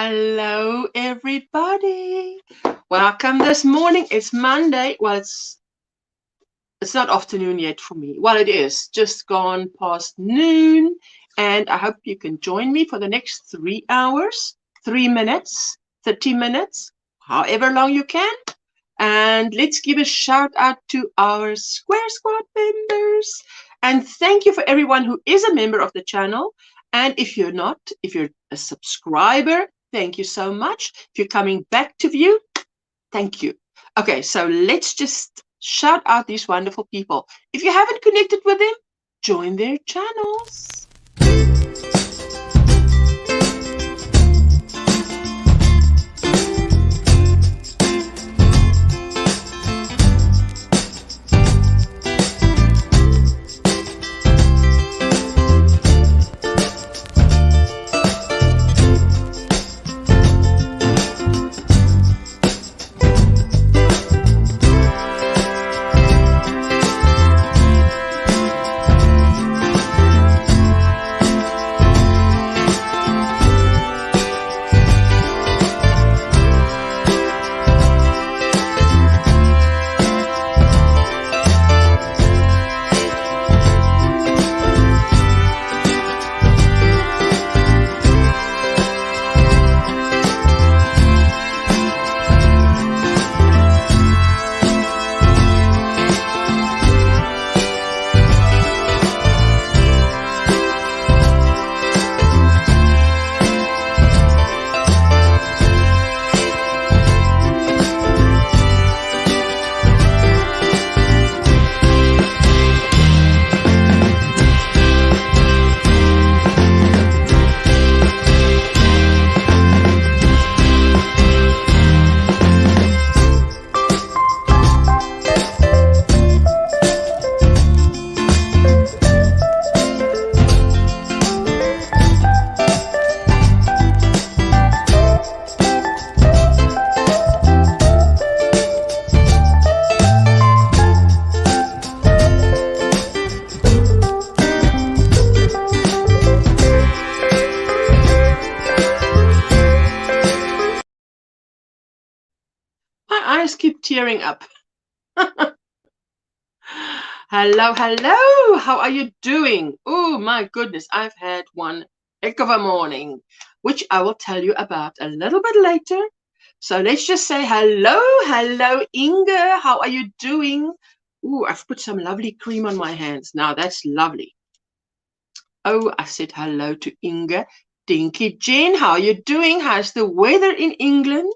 Hello, everybody. Welcome this morning. It's Monday. Well, it's not afternoon yet for me. Well, it is just gone past noon, and I hope you can join me for the next 3 hours, 3 minutes, 30 minutes, however long you can. And let's give a shout out to our Square Squad members. And thank you for everyone who is a member of the channel. And if you're not, if you're a subscriber, thank you so much. If you're coming back to view, thank you. Okay, so let's just shout out these wonderful people. If you haven't connected with them, join their channels. Keep tearing up. Hello, hello. How are you doing? Oh my goodness, I've had one heck of a morning, which I will tell you about a little bit later. So let's just say hello, hello, Inge. How are you doing? Oh, I've put some lovely cream on my hands. Now that's lovely. Oh, I said hello to Inge. Dinky Jen, how are you doing? How's the weather in England?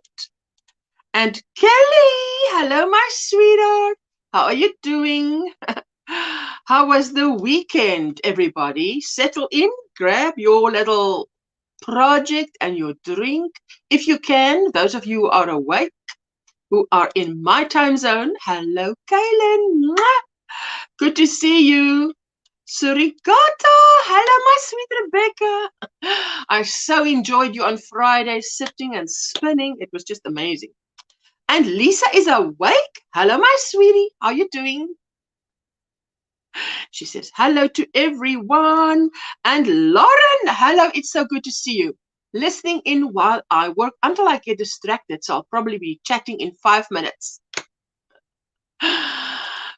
And Kelly, hello, my sweetheart. How are you doing? How was the weekend, everybody? Settle in, grab your little project and your drink. If you can, those of you who are awake, who are in my time zone, hello, Kaylin. Good to see you. Surikata, hello, my sweet Rebecca. I so enjoyed you on Friday, sitting and spinning. It was just amazing. And Lisa is awake. Hello, my sweetie. How are you doing? She says, hello to everyone. And Lauren, hello. It's so good to see you. Listening in while I work until I get distracted. So I'll probably be chatting in 5 minutes.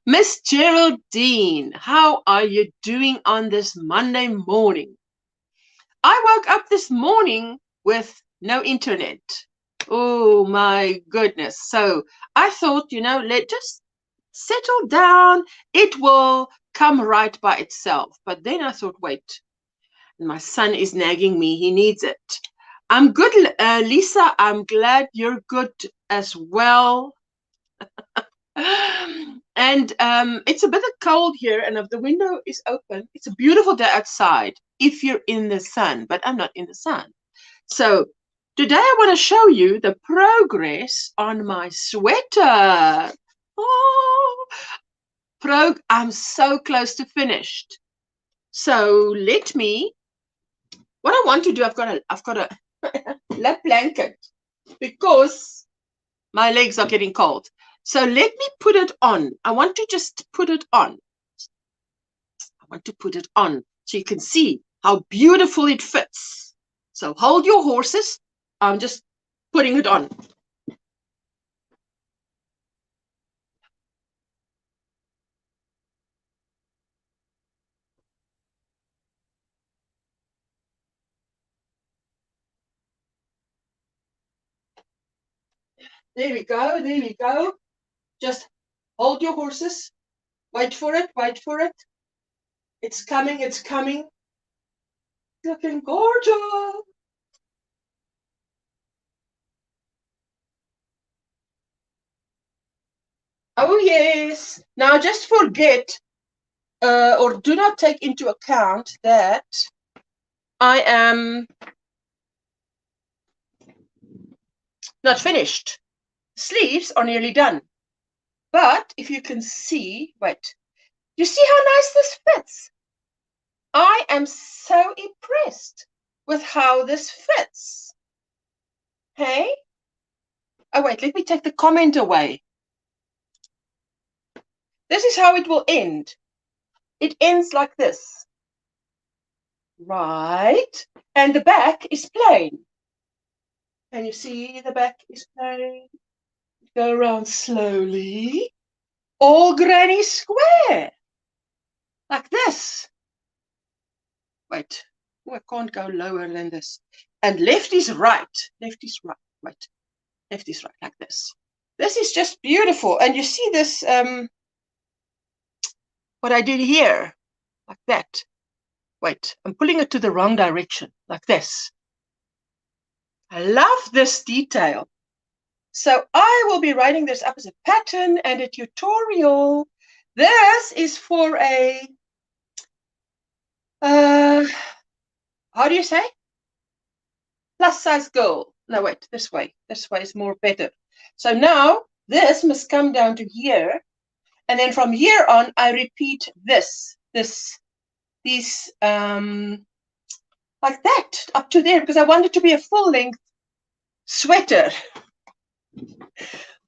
Miss Geraldine, how are you doing on this Monday morning? I woke up this morning with no internet. Oh my goodness. So I thought, let's just settle down. It will come right by itself. But then I thought, wait, my son is nagging me. He needs it. I'm good, Lisa. I'm glad you're good as well. And it's a bit cold here, and if the window is open, it's a beautiful day outside if you're in the sun, but I'm not in the sun. So today I want to show you the progress on my sweater. Oh, I'm so close to finished. So what I want to do, I've got a lap blanket because my legs are getting cold. So let me put it on. I want to just put it on. I want to put it on so you can see how beautiful it fits. So hold your horses. I'm just putting it on. There we go, there we go. Just hold your horses. Wait for it, wait for it. It's coming, it's coming. Looking gorgeous. Oh yes. Now just forget or do not take into account that I am not finished. Sleeves are nearly done. But if you can see, wait, you see how nice this fits? I am so impressed with how this fits. Hey? Oh wait, let me take the comment away. This is how it will end. It ends like this. Right. And the back is plain. And you see the back is plain. Go around slowly. All granny square. Like this. Wait. Oh, I can't go lower than this. And left is right. Left is right. Wait. Left is right. Like this. This is just beautiful. And you see this, what I did here. Like that. Wait. I'm pulling it to the wrong direction. Like this. I love this detail. So I will be writing this up as a pattern and a tutorial. This is for a, how do you say? Plus size girl. No, wait, this way. This way is more better. So now this must come down to here. And then from here on, I repeat this, these, like that, up to there, because I want it to be a full length sweater.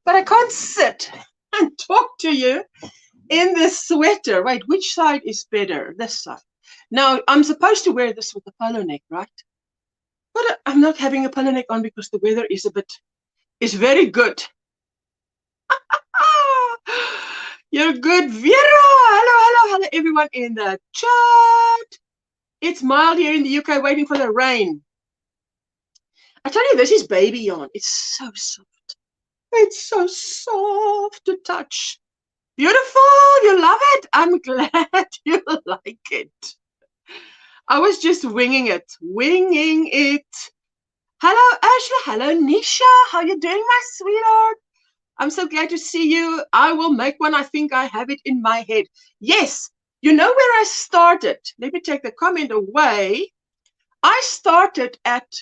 But I can't sit and talk to you in this sweater. Wait, which side is better? This side. Now, I'm supposed to wear this with a polo neck, right? But I'm not having a polo neck on because the weather is very good. You're good, Vera. Hello, everyone in the chat. It's mild here in the UK, waiting for the rain. I tell you, this is baby yarn. It's so soft. It's so soft to touch. Beautiful. You love it. I'm glad you like it. I was just winging it. Winging it. Hello, Ashley. Hello, Nisha. How you doing, my sweetheart? I'm so glad to see you. I will make one. I think I have it in my head. Yes. You know where I started? Let me take the comment away. I started at,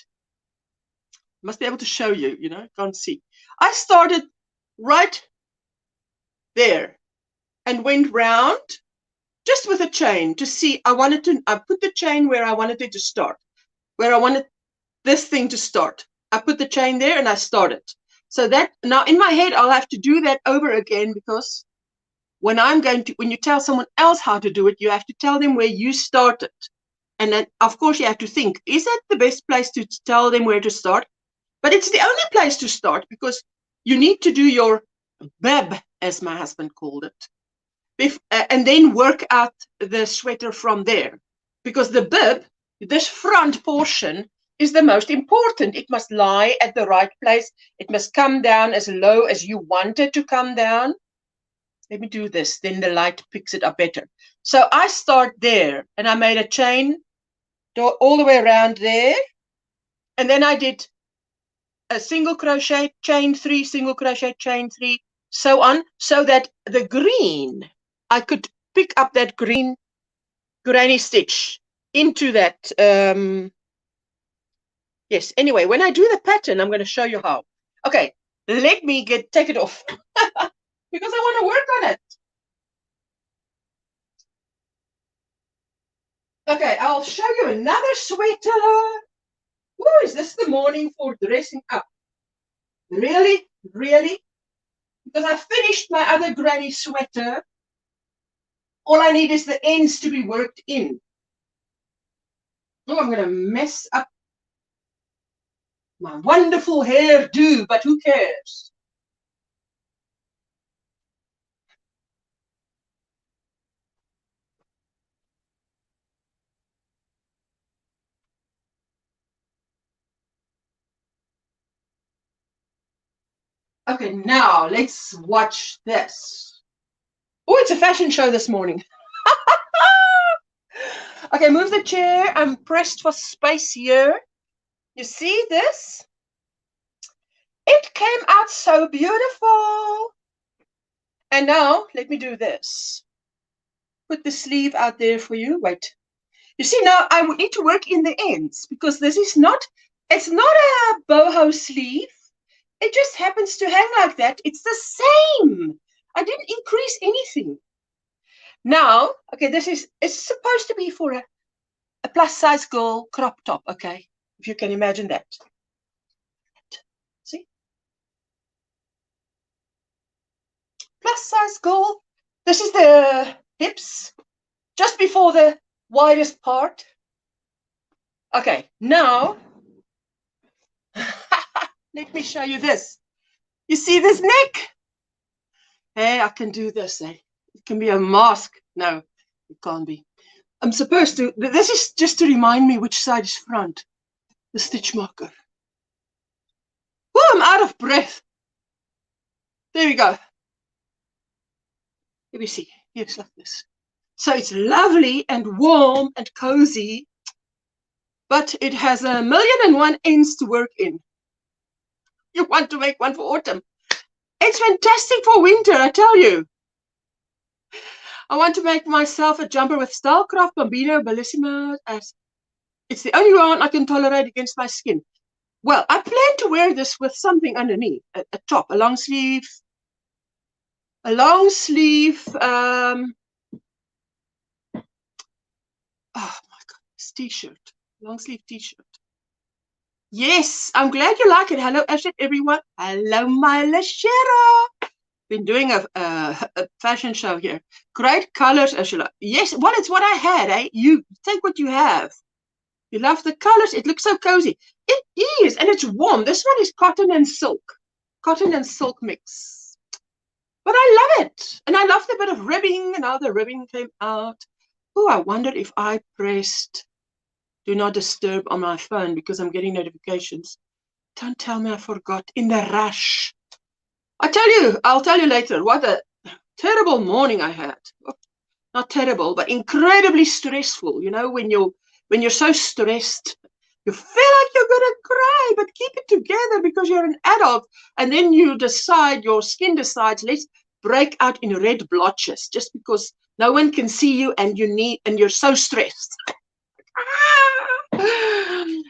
must be able to show you, you know, can't see. I started right there and went round just with a chain to see. I put the chain where I wanted it to start, where I wanted this thing to start. I put the chain there and I started. So that now in my head, I'll have to do that over again, because when you tell someone else how to do it, you have to tell them where you started. And then, of course, you have to think, is that the best place to tell them where to start? But it's the only place to start, because you need to do your bib, as my husband called it, and then work out the sweater from there. Because the bib, this front portion, is the most important. It must lie at the right place. It must come down as low as you want it to come down. Let me do this, then the light picks it up better. So I start there, and I made a chain all the way around there. And then I did a single crochet, chain 3, single crochet, chain 3, so on, so that the green, I could pick up that green granny stitch into that. Yes, anyway, when I do the pattern, I'm going to show you how. Okay, let me take it off because I want to work on it. Okay, I'll show you another sweater. Oh, is this the morning for dressing up? Really? Really? Because I finished my other granny sweater. All I need is the ends to be worked in. Oh, I'm going to mess up my wonderful hairdo, but who cares? Okay, now let's watch this. Oh, it's a fashion show this morning. Okay, move the chair. I'm pressed for space here. You see this? It came out so beautiful. And now, let me do this. Put the sleeve out there for you. Wait. You see, now I would need to work in the ends because this is not, it's not a boho sleeve. It just happens to hang like that. It's the same. I didn't increase anything. Now, okay, this is, it's supposed to be for a plus size girl crop top, okay? If you can imagine that. See? Plus size girl. This is the hips, just before the widest part. Okay, now, let me show you this. You see this neck? Hey, I can do this, eh? It can be a mask. No, it can't be. I'm supposed to, this is just to remind me which side is front. The stitch marker. Oh, I'm out of breath. There we go. Let me see. Here's like this. So it's lovely and warm and cozy, but it has 1,000,001 ends to work in. You want to make one for autumn. It's fantastic for winter, I tell you. I want to make myself a jumper with Starcraft, Bambino, Bellissimo. It's the only one I can tolerate against my skin. Well, I plan to wear this with something underneath, a top, a long sleeve, oh my goodness, t-shirt, long sleeve t-shirt. Yes, I'm glad you like it. Hello, Ashley, everyone. Hello, my Lashera. Been doing a fashion show here. Great colors, Ursula. Yes, well, it's what I had, eh? You take what you have. You love the colors. It looks so cozy. It is, and it's warm. This one is cotton and silk. Cotton and silk mix. But I love it. And I love the bit of ribbing, and how the ribbing came out. Oh, I wondered if I pressed do not disturb on my phone because I'm getting notifications. Don't tell me I forgot in the rush. I'll tell you later what a terrible morning I had. Not terrible, but incredibly stressful. You know, when you're so stressed, you feel like you're gonna cry, but keep it together because you're an adult. And then you decide, your skin decides, let's break out in red blotches just because no one can see you and you're so stressed.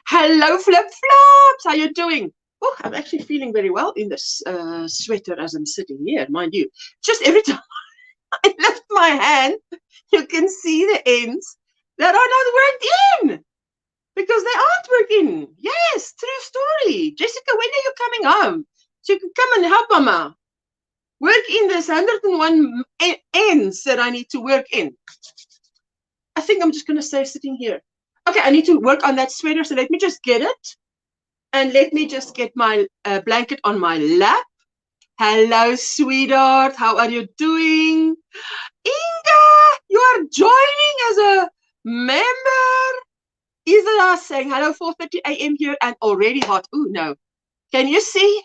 Hello, flip flops. How you doing? Oh, I'm actually feeling very well in this sweater as I'm sitting here, mind you. Just every time I lift my hand, you can see the ends that are not worked in because they aren't working. Yes, true story. Jessica, when are you coming home? So you can come and help Mama. Work in this 101 ends that I need to work in. I think I'm just going to stay sitting here. Okay, I need to work on that sweater, so let me just get it. And let me just get my blanket on my lap. Hello, sweetheart. How are you doing? Inga, you are joining as a member. Isla saying hello, 4:30 a.m. here and already hot. Oh, no. Can you see?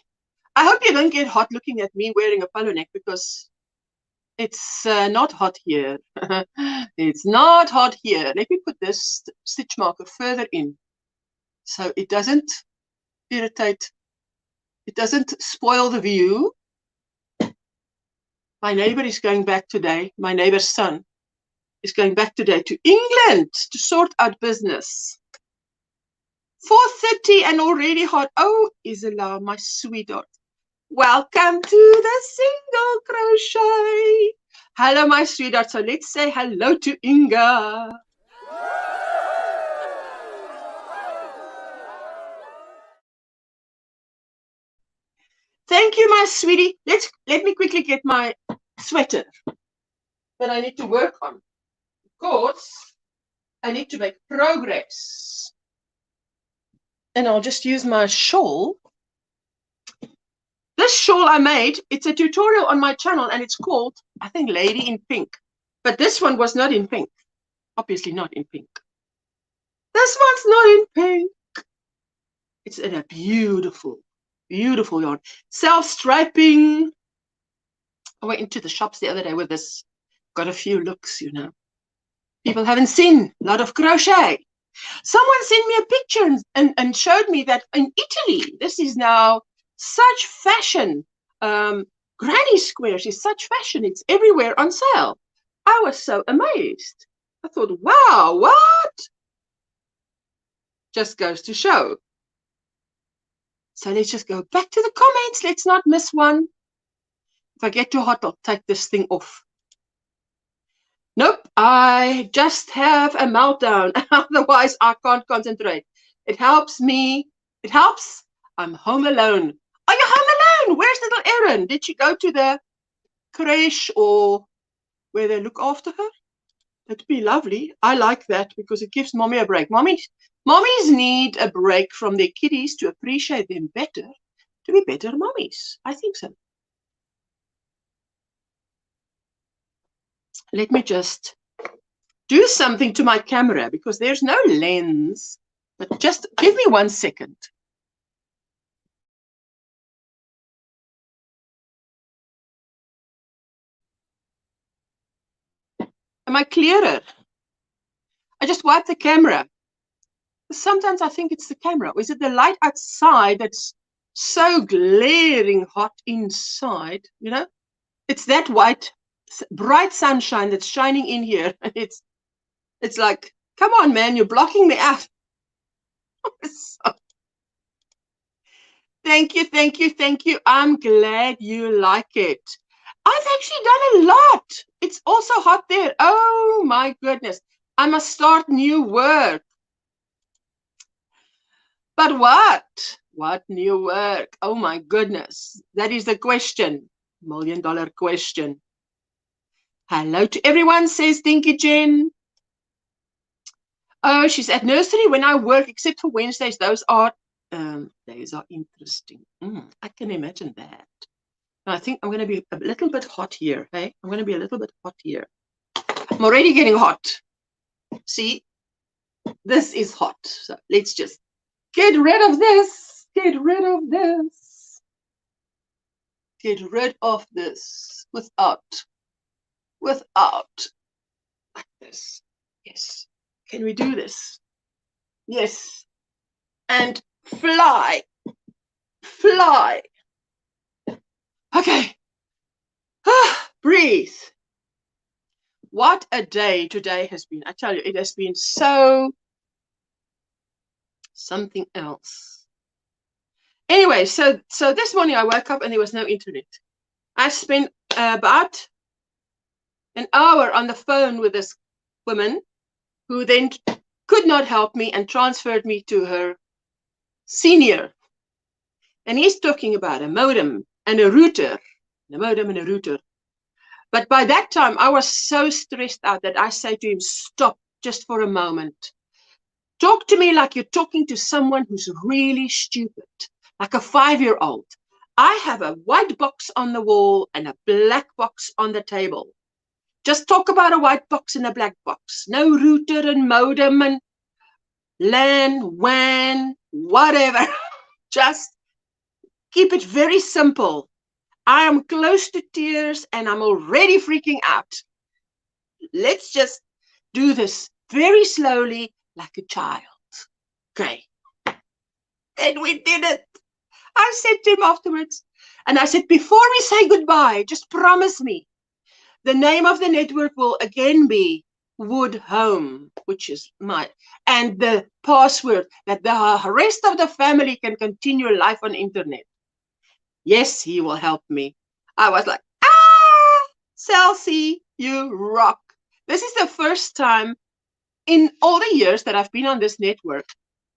I hope you don't get hot looking at me wearing a polo neck because it's not hot here. It's not hot here. Let me put this stitch marker further in so it doesn't irritate. It doesn't spoil the view. My neighbor is going back today. My neighbor's son is going back today to England to sort out business. 4:30 and already hot. Oh, Isla, my sweetheart. Welcome to the single crochet. Hello, my sweetheart. So let's say hello to Inga. Thank you, my sweetie. Let me quickly get my sweater that I need to work on. Of course, I need to make progress. And I'll just use my shawl. This shawl I made, it's a tutorial on my channel, and it's called, I think, Lady in Pink. But this one was not in pink. Obviously not in pink. This one's not in pink. It's in a beautiful, beautiful yarn. Self-striping. I went into the shops the other day with this. Got a few looks, you know. People haven't seen a lot of crochet. Someone sent me a picture and showed me that in Italy, this is now such fashion. Granny squares is such fashion. It's everywhere on sale. I was so amazed. I thought, wow, what? Just goes to show. So let's just go back to the comments. Let's not miss one. If I get too hot, I'll take this thing off. Nope, I just have a meltdown. Otherwise, I can't concentrate. It helps me. It helps. I'm home alone. Are you home alone? Where's little Erin? Did she go to the creche or where they look after her? That'd be lovely. I like that because it gives mommy a break. Mommies need a break from their kiddies to appreciate them better, to be better mommies. I think so. Let me just do something to my camera because there's no lens. But just give me 1 second. Am I clearer? I just wiped the camera. Sometimes I think it's the camera. Or is it the light outside that's so glaring hot inside? You know, it's that white, bright sunshine that's shining in here. It's like, come on, man, you're blocking me out. Thank you, thank you, thank you. I'm glad you like it. I've actually done a lot. It's also hot there. Oh my goodness. I must start new work. But what? What new work? Oh my goodness. That is the question. $1 million question. Hello to everyone, says Dinky Jen. Oh, she's at nursery when I work, except for Wednesdays. Those are interesting. I can imagine that. I think I'm going to be a little bit hot here. Hey, I'm going to be a little bit hot here. I'm already getting hot. See, this is hot. So let's just get rid of this. Get rid of this. Get rid of this without like this. Yes. Can we do this? Yes. And fly. Fly. Okay. Breathe. What a day today has been. I tell you, it has been so something else. Anyway, so this morning I woke up and there was no internet. I spent about an hour on the phone with this woman who then could not help me and transferred me to her senior. And he's talking about a modem and a router. A modem and a router. But by that time, I was so stressed out that I say to him, stop just for a moment. Talk to me like you're talking to someone who's really stupid, like a 5-year-old. I have a white box on the wall and a black box on the table. Just talk about a white box and a black box. No router and modem and LAN, WAN, whatever. Just keep it very simple. I am close to tears and I'm already freaking out. Let's just do this very slowly like a child. Okay. And we did it. I said to him afterwards, and I said, before we say goodbye, just promise me the name of the network will again be Wood Home, which is and the password that the rest of the family can continue life on internet. Yes, he will help me. I was like, Celsi, you rock. This is the first time in all the years that I've been on this network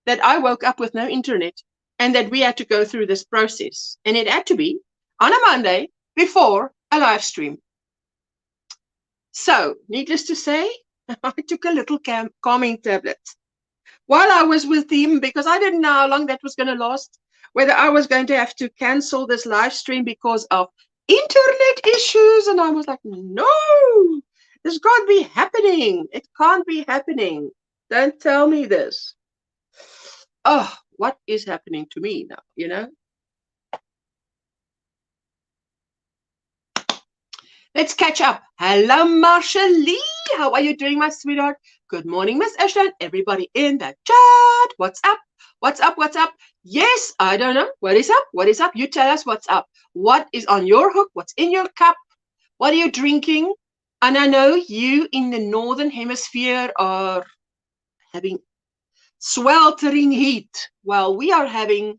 that I woke up with no internet and that we had to go through this process. And it had to be on a Monday before a live stream. So, needless to say, I took a little calming tablet. while I was with him, because I didn't know how long that was going to last, whether I was going to have to cancel this live stream because of internet issues. And I was like, no, this can't be happening. It can't be happening. Don't tell me this. Oh, what is happening to me now, you know? Let's catch up. Hello, Marsha Lee. How are you doing, my sweetheart? Good morning, Miss Ashton. Everybody in the chat. What's up? What's up? What's up? Yes, I don't know. What is up? What is up? You tell us what's up. What is on your hook? What's in your cup? What are you drinking? And I know you in the Northern Hemisphere are having sweltering heat. Well, we are having,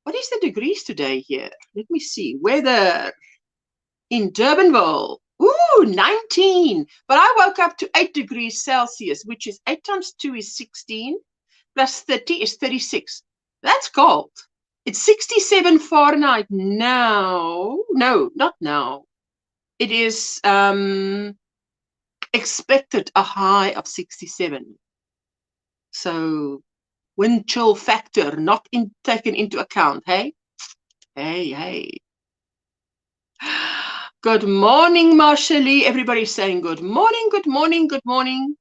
what is the degrees today here? Let me see. Weather in Durbanville. Ooh, 19. But I woke up to 8 degrees Celsius, which is 8 times 2 is 16, plus 30 is 36. That's cold. It's 67 Fahrenheit now. No, not now. It is expected a high of 67. So wind chill factor not taken into account. Hey, hey, hey. Good morning, Marshally. Everybody's saying good morning, good morning, good morning.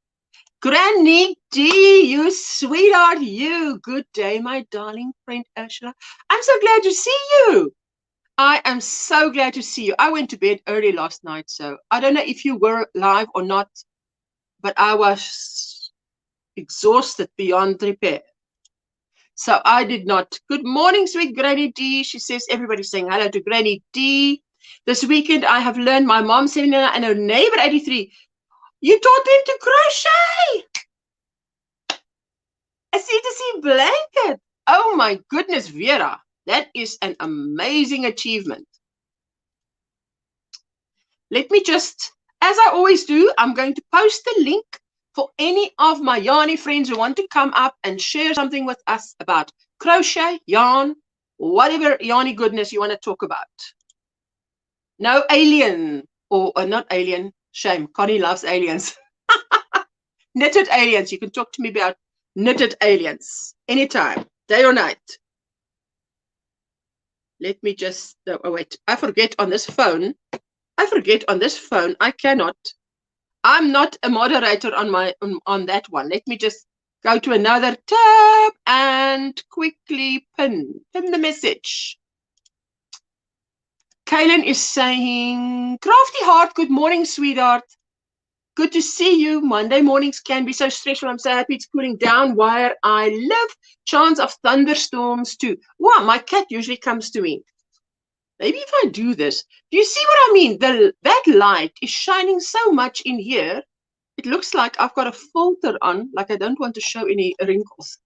Granny D, you sweetheart, you. Good day, my darling friend Ursula. I'm so glad to see you. I am so glad to see you. I went to bed early last night, so I don't know if you were live or not, but I was exhausted beyond repair. So I did not. Good morning, sweet Granny D. She says everybody's saying hello to Granny D. This weekend I have learned my mom 79 and her neighbor 83. You taught them to crochet. A C2C blanket. Oh my goodness, Vera. That is an amazing achievement. Let me just, as I always do, I'm going to post the link for any of my yarny friends who want to come up and share something with us about crochet, yarn, whatever yarny goodness you want to talk about. No alien, or not alien, shame. Connie loves aliens. Knitted aliens. You can talk to me about knitted aliens anytime, day or night. Let me just, oh wait, I forget on this phone. I cannot. I'm not a moderator on that one. Let me just go to another tab and quickly pin the message. Kaylin is saying, Crafty Heart, good morning, sweetheart. Good to see you. Monday mornings can be so stressful. I'm so happy it's cooling down where I live. Chance of thunderstorms too. Wow, my cat usually comes to me. Maybe if I do this, do you see what I mean? That light is shining so much in here. It looks like I've got a filter on, like I don't want to show any wrinkles.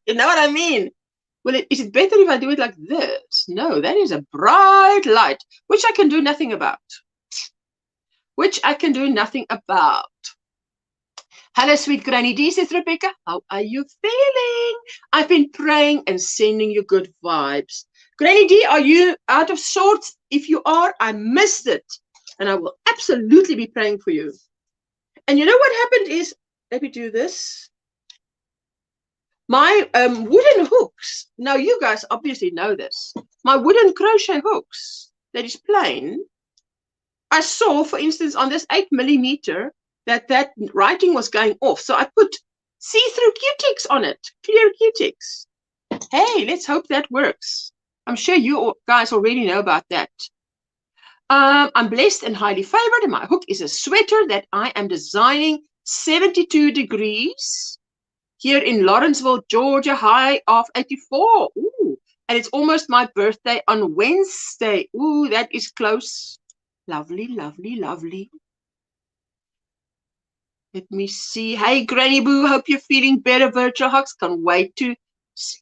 You know what I mean? Well, is it better if I do it like this? No, that is a bright light, which I can do nothing about. Hello, sweet Granny D, says Rebecca. How are you feeling? I've been praying and sending you good vibes. Granny D, are you out of sorts? If you are, I missed it. And I will absolutely be praying for you. And you know what happened is, let me do this. My wooden hooks, now you guys obviously know this. My wooden crochet hooks, that is plain. I saw, for instance, on this 8mm, that writing was going off. So I put see-through Q-ticks on it, clear Q-ticks. Hey, let's hope that works. I'm sure you guys already know about that. I'm blessed and highly favored, and my hook is a sweater that I am designing 72 degrees here in Lawrenceville, Georgia, high of 84. Ooh, and it's almost my birthday on Wednesday. Ooh, that is close. Lovely, lovely, lovely. Let me see. Hey, Granny Boo, hope you're feeling better, Virtual Hugs. Can't wait to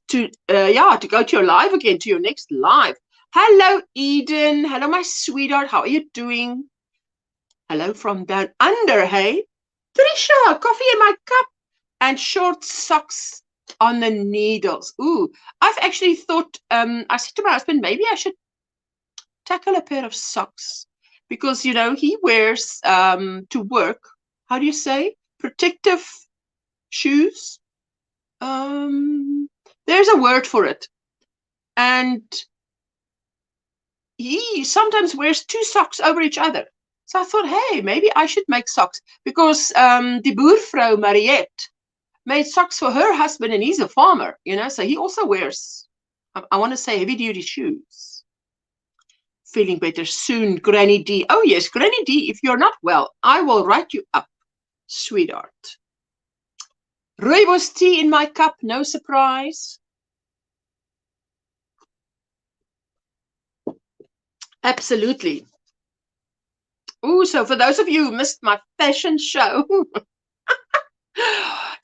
go to your live again, to your next live. Hello, Eden. Hello, my sweetheart. How are you doing? Hello from down under, hey? Trisha, coffee in my cup and short socks on the needles. Ooh, I've actually thought, I said to my husband, maybe I should tackle a pair of socks because, you know, he wears to work, how do you say, protective shoes. there's a word for it. And he sometimes wears 2 socks over each other. So I thought, hey, maybe I should make socks, because die boervrou Mariette made socks for her husband, and he's a farmer, you know, so he also wears, I want to say, heavy duty shoes. Feeling better soon, Granny D. Oh yes, Granny D, if you're not well, I will write you up, sweetheart. Rooibos tea in my cup, no surprise. Absolutely. Oh, so for those of you who missed my fashion show,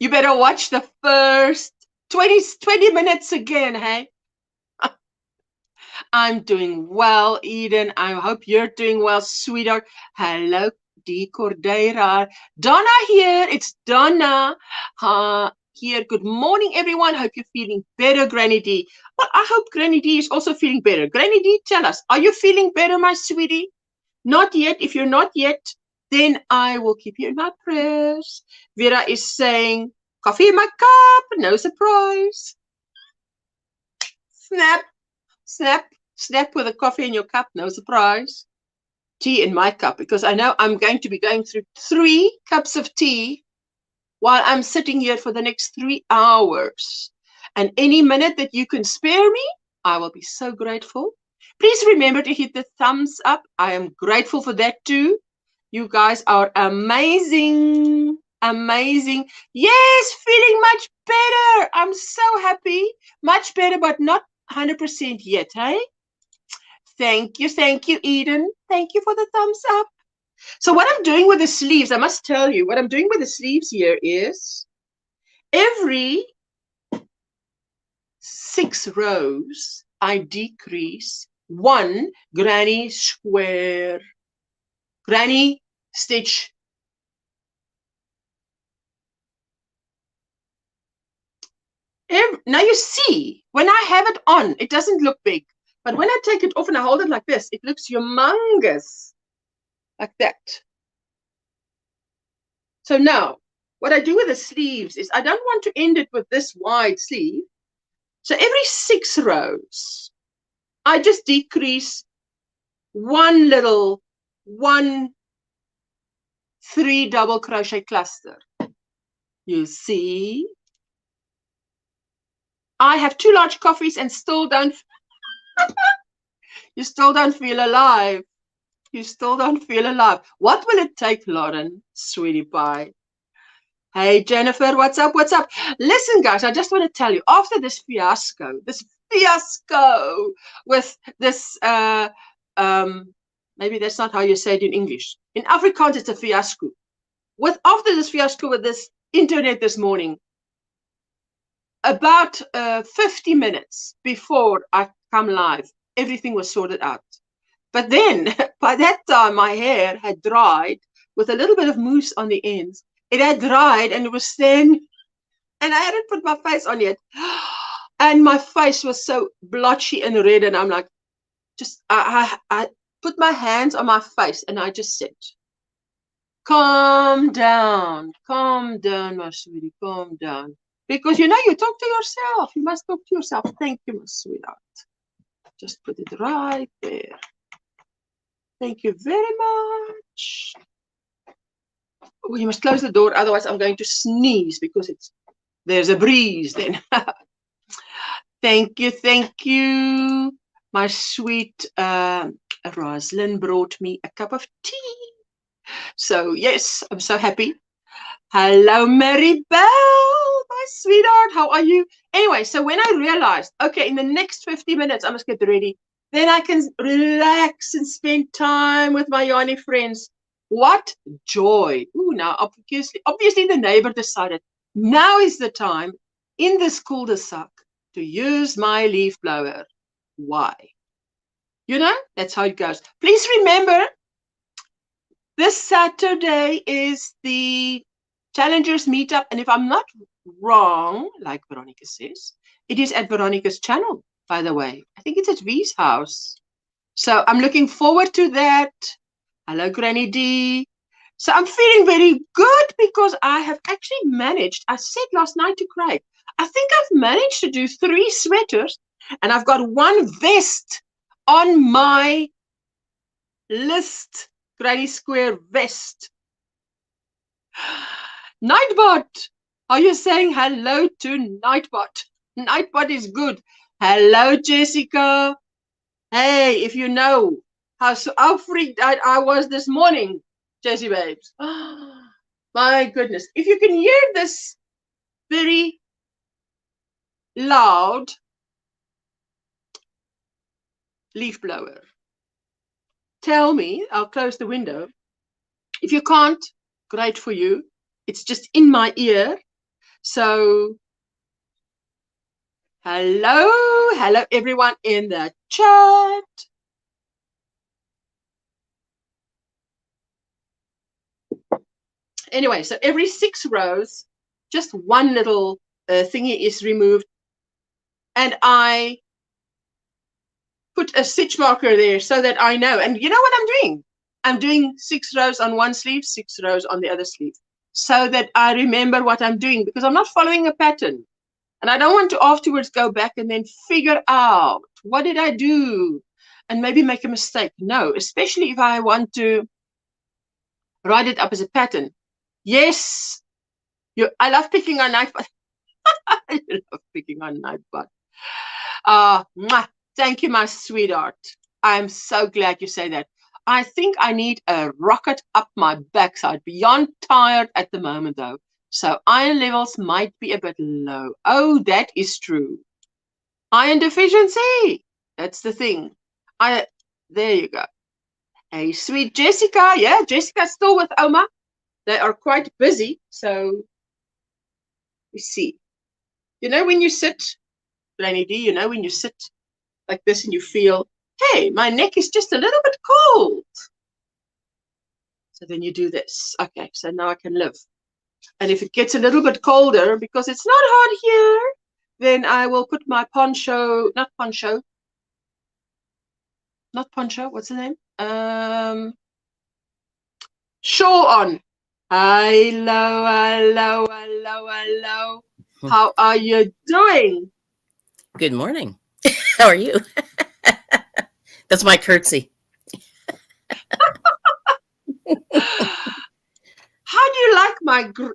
you better watch the first 20 minutes again, hey? I'm doing well, Eden. I hope you're doing well, sweetheart. Hello, D. Cordeira. Donna here. It's Donna here. Good morning, everyone. Hope you're feeling better, Granny D. Well, I hope Granny D is also feeling better. Granny D, tell us, are you feeling better, my sweetie? Not yet. If you're not yet, then I will keep you in my prayers. Vera is saying, coffee in my cup. No surprise. Snap. Snap, snap with a coffee in your cup, no surprise. Tea in my cup, because I know I'm going to be going through 3 cups of tea while I'm sitting here for the next 3 hours. And any minute that you can spare me, I will be so grateful. Please remember to hit the thumbs up. I am grateful for that too. You guys are amazing. Amazing. Yes, feeling much better. I'm so happy. Much better, but not 100% yet, hey? Thank you, Eden. Thank you for the thumbs up. So what I'm doing with the sleeves, I must tell you, what I'm doing with the sleeves here is every 6 rows, I decrease 1 granny square, granny stitch. Now you see, when I have it on, it doesn't look big. But when I take it off and I hold it like this, it looks humongous. Like that. So now, what I do with the sleeves is I don't want to end it with this wide sleeve. So every 6 rows, I just decrease 1 3 double crochet cluster. You see? I have 2 large coffees and still don't you still don't feel alive. You still don't feel alive. What will it take, Lauren, sweetie pie? Hey, Jennifer, what's up? What's up? Listen, guys, I just want to tell you, after this fiasco with this, maybe that's not how you say it in English. In Afrikaans, it's a fiasco. After this fiasco with this internet this morning, about 50 minutes before I come live, everything was sorted out. But then, by that time, my hair had dried with a little bit of mousse on the ends. It had dried and it was thin, and I hadn't put my face on yet. And my face was so blotchy and red, and I'm like, I put my hands on my face, and I just said, calm down, my sweetie, calm down. Because, you know, you talk to yourself. You must talk to yourself. Thank you, my sweetheart. Just put it right there. Thank you very much. Oh, you must close the door, otherwise I'm going to sneeze because there's a breeze then. Thank you. My sweet Roslyn brought me a cup of tea. So yes, I'm so happy. Hello, Mary Bell, my sweetheart. How are you? Anyway, so when I realized, okay, in the next 50 minutes, I must get ready. Then I can relax and spend time with my Yanni friends. What joy. Ooh, now, obviously the neighbor decided now is the time in this cul-de-sac to use my leaf blower. Why? You know, that's how it goes. Please remember, this Saturday is the Challengers Meetup. And if I'm not wrong, like Veronica says, it is at Veronica's channel, by the way. I think it's at V's house. So I'm looking forward to that. Hello, Granny D. So I'm feeling very good because I have actually managed, I said last night to Craig, I think I've managed to do 3 sweaters, and I've got 1 vest on my list. Granny Square vest. Nightbot, are you saying hello to Nightbot? Nightbot is good. Hello, Jessica. Hey, if you know how freaked I was this morning, Jessie babes. My goodness. If you can hear this very loud leaf blower, tell me, I'll close the window. If you can't, great for you. It's just in my ear. So, hello everyone in the chat. Anyway, so every 6 rows, just 1 little thingy is removed. And I put a stitch marker there so that I know. And you know what I'm doing? I'm doing 6 rows on one sleeve, 6 rows on the other sleeve, so that I remember what I'm doing, because I'm not following a pattern. And I don't want to afterwards go back and then figure out, what did I do? And maybe make a mistake. No, especially if I want to write it up as a pattern. Yes, I love picking on Nightbot. I love picking on Nightbot. Thank you, my sweetheart. I'm so glad you say that. I think I need a rocket up my backside. Beyond tired at the moment, though. So iron levels might be a bit low. Oh, that is true. Iron deficiency. That's the thing. There you go. Hey, sweet Jessica. Yeah, Jessica's still with Oma. They are quite busy. So we see. You know when you sit, Granny D, you know when you sit like this and you feel, hey, my neck is just a little bit cold. So then you do this. Okay, so now I can live. And if it gets a little bit colder, because it's not hot here, then I will put my poncho, not poncho, what's the name? Shawl on. Hello. How are you doing? Good morning. How are you? That's my curtsy. How do you like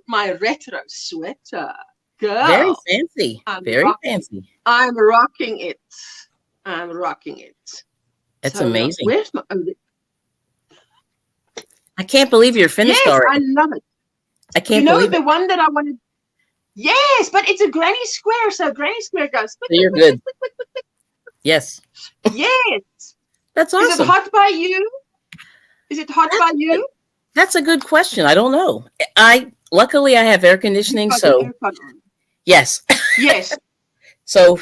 my retro sweater? Girl. Very fancy. Very fancy. I'm rocking it. It's amazing. Where's my... I can't believe you're finished already. I love it. I can't believe the one that I wanted. Yes, but it's a Granny Square, so Granny Square goes. So you're good. Yes. Yes. That's awesome. Is it hot by you? By you? That's a good question. I don't know. Luckily I have air conditioning, so yes. Yes. So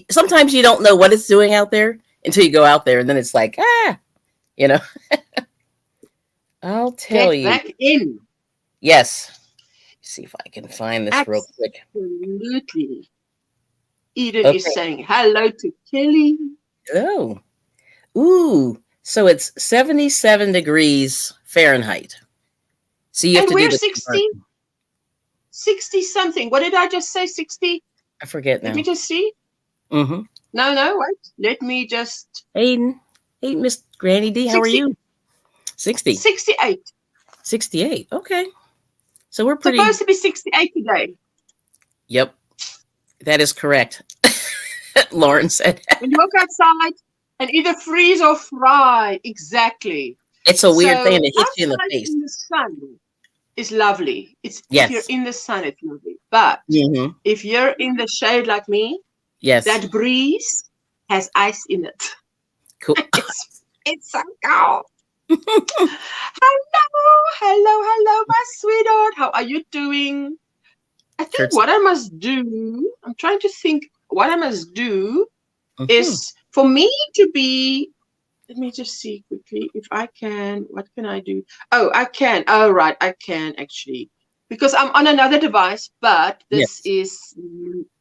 sometimes you don't know what it's doing out there until you go out there, and then it's like, you know. I'll tell you. Get back in. Yes. See if I can find this real quick. Absolutely. Eden is saying hello to Kelly. Hello. Ooh. So it's 77 degrees Fahrenheit. So you have to do the 60 something. What did I just say? 60? I forget now. Let me just see. Mm-hmm. No, wait. Let me just. Aiden. Hey, Miss Granny D, how are you? 60. 68. 68. Okay. So we're pretty. Supposed to be 68 today. Yep. That is correct. Lauren said. When you walk outside and either freeze or fry. Exactly. It's a weird thing that hits you in the face. In the sun is lovely. If yes. you're in the sun, it's lovely. But if you're in the shade like me, yes, that breeze has ice in it. Cool. It's so cold. Hello, my sweetheart. How are you doing? I think what I must do, I'm trying to think what I must do is for me to be, let me just see quickly if I can, what can I do? Oh, I can. Oh, right. I can actually, because I'm on another device, but this is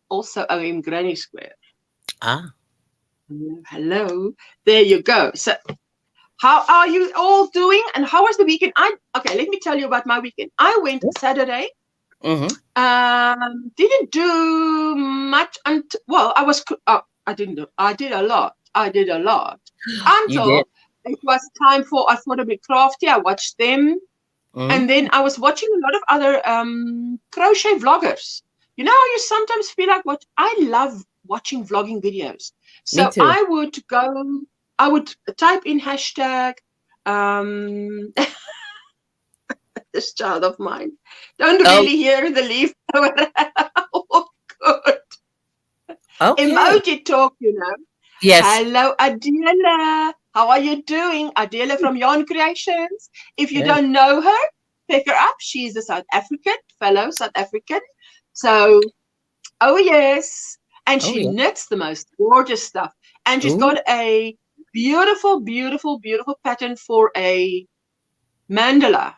also OMGrannySquare. Hello. There you go. So how are you all doing? And how was the weekend? Okay, let me tell you about my weekend. I went Saturday Didn't do much until, well, I didn't do, I did a lot. You did? Until it was time for, I thought a bit crafty. I watched them. And then I was watching a lot of other crochet vloggers. You know how you sometimes feel like, what I love watching vlogging videos. So Me too. I would type in hashtag this child of mine. Don't really hear the leaf blower. Oh, good. Okay. Emoji talk, you know. Yes. Hello, Adela. How are you doing? Adela from Yarn Creations. If you don't know her, pick her up. She's a fellow South African. So, oh yes. And she knits the most gorgeous stuff. And she's got a beautiful, beautiful, beautiful pattern for a mandala.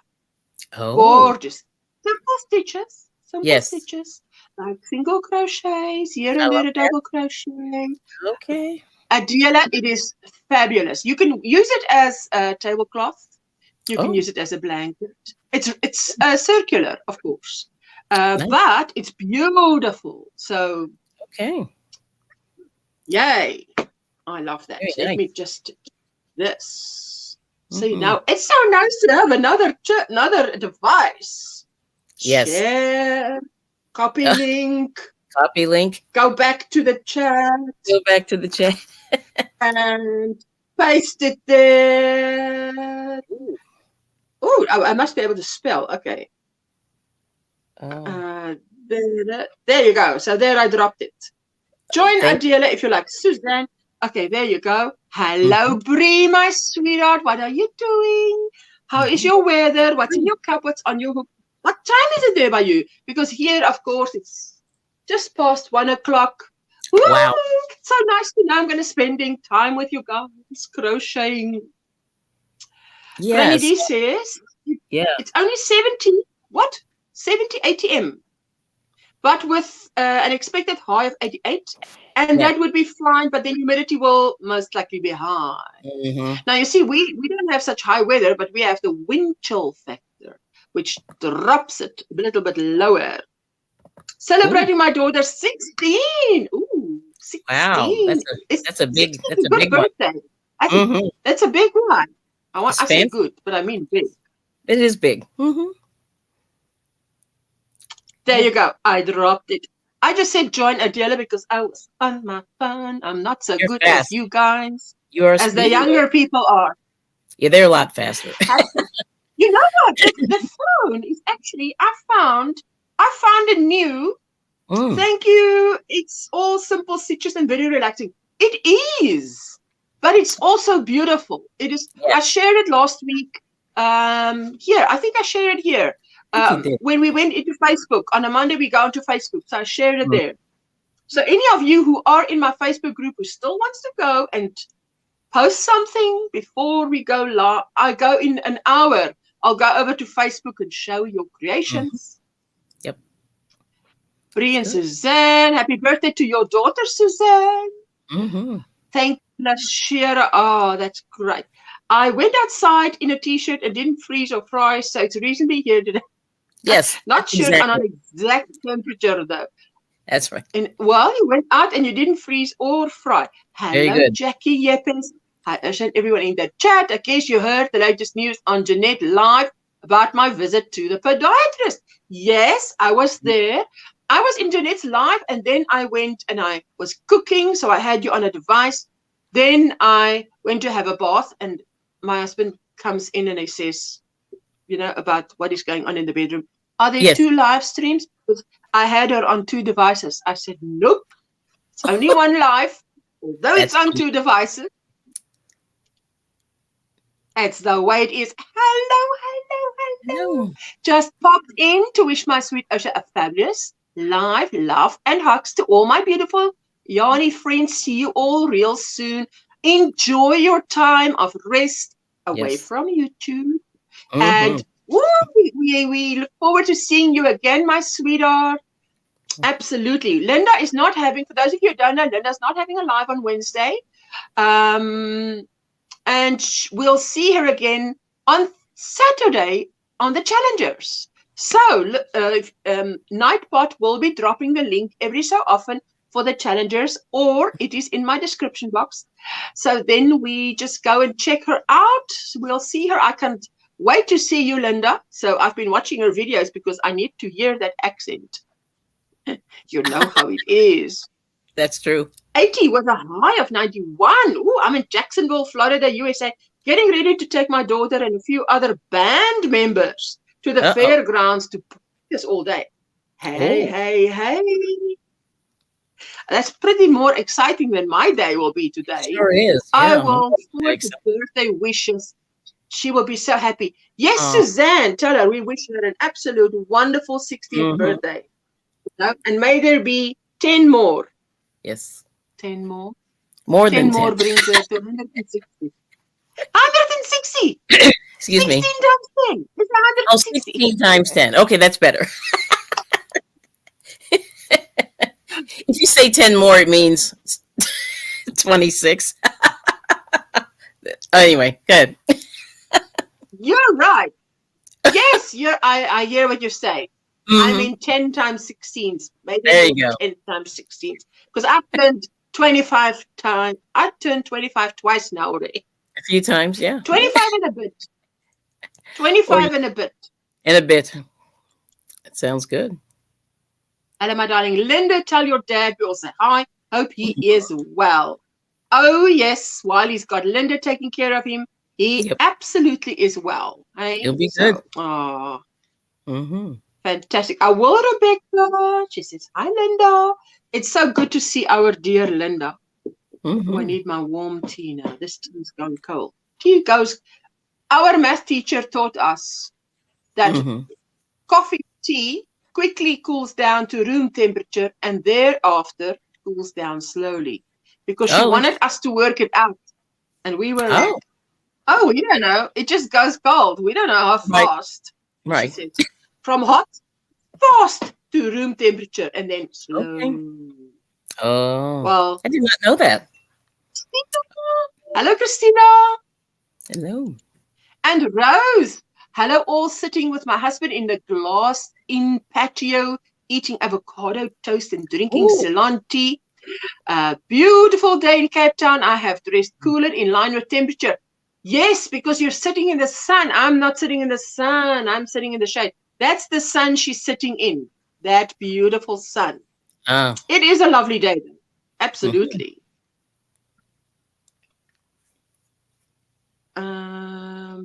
Gorgeous. Simple stitches. Stitches. Like single crochets, here and there a double crochet. Okay. Adela, it is fabulous. You can use it as a tablecloth. You can use it as a blanket. It's circular, of course, but it's beautiful. So, yay! I love that. Let me just this. See, now it's so nice to have another device. Yes. Share, copy link. Copy link. Go back to the chat. Go back to the chat. And paste it there. Oh, I must be able to spell. Okay. There you go. So there I dropped it. Join Adela if you like. Suzanne. Okay, there you go. Hello, Bree, my sweetheart. What are you doing? How is your weather? What's in your cup? What's on your hook? What time is it there by you? Because here, of course, it's just past 1 o'clock. Wow. It's so nice to know I'm going to spending time with you guys, crocheting. Yes. Granny D says, it's only 70 ATM, but with an expected high of 88, and that would be fine, but the humidity will most likely be high. Now, you see, we don't have such high weather, but we have the wind chill factor, which drops it a little bit lower. Celebrating my daughter's 16. Ooh, 16. Wow, that's a big birthday. One. I think that's a big one. I say good, but I mean big. It is big. There you go. I dropped it. I just said join Adela because I was on my phone. I'm not so good as you guys. As the younger people are. Yeah, they're a lot faster. You know what? The phone is actually, I found it new. Thank you. It's all simple stitches and very relaxing. It is, but it's also beautiful. It is. Yes. I shared it last week. Here, I think I shared it here. When we went into Facebook on a Monday, we go into Facebook, so I shared it there. So any of you who are in my Facebook group who still wants to go and post something before we go live, I go in an hour. I'll go over to Facebook and show your creations. Yep. Brie and Suzanne, happy birthday to your daughter, Suzanne. Thank you, Lashira. Oh, that's great. I went outside in a t-shirt and didn't freeze or fry, so it's reasonably here today. Yes. Not sure on an exact temperature, though. That's right. And well, you went out and you didn't freeze or fry. Hello, Jackie Yeppens. Hi, Usha, and everyone in the chat. I guess you heard the latest news on Jeanette Live about my visit to the podiatrist. Yes, I was there. I was in Jeanette's live, and then I went and I was cooking, so I had you on a device. Then I went to have a bath, and my husband comes in and he says, you know, about what is going on in the bedroom. Are there two live streams? Because I had her on 2 devices. I said, nope, it's only one live, although it's on 2 devices. That's the way it is. Hello. Just popped in to wish my sweet Usha a fabulous live, love, and hugs to all my beautiful Yarny friends. See you all real soon. Enjoy your time of rest away from YouTube. And we look forward to seeing you again, my sweetheart. Absolutely. Linda is not having, for those of you who don't know, Linda's not having a live on Wednesday. And we'll see her again on Saturday on the Challengers. So, Nightbot will be dropping the link every so often for the challengers, or it is in my description box. So then we just go and check her out. We'll see her. I can't wait to see you, Linda. So I've been watching her videos because I need to hear that accent. You know how it is. That's true. 80 with a high of 91. Ooh, I'm in Jacksonville, Florida, USA, getting ready to take my daughter and a few other band members to the fairgrounds to practice all day. Hey, hey, hey. That's pretty more exciting than my day will be today. Sure is. Yeah. I will forward the birthday wishes. She will be so happy. Yes, Suzanne, tell her we wish her an absolute wonderful 60th birthday. And may there be 10 more. Yes. 10 more. More 10 than 10. more brings her to 160. 160. Excuse 16 me. times 10. It's 160. 16 times 10. Okay, that's better. If you say 10 more, it means 26. Anyway, good. You're right. Yes, I hear what you say. I mean 10 times 16s. Maybe there you go. 10 times 16s. Because I've turned 25 times. I've turned 25 twice now already. A few times, yeah. 25 and a bit. 25 and a bit. And a bit. That sounds good. Hello, my darling. Linda, tell your dad we'll say hi. Hope he is well. Oh, yes. While he's got Linda taking care of him, he absolutely is well. Hey? He'll be good. Oh. Fantastic. I will, Rebecca. She says, hi, Linda. It's so good to see our dear Linda. Oh, I need my warm tea now. This tea is going cold. Tea goes. Our math teacher taught us that coffee tea quickly cools down to room temperature and thereafter cools down slowly because she wanted us to work it out. And we were like, oh, you don't know. It just goes cold. We don't know how fast. Right. Said, from hot, fast to room temperature and then slow. Okay. Oh, well, I did not know that. Hello, Christina. Hello. And Rose. Hello, all sitting with my husband in the glass-in patio, eating avocado toast and drinking Ceylon tea. Beautiful day in Cape Town. I have dressed cooler in line with temperature. Yes, because you're sitting in the sun. I'm not sitting in the sun. I'm sitting in the shade. That's the sun she's sitting in. That beautiful sun. It is a lovely day, though. Absolutely.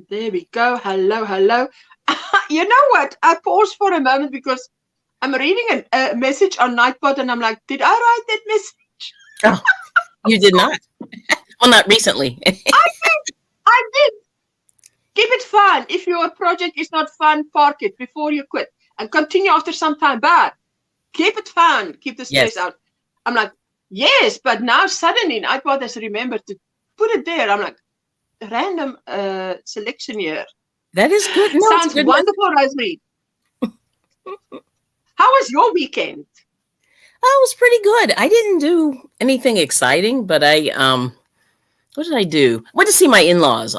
There we go. Hello, hello. You know what? I paused for a moment because I'm reading a message on Nightbot and I'm like, did I write that message? Oh, you did not. Well, not recently. I did. Keep it fun. If your project is not fun, park it before you quit and continue after some time. But keep it fun. Keep the stress out. I'm like, yes, but now suddenly Nightbot has remembered to put it there. I'm like, random selection here. That is good. No, sounds good wonderful, Rosemary. How was your weekend? Oh, it was pretty good. I didn't do anything exciting, but what did I do? Went to see my in-laws.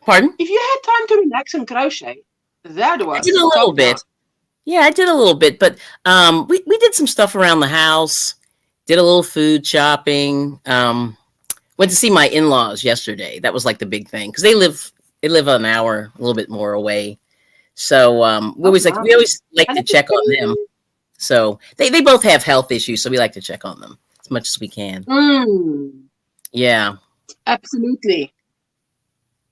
Pardon? If you had time to relax and crochet, that was. I did a little bit. Yeah, I did a little bit, but we did some stuff around the house. Did a little food shopping. Went to see my in-laws yesterday. That was like the big thing because they live an hour, a little bit more away. So we always like to check on them. So they both have health issues, so we like to check on them as much as we can. Yeah, absolutely.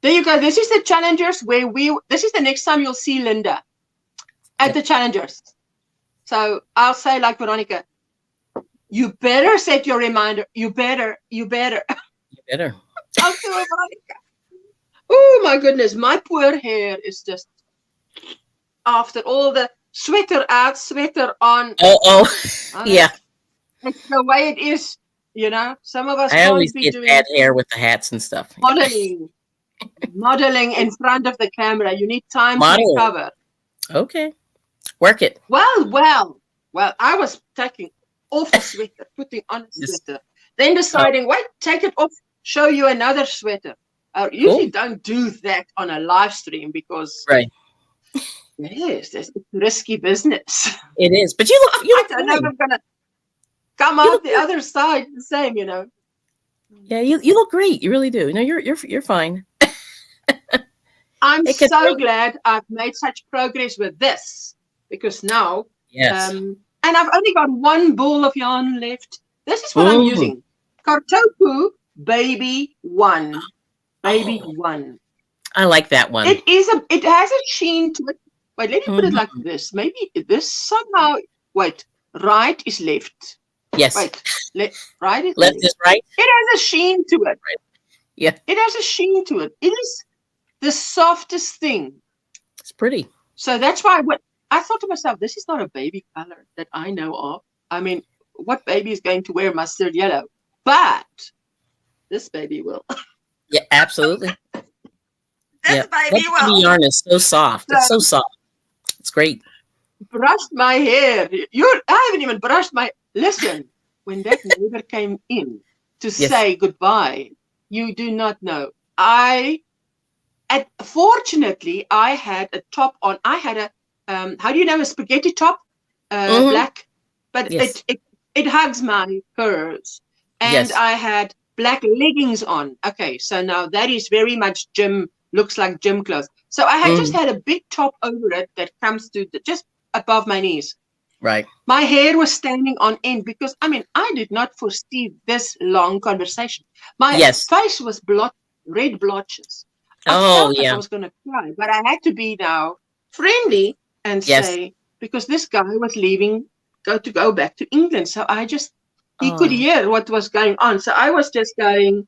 There you go. This is the challengers where this is the next time you'll see Linda at the challengers. So I'll say like Veronica, you better set your reminder. You better. I'll do it, Veronica. Oh my goodness, my poor hair is just after all the sweater out, sweater on. Yeah. It's the way it is, you know. Some of us I always get bad hair with the hats and stuff. Modeling in front of the camera. You need time to recover. Okay, work it. Well. I was taking off a sweater, putting on a sweater, then deciding, wait, take it off, show you another sweater. I usually don't do that on a live stream because Yes, it's risky business. It is, but you I look don't know if fine. I'm gonna come You out look the good. other side the same, you know. Yeah, you look great. You really do. No, you're fine. I'm Hey, so Katrina. glad I've made such progress with this because now, Yes. and I've only got one ball of yarn left. This is what I'm Mm. using. Kartoku Baby 1. Baby Oh, 1. I like that one. It has a sheen to it. Wait, let me put it like Hmm. this. Maybe this somehow, wait, right is left. Yes. Wait, right is Left left. is right. It has a sheen to it. Right. Yeah, It has a sheen to it. It is the softest thing. it's pretty. So that's why I thought to myself, this is not a baby color that I know of. I mean, what baby is going to wear mustard yellow? But this baby will. Yeah, absolutely. This Yeah, baby that baby will. yarn is so soft. It's so So soft. It's great. brushed my hair. I haven't even brushed my. Listen, when that neighbor came in to Yes. say goodbye, you do not know. Fortunately, I had a top on. I had a, how do you know, a spaghetti top, Hmm. black, but Yes. it hugs my curves. And Yes. I had black leggings on. Okay, so now that is very much gym, looks like gym clothes. So I had just Hmm. had a big top over it that comes to just above my knees. Right. My hair was standing on end because, I mean, I did not foresee this long conversation. My Yes. face was red blotches. I Oh, felt like I yeah. was going to cry, but I had to be now friendly and Yes. say, because this guy was leaving, go back to England. So he could Oh. hear what was going on. So I was just going,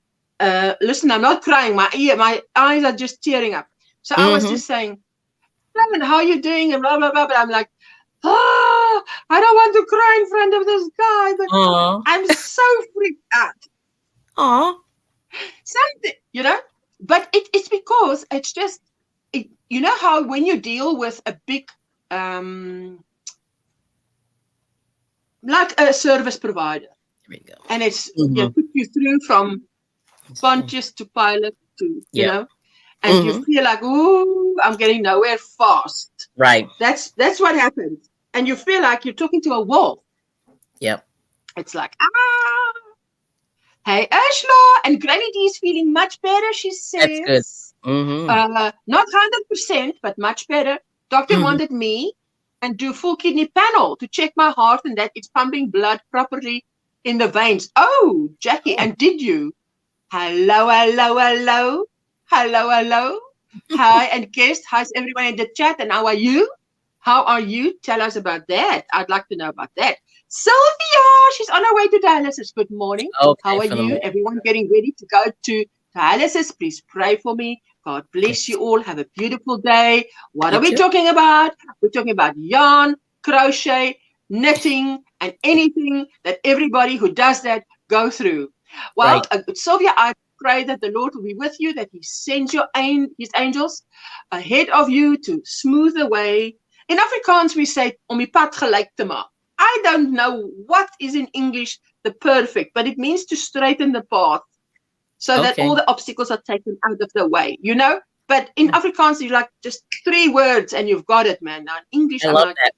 listen, I'm not crying. My eyes are just tearing up. So I was Hmm. just saying, how are you doing? And blah, blah, blah. But I'm like, oh, I don't want to cry in front of this guy, but Aw. I'm so freaked out. Aw. Something, you know? But it's because it's just, you know how when you deal with a big, um, like a service provider, There we go. and it's, Hmm. put you through from Pontius to Pilot to, Yeah. and you Hmm. feel like, ooh, I'm getting nowhere fast. Right. That's what happens. And you feel like you're talking to a wall. Yep. It's like, ah. Hey, Ursula, and Granny D is feeling much better, she That's good. says. Hmm. Not 100%, but much better. Doctor Hmm. wanted me and do full kidney panel to check my heart and that it's pumping blood properly in the veins. Oh, Jackie, Oh. and did you? Hello, hello, hello. Hello, hello. Hi, and guest. How's everyone in the chat? And how are you? How are you? Tell us about that. I'd like to know about that. Sylvia, she's on her way to dialysis. Good morning. Okay, How are for the you? morning. Everyone getting ready to go to dialysis. Please pray for me. God bless you all. Have a beautiful day. What You are we too. talking about? We're talking about yarn, crochet, knitting, and anything that everybody who does that go through. Well, Right. Sylvia, I pray that the Lord will be with you, that He sends His angels ahead of you to smooth the way. In Afrikaans, we say, om die pad gelyk te maak. I don't know what is in English the perfect, but it means to straighten the path so that Okay. all the obstacles are taken out of the way, But in Afrikaans, you like just 3 words and you've got it, man. Now in English, I I'm love like, that.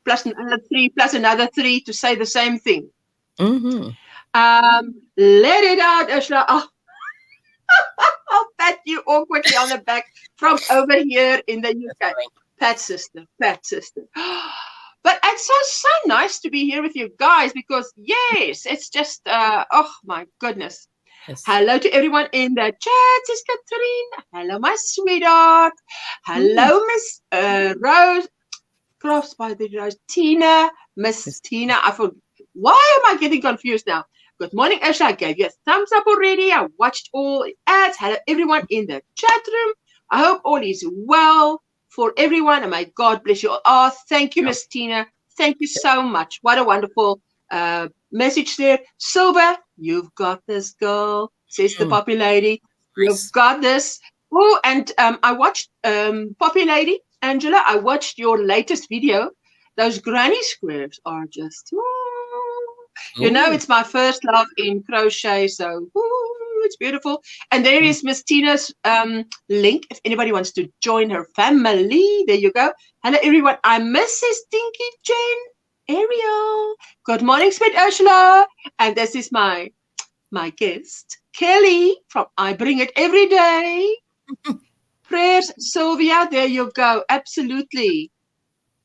plus another 3, plus another 3 to say the same thing. Hmm. Let it out, Ursula. Oh, I'll pat you awkwardly on the back from over here in the UK. Pat sister, pat sister. But it's so nice to be here with you guys because, yes, it's just, oh my goodness. Yes. Hello to everyone in the chat, Sis Catherine. Hello, my sweetheart. Hello, Miss Rose. Cross by the Rose. Tina, Miss Tina. Why am I getting confused now? Good morning, Ursula. I gave you a thumbs up already. I watched all ads. Hello, everyone in the chat room. I hope all is well for everyone. And may God bless you all. Oh, thank you, Miss Tina. Thank you so much. What a wonderful message there. Silver, you've got this, girl, says the Poppy Lady. You've got this. Oh, and I watched Poppy Lady, Angela, I watched your latest video. Those granny squares are just, it's my first love in crochet. So it's beautiful. And there is Miss Tina's link if anybody wants to join her family. There you go. Hello, everyone. I'm Mrs. Stinky Jen Ariel. Good morning, Sweet Ursula. And this is my guest, Kelly from I Bring It Every Day. Prayers, Sylvia. There you go. Absolutely.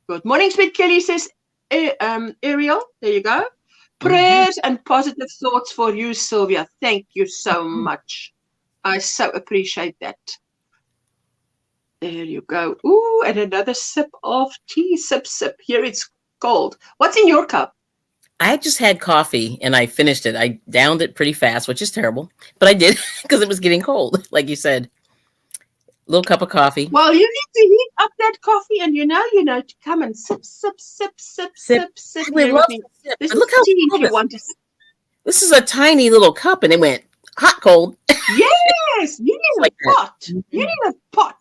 Good morning, Sweet Kelly, says Ariel. There you go. Prayers and positive thoughts for you, Sylvia. Thank you so much. I so appreciate that. There you go. Ooh, and another sip of tea. Sip, sip. Here it's cold. What's in your cup? I just had coffee and I finished it. I downed it pretty fast, which is terrible, but I did because it was getting cold, like you said. Little cup of coffee. Well, you need to heat up that coffee, and you know, to come and sip, sip, sip, sip, sip, sip. We love to sip. This Look how tea cold if you want to sip. This is a tiny little cup, and it went hot cold. Yes, you need like a pot. You need a pot.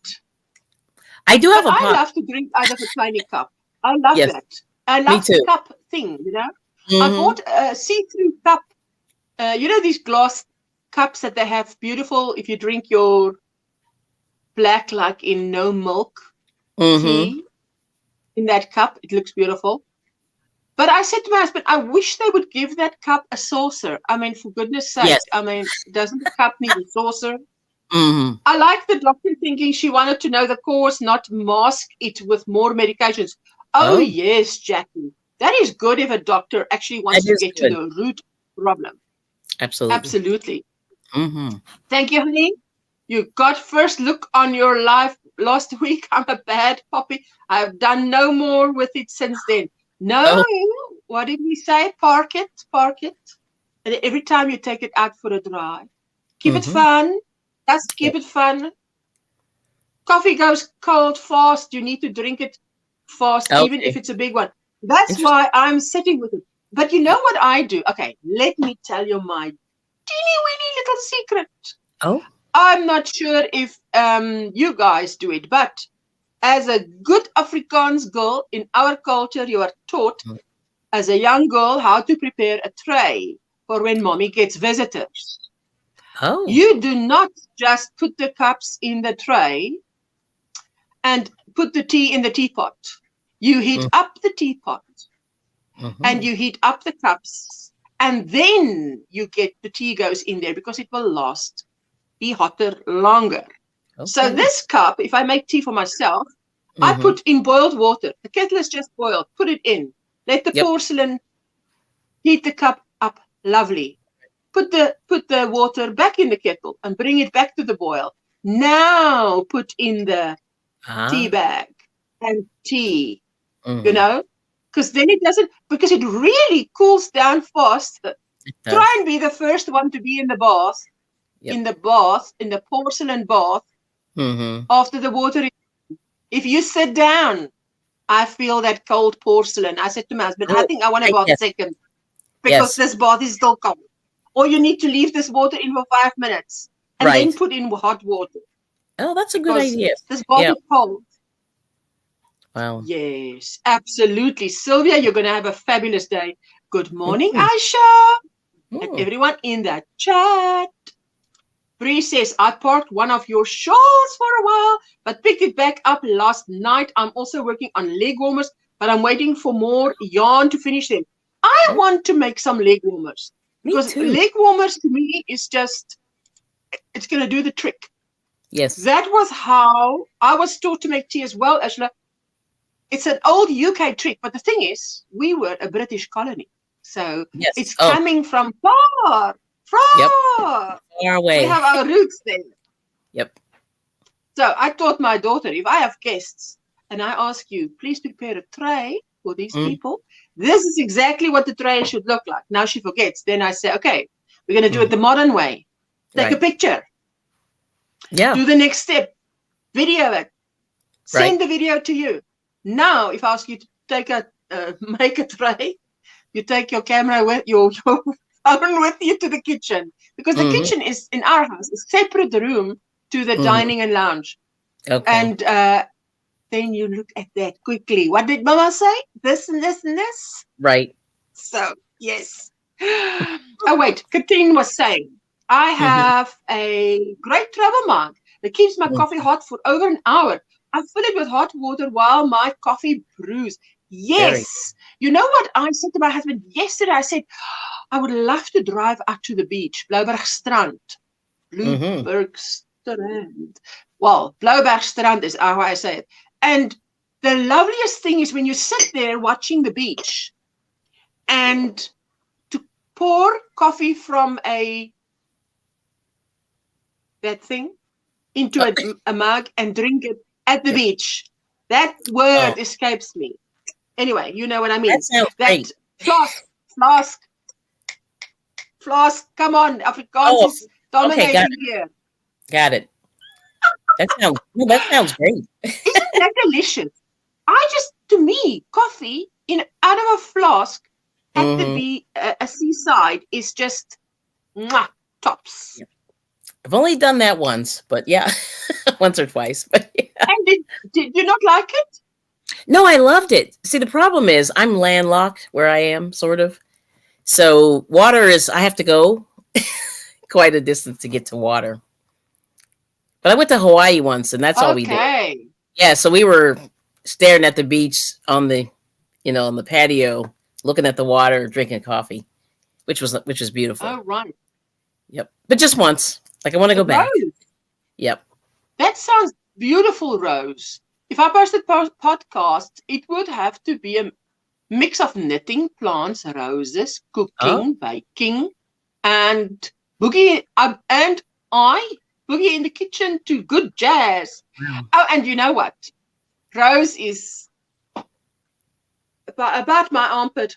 I do have a pot. I love to drink out of a tiny cup. I love that. I love the cup thing, you know. I bought a see-through cup. You know these glass cups that they have beautiful, if you drink your black, like in no milk tea in that cup, it looks beautiful. But I said to my husband, I wish they would give that cup a saucer. I mean, for goodness sake, I mean, doesn't the cup need a saucer? I like the doctor thinking she wanted to know the cause, not mask it with more medications. Oh, yes, Jackie. That is good if a doctor actually wants to get to the root problem. Absolutely. Absolutely. Thank you, honey. You got first look on your life last week. I'm a bad puppy. I've done no more with it since then. No, what did we say? Park it. And every time you take it out for a drive, keep it fun. Just keep it fun. Coffee goes cold fast. You need to drink it fast, even if it's a big one. That's why I'm sitting with it. But you know what I do? Okay, let me tell you my teeny-weeny little secret. Oh. I'm not sure if you guys do it, but as a good Afrikaans girl in our culture, you are taught as a young girl how to prepare a tray for when mommy gets visitors. Oh. You do not just put the cups in the tray and put the tea in the teapot. You heat up the teapot and you heat up the cups, and then you get the tea goes in there because it will be hotter longer. So this cup, if I make tea for myself, I put in boiled water. The kettle is just boiled. Put it in. Let the porcelain heat the cup up. Lovely. Put the water back in the kettle and bring it back to the boil. Now put in the tea bag and tea. You know, because then it doesn't, because it really cools down fast. Try and be the first one to be in the bath, in the porcelain bath, after the water. If you sit down, I feel that cold porcelain. I said to my husband, I think I want to bath second because this bath is still cold. Or you need to leave this water in for 5 minutes and then put in hot water. Oh, that's a good idea. This bath is cold. Wow. Yes, absolutely. Sylvia, you're going to have a fabulous day. Good morning, Aisha. And everyone in that chat. Bree says, I parked one of your shawls for a while, but picked it back up last night. I'm also working on leg warmers, but I'm waiting for more yarn to finish them. I want to make some leg warmers. Because leg warmers to me is just, it's going to do the trick. Yes. That was how I was taught to make tea as well, Ashla. It's an old UK trick, but the thing is, we were a British colony. So it's coming from far away. We have our roots there. Yep. So I taught my daughter, if I have guests and I ask you, please prepare a tray for these people, this is exactly what the tray should look like. Now she forgets. Then I say, okay, we're going to do it the modern way. Take a picture. Yeah. Do the next step. Video it. Send the video to you. Now, if I ask you to take make a tray, you take your camera with your phone with you to the kitchen, because the kitchen is in our house a separate room to the dining and lounge. Okay. And then you look at that quickly. What did Mama say? This and this and this. Right. So yes. Oh wait, Katrine was saying I Mm-hmm. have a great travel mug that keeps my coffee hot for over an hour. I fill it with hot water while my coffee brews. Very. Yes. You know what I said to my husband yesterday? I said, I would love to drive up to the beach, Bloubergstrand. Mm-hmm. Bloubergstrand. Well, Bloubergstrand is how I say it. And the loveliest thing is when you sit there watching the beach and to pour coffee from that thing into a mug and drink it at the Yep. beach. That Oh, word escapes me. Anyway, you know what I that mean. sounds That great. flask, come on. Afrikaans Oh, is okay, dominating here. got it. That sounds great. Isn't that delicious? To me, coffee out of a flask at Mm-hmm. a seaside is just mwah, tops. I've only done that once, but yeah, once or twice. But yeah. And did you not like it? No, I loved it. See, the problem is I'm landlocked where I am, sort of. So water is I have to go quite a distance to get to water. But I went to Hawaii once, and that's all we did. Okay. Yeah, so we were staring at the beach on the, on the patio, looking at the water, drinking coffee, which was beautiful. Oh, right. Yep, but just once. Like I want to go back. Rose. Yep. That sounds beautiful, Rose. If I posted podcast, it would have to be a mix of knitting, plants, roses, Oh. cooking, baking, and boogie. And I boogie in the kitchen to good jazz. Wow. Oh, and you know what? Rose is about my armpit.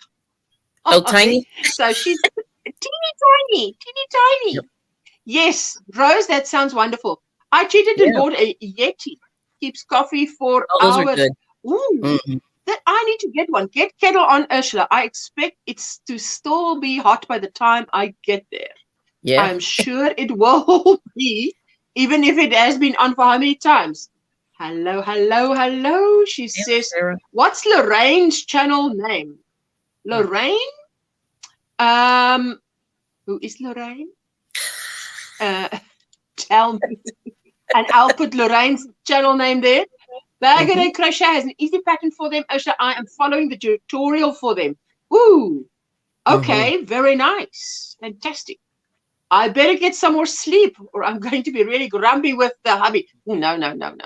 Oh, tiny. So she's teeny tiny. Yep. Yes, Rose, that sounds wonderful. I cheated and Yeah. bought a Yeti. Keeps coffee for Oh, those are hours. good. Ooh, Mm-hmm. that I need to get one. Get kettle on, Ursula. I expect it's to still be hot by the time I get there. Yeah. I'm sure it will be, even if it has been on for how many times? Hello. She says, Sarah. what's Lorraine's channel name? Lorraine? Who is Lorraine? Tell me. And I'll put Lorraine's channel name there. Bagger Crochet has an easy pattern for them. Ursula, I am following the tutorial for them. Ooh. Okay, very nice. Fantastic. I better get some more sleep or I'm going to be really grumpy with the hubby. Ooh, no.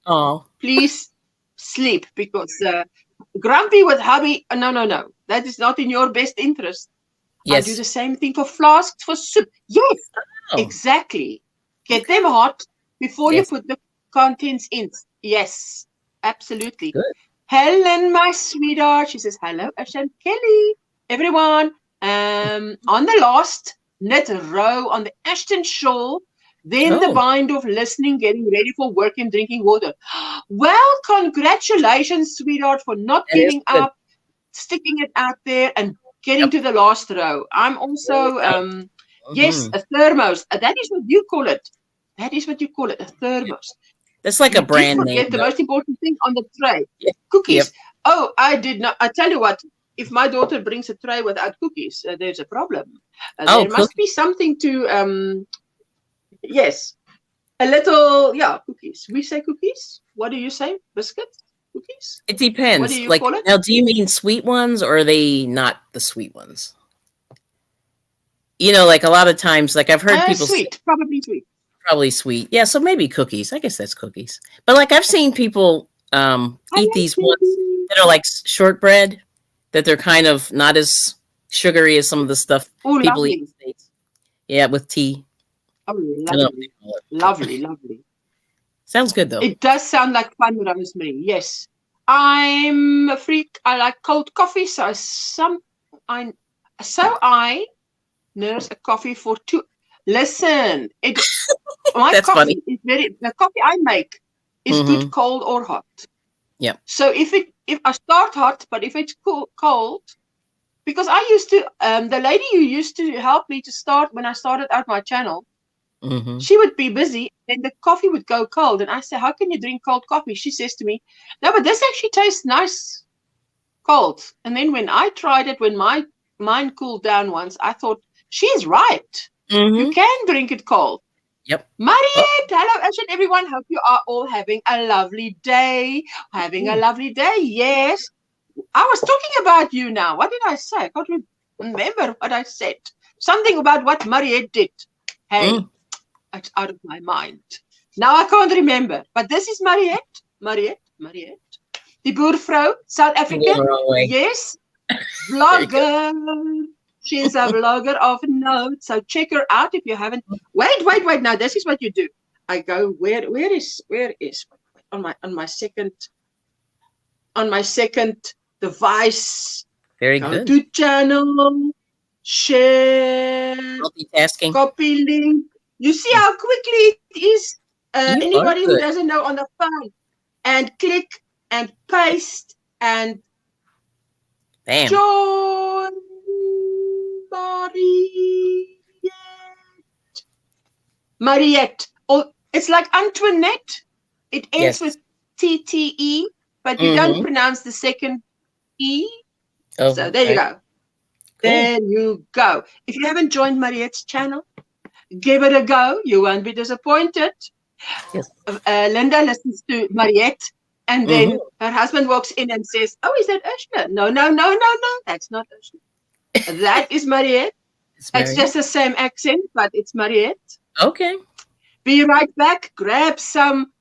Oh. Please sleep because grumpy with hubby. No. That is not in your best interest. Yes. I do the same thing for flasks for soup. Yes, exactly. Get them hot before you put the contents in. Yes, absolutely. Good. Helen, my sweetheart, she says, hello, Ashan Kelly. Everyone, on the last knit row on the Ashton shawl, then the bind of listening, getting ready for work and drinking water. Well, congratulations, sweetheart, for not giving up, sticking it out there and getting to the last row. I'm also, yes, a thermos. That is what you call it. That is what you call it, a thermos. That's like a brand name. Forget the most important thing on the tray. Cookies. Yep. Oh, I did not. I tell you what, if my daughter brings a tray without cookies, there's a problem. There must be something to, yes, a little, cookies. We say cookies. What do you say? Biscuits? Cookies? It depends. What do you like, call it? Now, do you mean sweet ones or are they not the sweet ones? Like a lot of times, like I've heard people sweet, say, probably sweet. Probably sweet. Yeah, so maybe cookies. I guess that's cookies. But like I've seen people eat these ones that are like shortbread, that they're kind of not as sugary as some of the stuff people eat in the States. Yeah, with tea. Oh, lovely. Lovely. Sounds good though. It does sound like fun, Rosemary. Yes. I'm a freak. I like cold coffee, so I nurse a coffee for two. Listen, my coffee is the coffee I make is good cold or hot. Yeah. So if I start hot, but if it's cold, because I used to, the lady who used to help me to start when I started out my channel, she would be busy and the coffee would go cold. And I said, how can you drink cold coffee? She says to me, no, but this actually tastes nice cold. And then when I tried it, when mine cooled down once, I thought, she's right. You can drink it cold. Yep. Mariette, hello, Ashen, everyone. Hope you are all having a lovely day. Having a lovely day, yes. I was talking about you now. What did I say? I can't remember what I said. Something about what Mariette did. Hey, it's out of my mind. Now I can't remember. But this is Mariette. Mariette. Die boervrou, South African. Yes. Vlogger. She's a vlogger of note. So check her out if you haven't. Wait. Now this is what you do. I go, where is on my second device. Very go good. To channel, share, multitasking, copy link. You see how quickly it is. Anybody who doesn't know on the phone, and click and paste and join Mariette. Oh, it's like Antoinette. It ends with TTE, but you don't pronounce the second E. So there you go. Cool. There you go. If you haven't joined Mariette's channel, give it a go. You won't be disappointed. Yes. Linda listens to Mariette, and then her husband walks in and says, "Oh, is that Ursula?" No. That's not Ursula. That is Mariette. It's just the same accent, but it's Mariette. Okay. Be right back. Grab some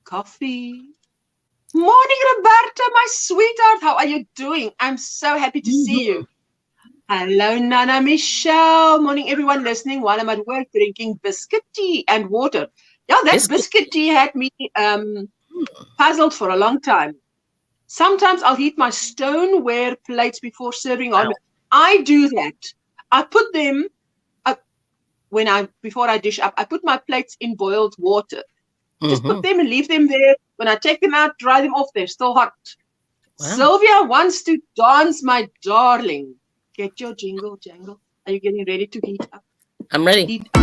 coffee. Morning, Roberta, my sweetheart. How are you doing? I'm so happy to see you. Hello, Nana Michelle. Morning, everyone listening while I'm at work drinking biscuit tea and water. Yeah, that biscuit tea had me puzzled for a long time. Sometimes I'll heat my stoneware plates before serving on. I do that. I put them up before I dish up. I put my plates in boiled water. Just put them and leave them there. When I take them out, dry them off. They're still hot. Wow. Sylvia wants to dance, my darling. Get your jingle jangle. Are you getting ready to heat up? I'm ready. Heat up.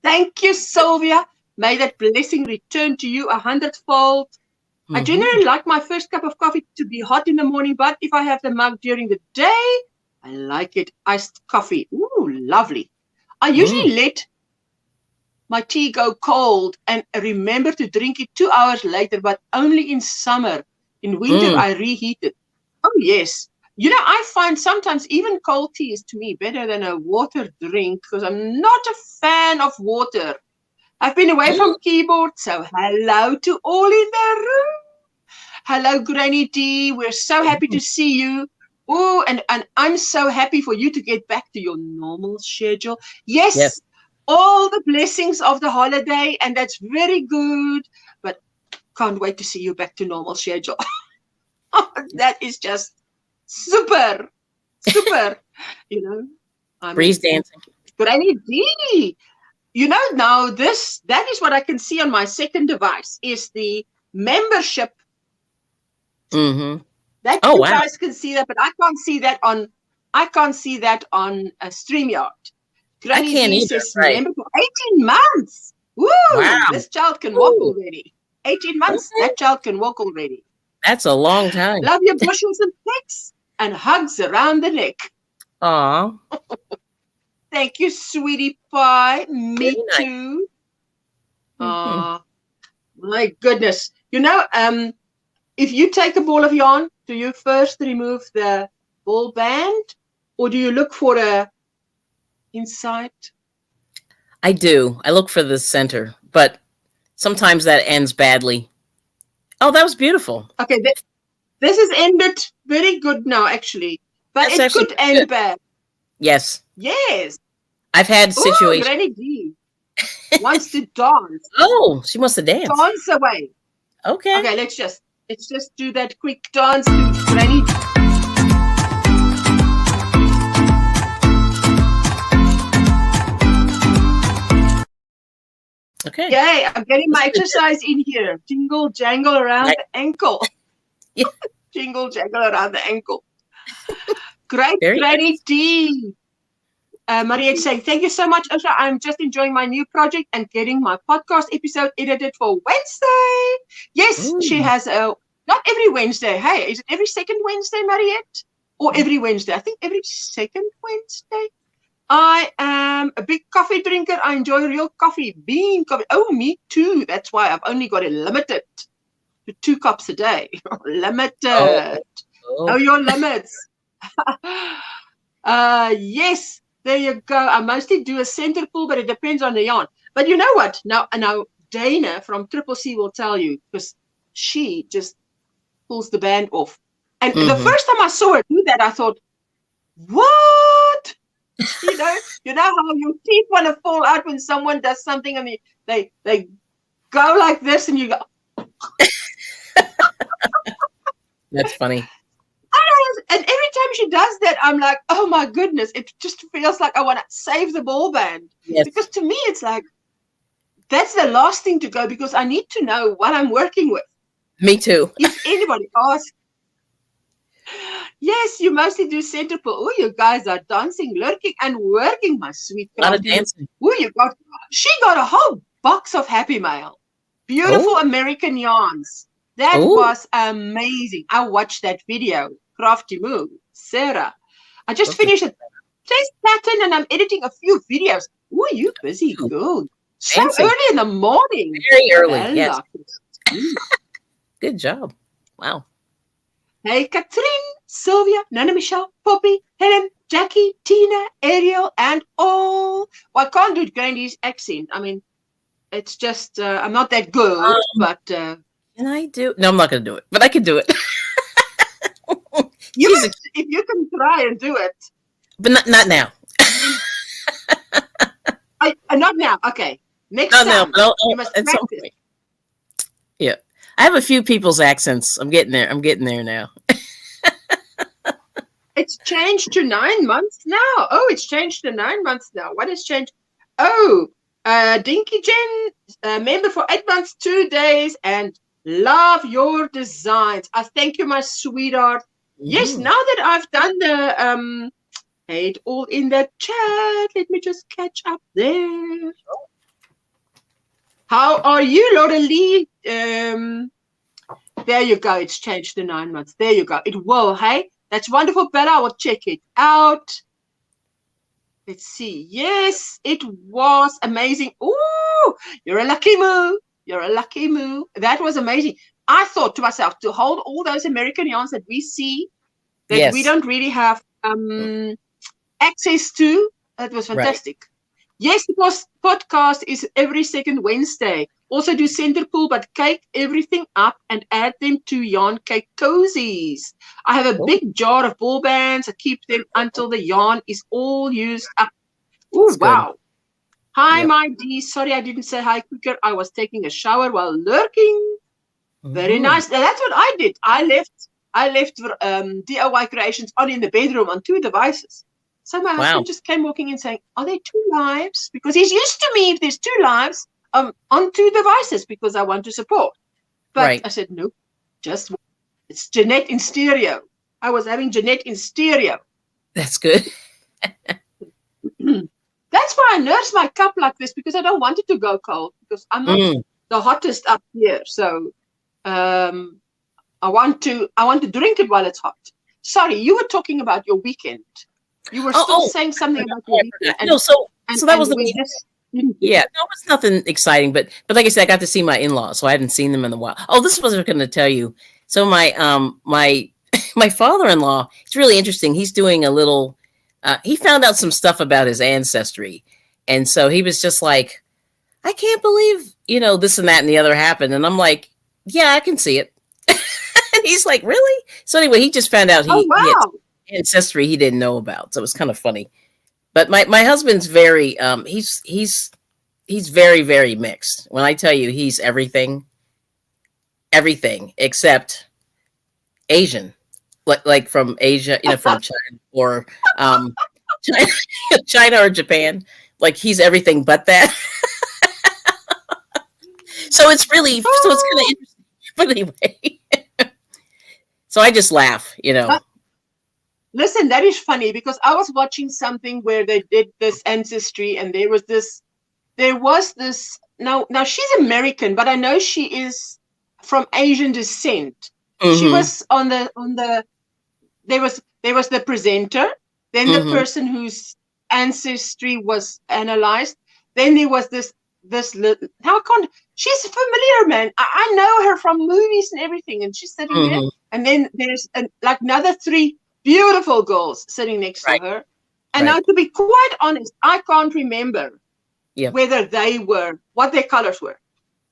Thank you, Sylvia. May that blessing return to you 100-fold. I generally like my first cup of coffee to be hot in the morning, but if I have the mug during the day, I like it iced coffee. Ooh, lovely. I usually let my tea go cold and remember to drink it 2 hours later, but only in summer. In winter, I reheat it. Oh, yes. You know, I find sometimes even cold tea is to me better than a water drink because I'm not a fan of water. I've been away from keyboard, so hello to all in the room. Hello, Granny D. We're so happy to see you. Oh, and I'm so happy for you to get back to your normal schedule. Yes, all the blessings of the holiday, and that's very good, but can't wait to see you back to normal schedule. That is just super. You know, breeze dancing. Granny D. You know, now that is what I can see on my second device is the membership. That you guys can see that, but I can't see that on a StreamYard. Granny D says member for 18 months. Woo! Wow. This child can walk already. 18 months, that child can walk already. That's a long time. Love your bushels and picks and hugs around the neck. Aw. Thank you, sweetie pie. Me too. My goodness. You know, if you take a ball of yarn, do you first remove the ball band or do you look for a inside? I do. I look for the center, but sometimes that ends badly. Oh, that was beautiful. Okay, this has ended very good now, actually. But it could end bad. Yes. Yes. I've had situations. Granny D wants to dance. Oh, she wants to dance. Dance away. Okay. Okay, let's just do that quick dance to Granny D. Okay. Yay, I'm getting my exercise in here. Jingle jangle around the ankle. Yeah. Jingle jangle around the ankle. Great, Granny D. Mariette saying, thank you so much, Osha. I'm just enjoying my new project and getting my podcast episode edited for Wednesday. Yes, she has not every Wednesday. Hey, is it every second Wednesday, Mariette? Or every Wednesday? I think every second Wednesday. I am a big coffee drinker. I enjoy real coffee, bean coffee. Oh, me too. That's why I've only got it limited to 2 cups a day. Limited. Know your limits. Yes, there you go. I mostly do a center pull, but it depends on the yarn. But you know what? Now Dana from Triple C will tell you, because she just pulls the band off. And the first time I saw her do that, I thought, what? You know how your teeth want to fall out when someone does something and they go like this and you go. That's funny. And every time she does that, I'm like, oh my goodness, it just feels like I want to save the ball band. Yes. Because to me, it's like, that's the last thing to go, because I need to know what I'm working with. Me too. If anybody asks, yes, you mostly do center pull. Oh, you guys are dancing, lurking, and working, my sweet girl. A lot of dancing. Oh, she got a whole box of Happy Mail. Beautiful American yarns. That was amazing. I watched that video. Crafty move, Sarah. I just finished a test pattern and I'm editing a few videos. Oh, you busy girl. So early in the morning. Very early, yes. Good job. Wow. Hey, Catherine, Sylvia, Nana Michelle, Poppy, Helen, Jackie, Tina, Ariel, and all. Well, I can't do Granny's accent. I mean, it's just, I'm not that good, but... Can I do? No, I'm not going to do it, but I can do it. If you can try and do it. But not now. Not now. Okay. Next time. You must practice. Yeah. I have a few people's accents. I'm getting there now. It's changed to 9 months now. Oh, it's changed to 9 months now. What has changed? Oh, Dinky Jen, member for 8 months, 2 days, and love your designs. I thank you, my sweetheart. Yes, now that I've done the it all in the chat. Let me just catch up there. How are you, Laura Lee? There you go. It's changed to 9 months. There you go. It will, hey? That's wonderful, Bella. I will check it out. Let's see. Yes, it was amazing. Ooh, you're a lucky moo. You're a lucky moo. That was amazing. I thought to myself, to hold all those American yarns that we see, that we don't really have access to, that was fantastic. Right. Yes, because podcast is every second Wednesday. Also do center pull, but cake everything up and add them to yarn cake cozies. I have a big jar of ball bands. I keep them until the yarn is all used up. Oh, wow. Good. Hi, my D. Sorry, I didn't say hi quicker. I was taking a shower while lurking. Very nice. Now, that's what I did. I left DIY creations on in the bedroom on 2 devices. So my husband just came walking in saying, are there 2 lives? Because he's used to me if there's 2 lives on 2 devices because I want to support. But I said, no, just one. It's Jeanette in stereo. I was having Jeanette in stereo. That's good. That's why I nurse my cup like this, because I don't want it to go cold, because I'm not the hottest up here. So I want to drink it while it's hot. Sorry, you were talking about your weekend. You were still saying something about your weekend. No, so that was the weekend. Yeah, no, it was nothing exciting, but like I said, I got to see my in-laws, so I hadn't seen them in a while. Oh, this was what I was going to tell you. So my my father-in-law, it's really interesting. He's doing a little. He found out some stuff about his ancestry, and so he was just like, I can't believe this and that and the other happened, and I'm like, yeah, I can see it. And he's like, really? So anyway, he just found out he had ancestry he didn't know about, so it was kind of funny. But my husband's very he's very, very mixed. When I tell you he's everything except Asian, like from Asia, from China or China or Japan. Like he's everything but that. So it's kind of interesting. But anyway, so I just laugh, Listen, that is funny because I was watching something where they did this ancestry, and there was this. Now she's American, but I know she is from Asian descent. She Mm-hmm. was on the there was the presenter, then the Mm-hmm. person whose ancestry was analyzed, then there was this little, how can't, she's familiar, man. I know her from movies and everything, and she's sitting there, Mm-hmm. and then there's like another three beautiful girls sitting next to Right. her. And now, Right. to be quite honest, I can't remember Yep. whether they were, what their colors were.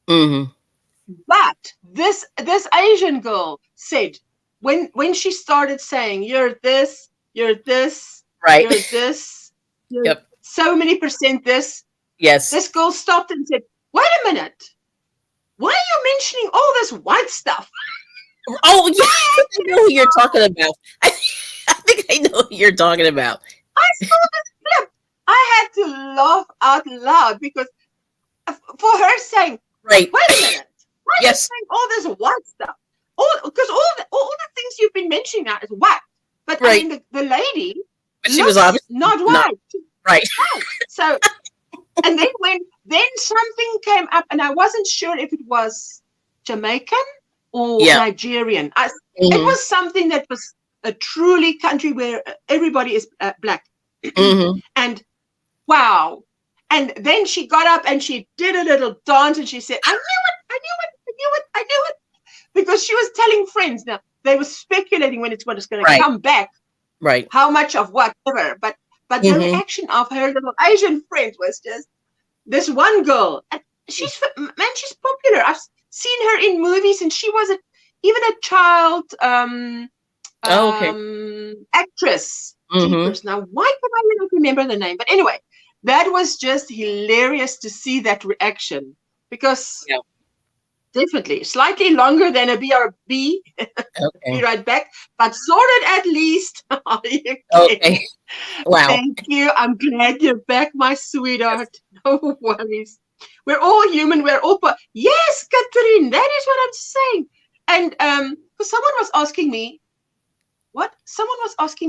Mm-hmm. But this Asian girl said, when she started saying, you're this, you're this, Right. you're this, you're Yep. so many percent this, Yes. this girl stopped and said, wait a minute, why are you mentioning all this white stuff? Oh, yeah. I know who you're talking about. I think I know who you're talking about. I saw this clip. I had to laugh out loud because for her saying, Right. wait a minute, why are you Yes. saying all this white stuff? Because all the things you've been mentioning now is white. But Right. I mean, the lady But she was looks obviously not not white. right. So, and then something came up, and I wasn't sure if it was Jamaican or Yeah. Nigerian. It Mm-hmm. was something that was a truly country where everybody is black. Mm-hmm. And wow. And then she got up and she did a little dance, and she said, I knew it, I knew it, I knew it, I knew it. Because she was telling friends. Now, they were speculating when it's going to Right. come back, Right. how much of whatever. But the Mm-hmm. reaction of her little Asian friend was just, this one girl, and she's popular. I've seen her in movies, and she was even a child Oh, okay. actress. Mm-hmm. Jeepers. Now, why can I not remember the name? But anyway, that was just hilarious to see that reaction, because Yeah. definitely slightly longer than a BRB. Okay. Be right back, but sorted at least. Okay. Okay. Wow. Thank you. I'm glad you're back, my sweetheart. No worries. We're all human. We're all. Yes, Catherine. That is what I'm saying. And because someone was asking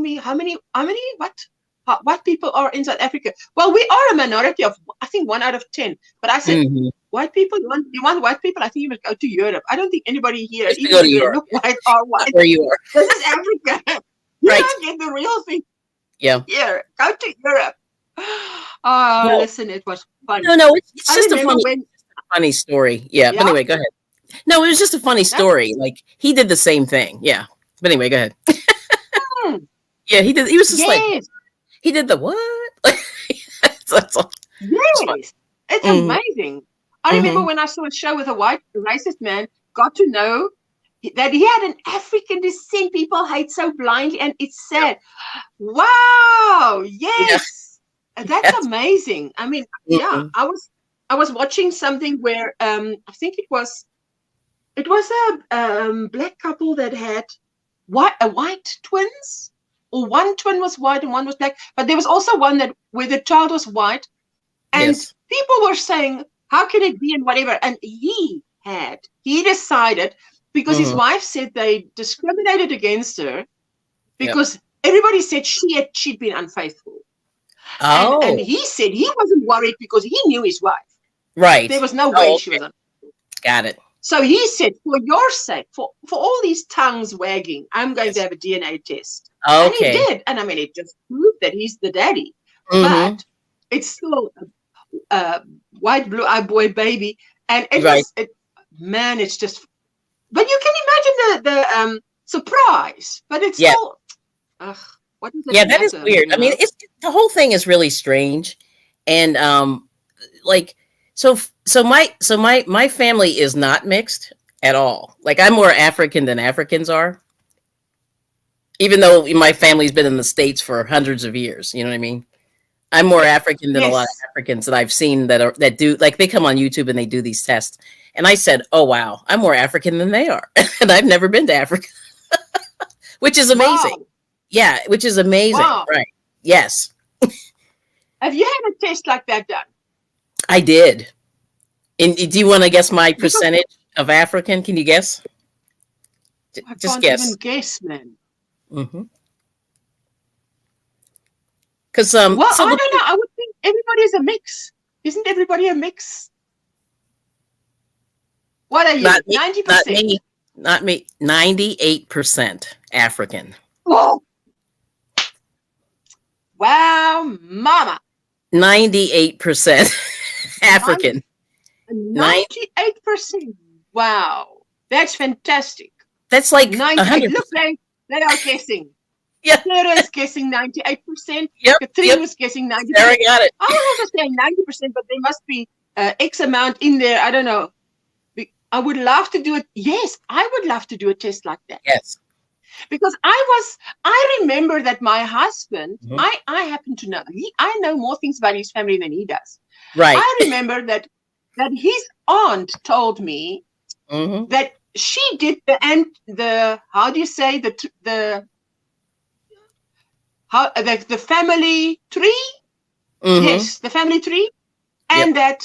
me, how many white people are in South Africa. Well, we are a minority of, I think, 1 out of 10. But I said, Mm-hmm. white people, you want white people? I think you must go to Europe. I don't think anybody here, Just to even go to if they Europe. look white, are white. Where you are. This is Africa. You Right. don't get the real thing Yeah. here. Go to Europe. Oh, No. listen, it was fun. No, it's I just a remember funny story. Yeah. But Yeah. anyway, go ahead. No, it was just a funny story. Like, he did the same thing. Yeah. But anyway, go ahead. Yeah, he did. He was just like, Yes, he did the what? That's all. yes. It's Mhm. amazing. I remember Mhm. when I saw a show with a white racist man, got to know that he had an African descent. People hate so blindly, and it's sad. Wow, yes. That's Yes. amazing. I mean, yeah, Mhm. I was watching something where I think it was a black couple that had white twins, or one twin was white and one was black, but there was also one that where the child was white, and Yes. people were saying, how can it be, and whatever. And he decided, because his Mhm. wife said they discriminated against her because everybody said she'd been unfaithful. And Oh, he said he wasn't worried because he knew his wife. right. There was no way Oh, she okay. was Got it. So he said, for your sake, for all these tongues wagging, I'm going to have a DNA test. And he Okay. did. And I mean, it just proved that he's the daddy. Mhm. But it's still a white, blue-eyed boy baby. And it Right. was, man, it's just, but you can imagine the surprise. But it's Yeah. still, what does it Yeah, that is matter, weird. you I mean, know? it's the whole thing is really strange, and like so my family is not mixed at all. Like, I'm more African than Africans are, even though my family's been in the States for hundreds of years. You know what I mean? I'm more African than a lot of Yes. Africans that I've seen that do, like, they come on YouTube and they do these tests. And I said, "Oh wow, I'm more African than they are," and I've never been to Africa, which is amazing. Wow. Yeah, which is amazing. Wow. Right? Yes, Have you had a test like that done? I did. And do you want to guess my Because percentage of African? Can you guess? I Just can't even guess. guess, man. Hmm. Because Well, I don't know. I would think everybody's a mix. Isn't everybody a mix? What are you? 90%. Not me. 98% African. Whoa. Wow, mama. 98% African. 98%. Wow. That's fantastic. That's like 98. Look, they are guessing. Yeah. Sarah is guessing 98%. Yep. Katrina was guessing 90%. Sarah got it. I was also saying 90%, but there must be X amount in there. I don't know. I would love to do it. Yes, I would love to do a test like that. Yes. Because I remember that my husband, I happen to know, I know more things about his family than he does. Right. I remember that his aunt told me that she did the how do you say the family tree? Yes, the family tree. And that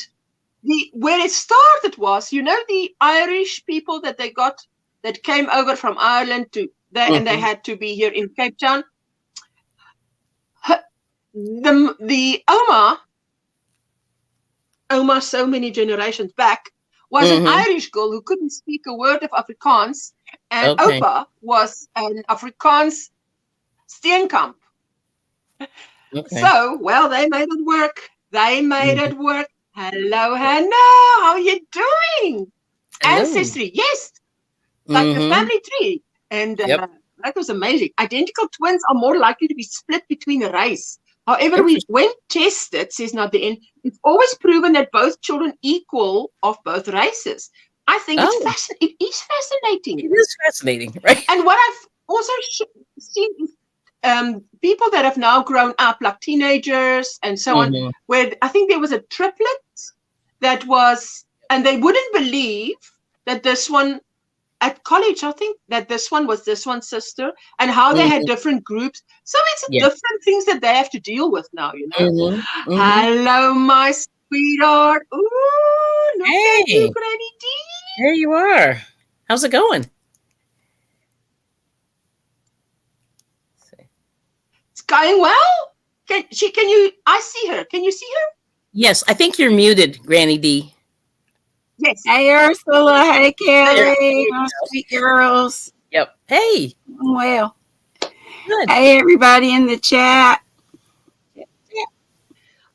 where it started was, you know, the Irish people that they got that came over from Ireland to there, and they had to be here in Cape Town. The Oma, so many generations back, was an Irish girl who couldn't speak a word of Afrikaans, and Opa was an Afrikaans steenkamp. So, well, they made it work. Hello, how are you doing? Hello. Ancestry, yes. Like the family tree. And that was amazing. Identical twins are more likely to be split between a race. However, when tested, says not the end, it's always proven that both children equal of both races. I think it is fascinating. It is fascinating, right? And what I've also seen is people that have now grown up, like teenagers and so on, where I think there was a triplet that was, and they wouldn't believe that this one, at college, I think that this one was this one's sister, and how they had different groups. So it's different things that they have to deal with now, you know. Hello, my sweetheart. Ooh, look at you, Granny D. There you are. How's it going? It's going well. Can you? I see her. Can you see her? Yes, I think you're muted, Granny D. Yes. Hey, Ursula. Hey, Carrie. My sweet girls. Yep. Hey. Well. Good. Hey, everybody in the chat.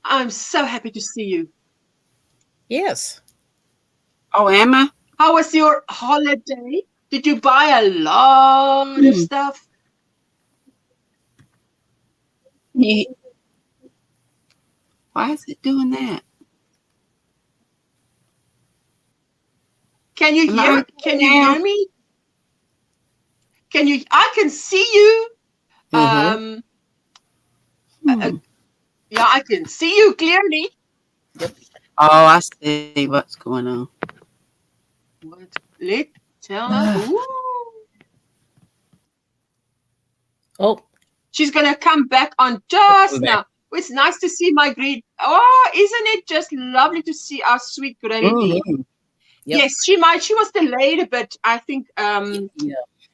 I'm so happy to see you. Yes. Oh, am I? How was your holiday? Did you buy a lot of stuff? Yeah. Why is it doing that? Can you hear? Can you hear me? Can you? I can see you. Yeah, I can see you clearly. Oh, I see what's going on. Tell us. Oh, she's gonna come back on just now. It's nice to see my great. Oh, isn't it just lovely to see our sweet Granny? Yes, she was delayed a bit, I think.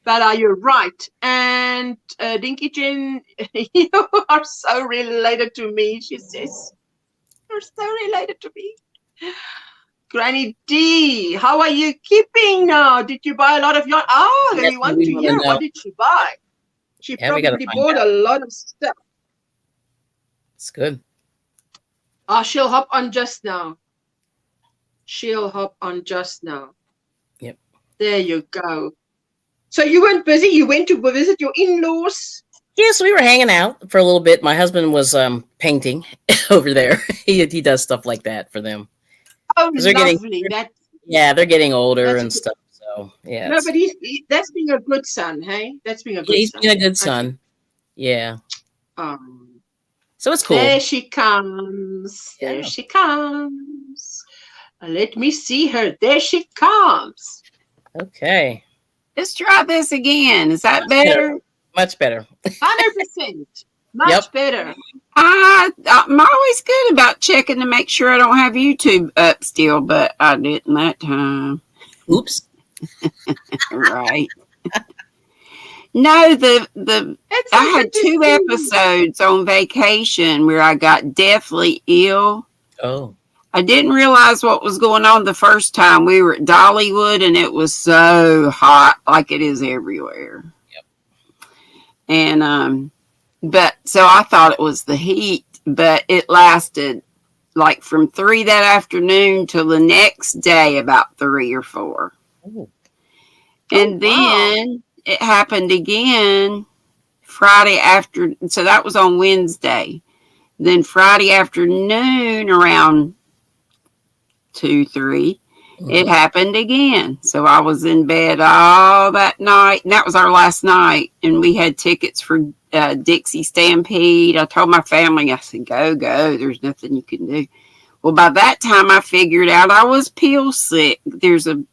But you're right. And Dinky Jen, you are so related to me, she says. You're so related to me. Granny D, how are you keeping now? Did you buy a lot of yarn? Oh, we want to hear. What did she buy? She probably bought a lot of stuff. It's good. Oh, she'll hop on just now. Yep. There you go. So you weren't busy? You went to visit your in-laws? Yes, we were hanging out for a little bit. My husband was painting over there. He does stuff like that for them. Oh, lovely. They're getting older and stuff. So yeah. No, but that's being a good son, hey? That's being a good son. He's been a good son. Yeah. So it's cool. There she comes. Yeah. There she comes. Let me see her. There she comes. Okay. Let's try this again. Is that better? Much better. 100%. Much better. I'm always good about checking to make sure I don't have YouTube up still, but I didn't that time. Oops. Right. No, the It's I like had a 2 disease. episodes on vacation where I got deathly ill. Oh. I didn't realize what was going on the first time. We were at Dollywood and it was so hot, like it is everywhere. Yep. And but so I thought it was the heat, but it lasted like from 3 that afternoon till the next day about 3 or 4. Oh. And then it happened again Friday after. So that was on Wednesday. Then Friday afternoon around 2, 3, it happened again. So I was in bed all that night. And that was our last night. And we had tickets for Dixie Stampede. I told my family, I said, go. There's nothing you can do. Well, by that time, I figured out I was pill sick. There's a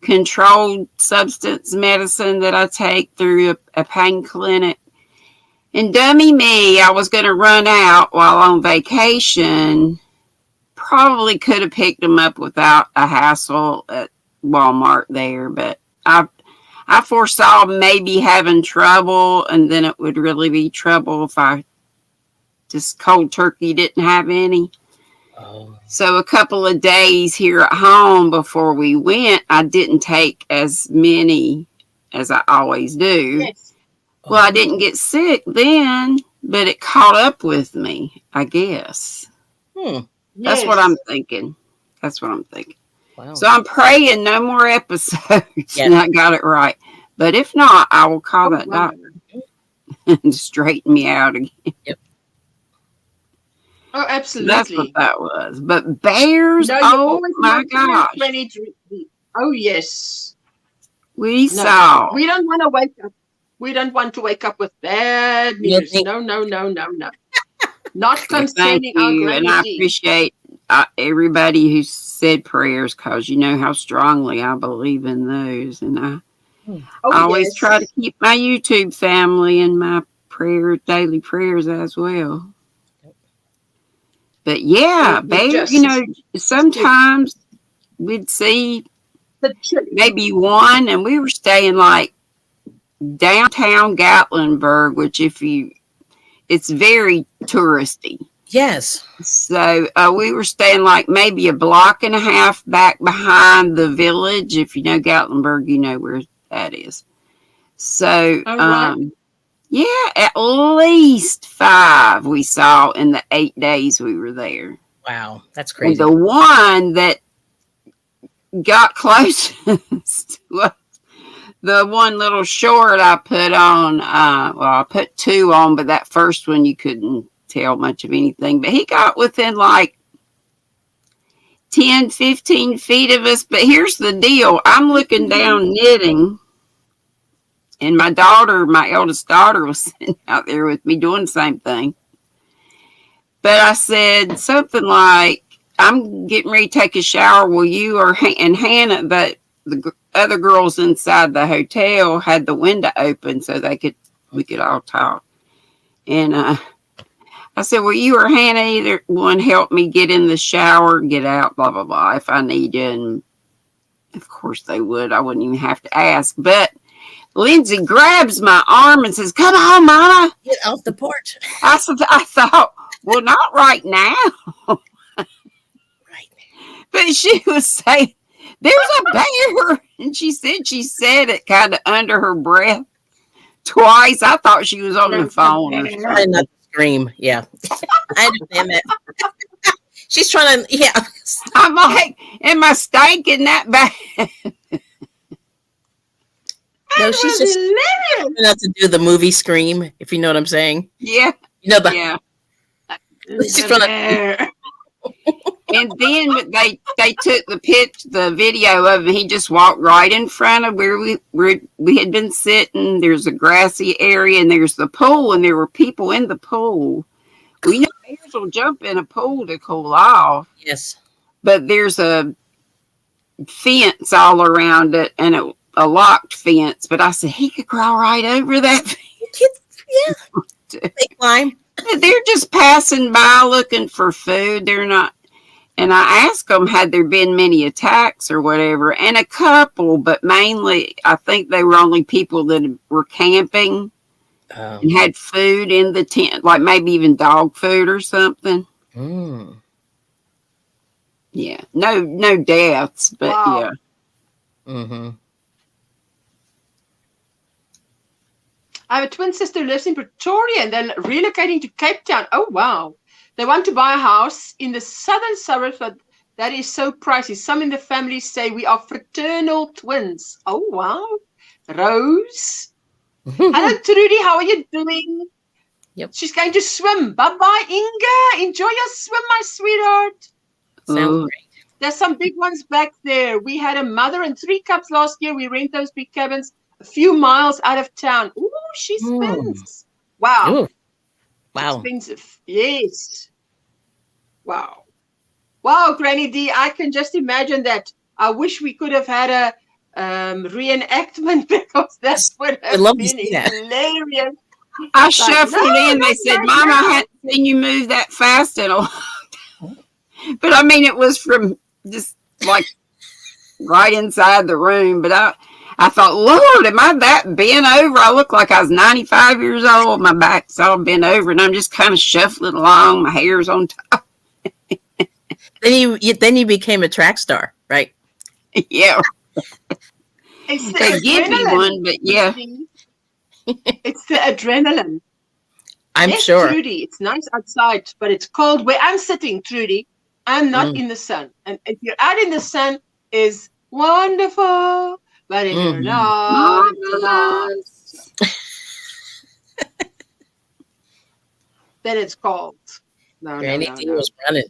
controlled substance medicine that I take through a pain clinic. And dummy me, I was going to run out while on vacation. Probably could have picked them up without a hassle at Walmart there, but I foresaw maybe having trouble, and then it would really be trouble if I just cold turkey didn't have any. Oh. So a couple of days here at home before we went, I didn't take as many as I always do. Yes. Well, I didn't get sick then, but it caught up with me, I guess. That's what I'm thinking. Wow. So I'm praying no more episodes. Yes. And I got it right. But if not, I will call that doctor and straighten me out again. Yep. Oh, absolutely. That's what that was. But bears, No, oh my gosh. Oh, yes. We saw. We don't want to wake up. We don't want to wake up with bad news. No. Not concerning our granny. And I appreciate everybody who said prayers, because you know how strongly I believe in those. And I always try to keep my YouTube family in my daily prayers as well. But yeah, bears, sometimes we'd see maybe one, and we were staying like downtown Gatlinburg, which it's very touristy. Yes. So we were staying like maybe a block and a half back behind the village. If you know Gatlinburg, you know where that is. So, yeah, at least 5 we saw in the 8 days we were there. Wow, that's crazy. And the one that got closest was the one little short I put on. I put 2 on, but that first one you couldn't tell much of anything. But he got within like 10, 15 feet of us. But here's the deal. I'm looking down knitting. And my eldest daughter, was sitting out there with me doing the same thing. But I said something like, I'm getting ready to take a shower. Will you and Hannah, but the other girls inside the hotel had the window open so we could all talk. And I said, well, you or Hannah, either one, help me get in the shower, get out, blah, blah, blah, if I need you. And of course they would. I wouldn't even have to ask. But Lindsay grabs my arm and says, come on, Mama. Get off the porch. I thought, well, not right now. Right. But she was saying, there's a bear. And she said it kind of under her breath twice. I thought she was on the phone. Trying not to scream. Yeah. I understand that. She's trying to, yeah. I'm like, am I stinking that bad? No, she's just trying not to do the movie scream, if you know what I'm saying. Yeah. You know yeah. She's trying to. And then they took the video of him. He just walked right in front of where we had been sitting. There's a grassy area, and there's the pool, and there were people in the pool. We know bears will jump in a pool to cool off. Yes. But there's a fence all around it, and a locked fence. But I said he could crawl right over that fence. Yeah. They climb. They're just passing by looking for food. They're not. And I asked them, had there been many attacks or whatever? And a couple, but mainly, I think they were only people that were camping and had food in the tent, like maybe even dog food or something. Yeah, no deaths, but yeah. I have a twin sister who lives in Pretoria, and they're relocating to Cape Town. Oh, wow. They want to buy a house in the southern suburbs, but that is so pricey. Some in the family say we are fraternal twins. Oh, wow. Rose. Hello, Trudy. How are you doing? Yep. She's going to swim. Bye-bye, Inga. Enjoy your swim, my sweetheart. Sounds great. There's some big ones back there. We had a mother and 3 cubs last year. We rent those big cabins a few miles out of town. Ooh, she spends. Wow. Ooh. Wow. Expensive. Yes. Wow. Wow, Granny D, I can just imagine that. I wish we could have had a reenactment, because that would have been hilarious. I shuffled in. They said, Mama, I hadn't seen you move that fast in a long time. But I mean, it was from just like right inside the room. But I thought, Lord, am I that bent over? I look like I was 95 years old. My back's all bent over, and I'm just kind of shuffling along. My hair's on top. Then you became a track star, right? Yeah. It's the they give me one, but yeah. It's the adrenaline. I'm yes, sure. Trudy, it's nice outside, but it's cold where I'm sitting, Trudy. I'm not in the sun. And if you're out in the sun, is wonderful. But if you're not, then it's cold. No, Granny D was running.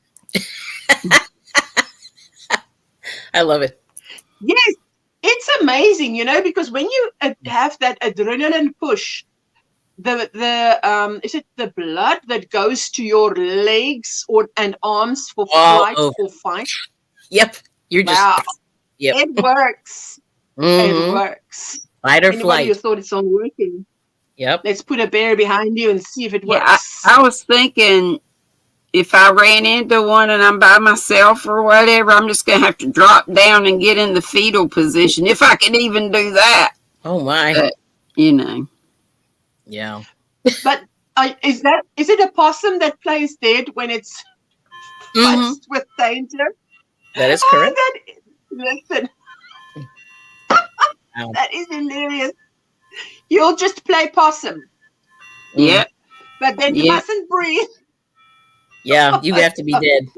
I love it. Yes, it's amazing, because when you have that adrenaline push, is it the blood that goes to your legs and arms for flight or fight? Yep, you're just. Yep. It works. It works. Fight or Anybody flight. who thought it's not working? Yep. Let's put a bear behind you and see if it works. Yeah, I was thinking, if I ran into one and I'm by myself or whatever, I'm just going to have to drop down and get in the fetal position, if I can even do that. Oh, my. But, Yeah. But is it a possum that plays dead when it's faced with danger? That is correct. Listen. That is hilarious. You'll just play possum. Yeah. But then you mustn't breathe. Yeah, you have to be dead.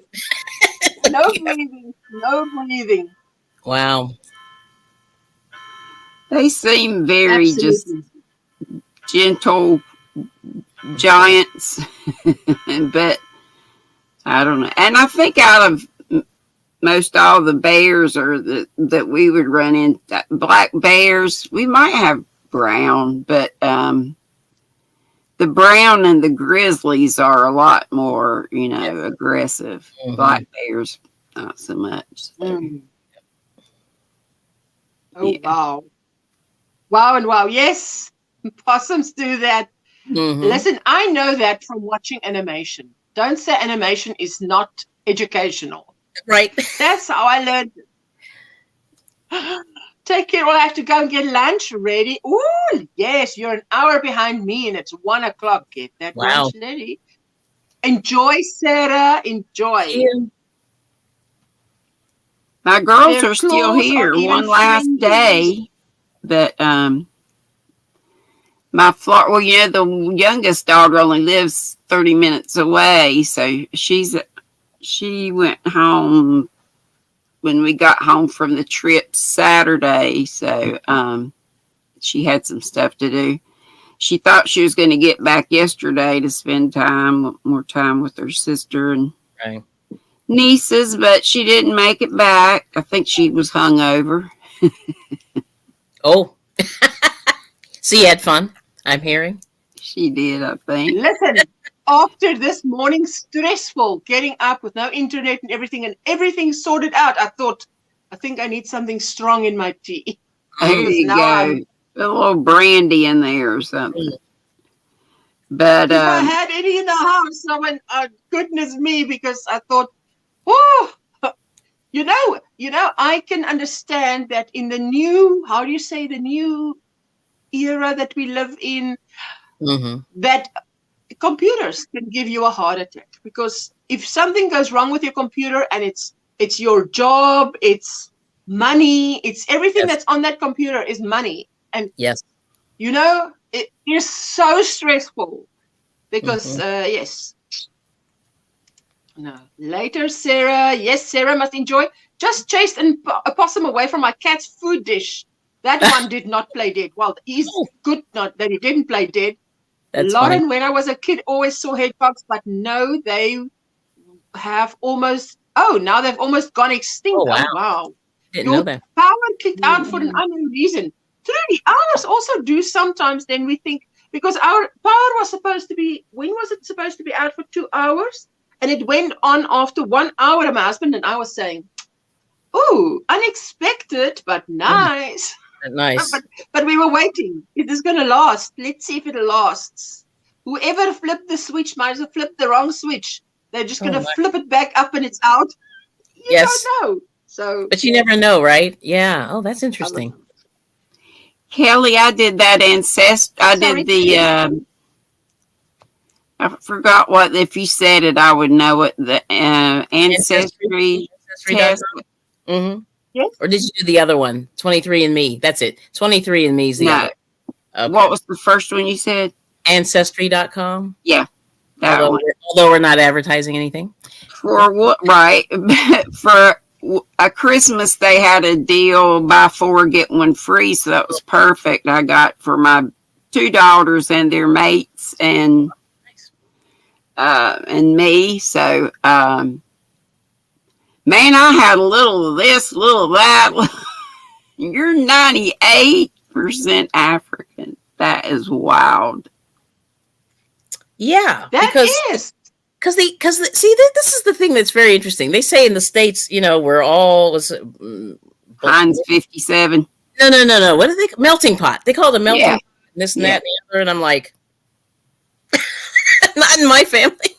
No breathing. No breathing. Wow. They seem very just gentle giants. But I don't know. And I think out of most all the bears that we would run in, black bears, we might have brown, but the brown and the grizzlies are a lot more, aggressive. Black bears, not so much. So. Wow. Wow and wow. Yes, possums do that. Listen, I know that from watching animation. Don't say animation is not educational. Right. That's how I learned. Take care. We'll have to go and get lunch ready. Ooh, yes, you're an hour behind me and it's 1 o'clock. Get that lunch ready. Enjoy, Sarah. Enjoy. Yeah. My girls are still here. One last day. But the youngest daughter only lives 30 minutes away, so she went home when we got home from the trip Saturday, so she had some stuff to do. She thought she was going to get back yesterday to spend more time with her sister and nieces, but she didn't make it back. I think she was hungover. Oh. So you had fun, I'm hearing? She did, I think. Listen, after this morning stressful, getting up with no internet and everything sorted out, I think I need something strong in my tea. There you go. A little brandy in there or something. But if I had any in the house, goodness me, because I thought Oh, you know, I can understand that in the new, how do you say, the new era that we live in, that computers can give you a heart attack, because if something goes wrong with your computer, and it's your job, it's money, it's everything Yes. that's on that computer is money, and Yes. you know, it is so stressful because yes. No. Later, Sarah. Yes, Sarah must enjoy. Just chased a possum away from my cat's food dish. That one did not play dead. Well, he's good not that he didn't play dead. That's Lauren, funny. when I was a kid, always saw hedgehogs, but no, they have almost, oh, now they've almost gone extinct. Oh, wow. Oh, wow. Didn't know Your that. power clicked out for an unknown reason. Truly, ours also do sometimes. Then we think, because our power was supposed to be, when was it supposed to be out for 2 hours? And it went on after 1 hour. And my husband and I was saying, "Oh, unexpected, but nice." Nice. But we were waiting. It is going to last. Let's see if it lasts. Whoever flipped the switch might have flipped the wrong switch. They're just going to flip it back up and it's out. You don't know. So, but you never know, right? Yeah. Oh, that's interesting. Kelly, I did that ancestor. I did the. I forgot what. If you said it, I would know it. The ancestry test. Mm-hmm. Yes. Or did you do the other one? 23andMe. That's it. 23andMe is the other. Okay. What was the first one you said? Ancestry.com. Yeah. Although we're not advertising anything. For what? Right. For a Christmas, they had a deal: buy 4 get 1 free. So that was perfect. I got for my 2 daughters and their mates and me. So, man, I had a little of this, a little of that. You're 98% African. That is wild. Yeah, because see, this is the thing that's very interesting. They say in the States, you know, we're all Heinz 57. No. What do they melting pot? They call it a melting pot. And this and that and the other, and I'm like, not in my family.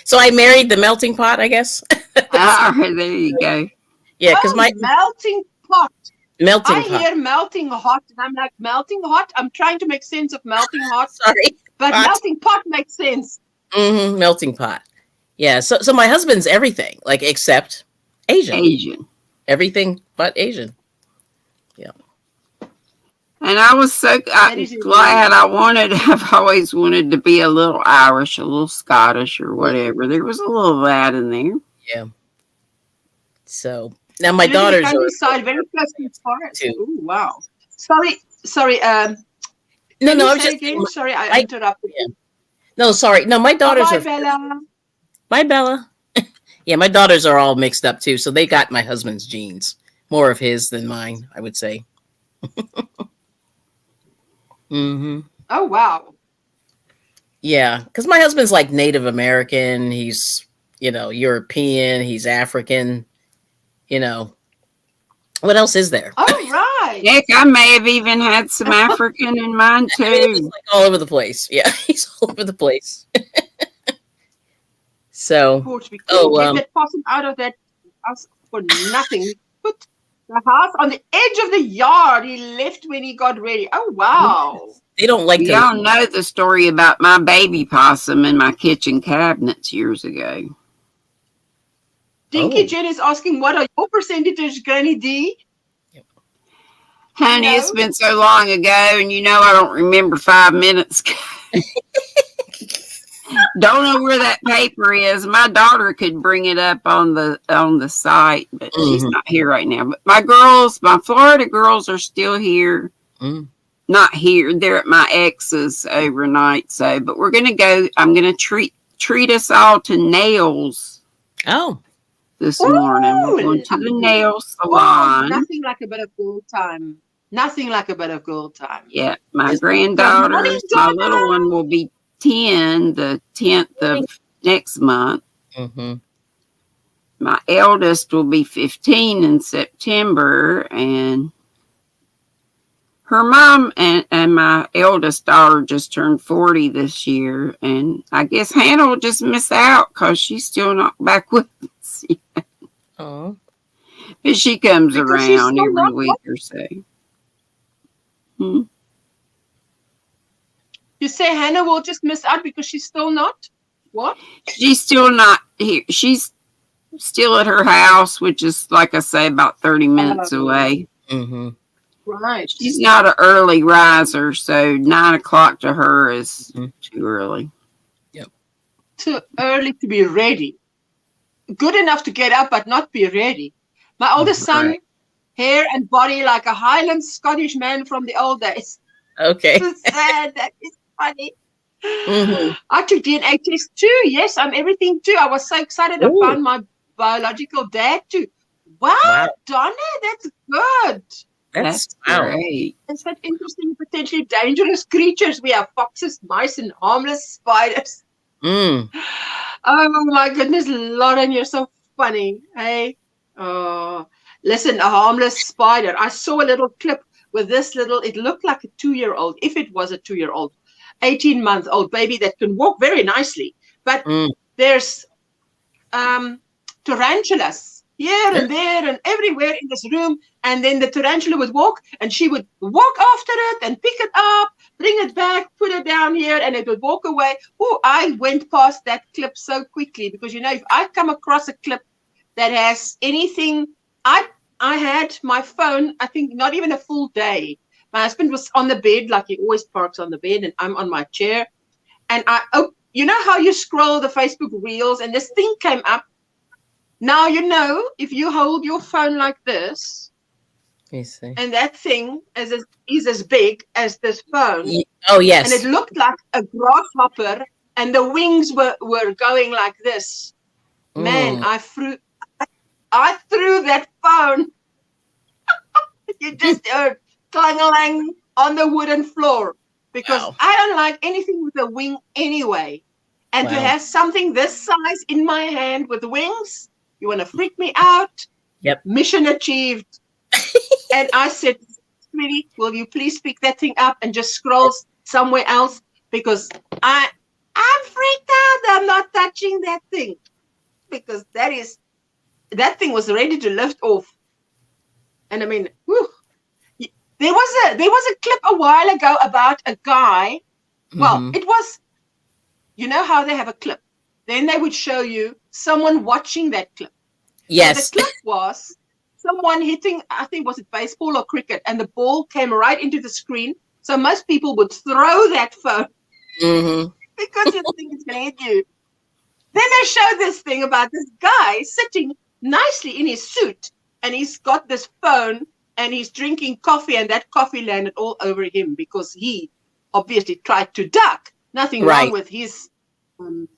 So I married the melting pot, I guess. There you go. Yeah, because my melting pot. Melting pot. I hear melting hot, and I'm like, melting hot? I'm trying to make sense of melting hot. Sorry. But melting pot makes sense. Mm-hmm, melting pot. Yeah, so my husband's everything, like except Asian. Everything but Asian. Yeah. And I was so glad. I've always wanted to be a little Irish, a little Scottish or whatever. There was a little of that in there. Yeah. So now my daughters are very pleasant too. Ooh, wow. Sorry. No, I was just again? Sorry, I interrupted you. No, sorry. No, my daughters are Bella. Bye, Bella. Yeah, my daughters are all mixed up too, so they got my husband's genes. More of his than mine, I would say. Mm-hmm. Oh, wow. Yeah, because my husband's like Native American. He's, European. He's African. What else is there? Oh, right. Heck, I may have even had some African in mine too. It's like all over the place. Yeah, he's all over the place. So, get that possum out of that house for nothing. Put the house on the edge of the yard he left when he got ready. Oh, wow. They don't like Y'all know the story about my baby possum in my kitchen cabinets years ago. Dinky Jen is asking, what are your percentages, Granny D? Honey, it's been so long ago, and I don't remember 5 minutes ago. Don't know where that paper is. My daughter could bring it up on the site, but she's not here right now. But my Florida girls are still here. Not here. They're at my ex's overnight. So, but we're gonna go. I'm gonna treat us all to nails. Oh, this morning we're going to the nail salon. Nothing like a bit of girl time. Nothing like a bit of girl time. Yeah, my granddaughters. My little one will be 10, the 10th of next month. Mm-hmm. My eldest will be 15 in September, and her mom and my eldest daughter just turned 40 this year, and I guess Hannah will just miss out because she's still not back with us. Oh. But she comes Because she's around still every not week or so. Hmm. You say Hannah will just miss out because she's still not? What? She's still not here. She's still at her house, which is, like I say, about 30 minutes away. Mm-hmm. Right. She's not an early riser, so 9 o'clock to her is too early. Yep. Too early to be ready. Good enough to get up, but not be ready. My oldest son, hair and body like a Highland Scottish man from the old days. Okay. So sad. That is funny. Mm-hmm. I took DNA test too. Yes, I'm everything too. I was so excited. Ooh. I found my biological dad too. Wow, Donna, that's good. That's great. It's such interesting, potentially dangerous creatures. We have foxes, mice, and harmless spiders. Mm. Oh my goodness, Lauren, you're so funny. Hey, oh, listen, a harmless spider. I saw a little clip with this little. It looked like a 2-year-old, if it was a 2-year-old, 18-month-old baby that can walk very nicely. But there's tarantulas here and there and everywhere in this room. And then the tarantula would walk and she would walk after it and pick it up, bring it back, put it down here, and it would walk away. Oh, I went past that clip so quickly because, you know, if I come across a clip that has anything, I had my phone, I think not even a full day. My husband was on the bed, like he always parks on the bed, and I'm on my chair. And you know how you scroll the Facebook Reels and this thing came up. Now, you know, if you hold your phone like this, and that thing is as big as this phone. Oh, yes. And it looked like a grasshopper, and the wings were going like this. Man, I threw that phone. You just heard clang-a-lang on the wooden floor. Because I don't like anything with a wing anyway. And to have something this size in my hand with wings, you want to freak me out? Yep. Mission achieved. And I said, sweetie, will you please pick that thing up and just scroll somewhere else? Because I'm freaked out. I'm not touching that thing. Because that thing was ready to lift off. And I mean, whew. There was a clip a while ago about a guy. Well, it was, you know how they have a clip. Then they would show you someone watching that clip. Yes. So the clip was someone hitting, I think, was it baseball or cricket? And the ball came right into the screen. So most people would throw that phone because you think it's going to hit you. Then they show this thing about this guy sitting nicely in his suit. And he's got this phone. And he's drinking coffee, and that coffee landed all over him because he obviously tried to duck. Nothing wrong with his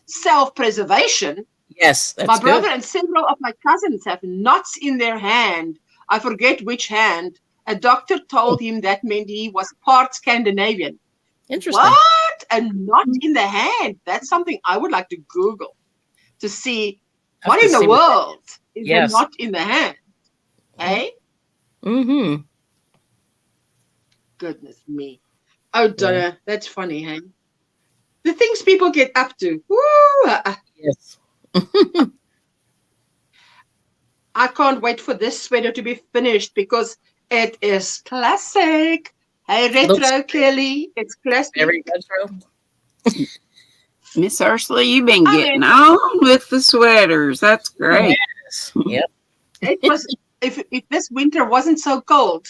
self-preservation. Yes, that's my brother good. and several of my cousins have knots in their hand. I forget which hand. A doctor told him that meant he was part Scandinavian. Interesting. What? A knot in the hand? That's something I would like to Google to see what in the world is a knot in the hand. Eh? Mm-hmm. Goodness me. Oh, Donna, that's funny, hey? The things people get up to. Woo! Yes. I can't wait for this sweater to be finished because it is classic. Hey, retro, Kelly. It's classic. Very retro. Miss Ursula, you've been getting on with the sweaters. That's great. Yes. Yep. It was... If this winter wasn't so cold,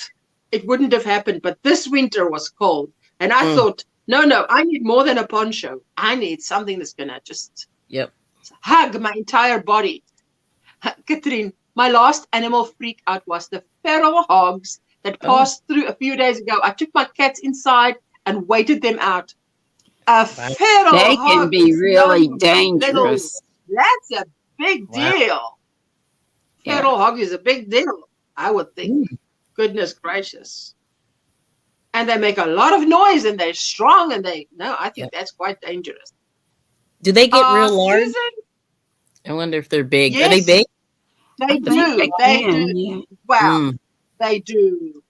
it wouldn't have happened. But this winter was cold. And I thought, no, I need more than a poncho. I need something that's going to just hug my entire body. Catherine, my last animal freak out was the feral hogs that passed through a few days ago. I took my cats inside and waited them out. A feral hog. They can be really dangerous. That's a big deal. Feral hog is a big deal, I would think. Goodness gracious. And they make a lot of noise and they're strong and I think that's quite dangerous. Do they get real large? Susan? I wonder if they're big. Yes, are they big? They do. They do. Wow. They do.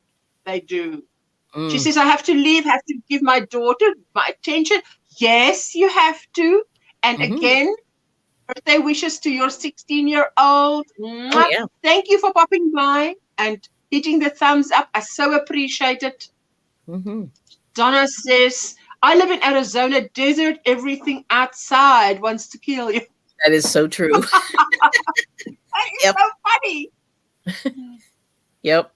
They do. She says, I have to leave, have to give my daughter my attention. Yes, you have to. And again, birthday wishes to your 16-year-old. Oh, yeah. Thank you for popping by and hitting the thumbs up. I so appreciate it. Donna says, I live in Arizona, desert, everything outside wants to kill you. That is so true. That is so funny. Yep.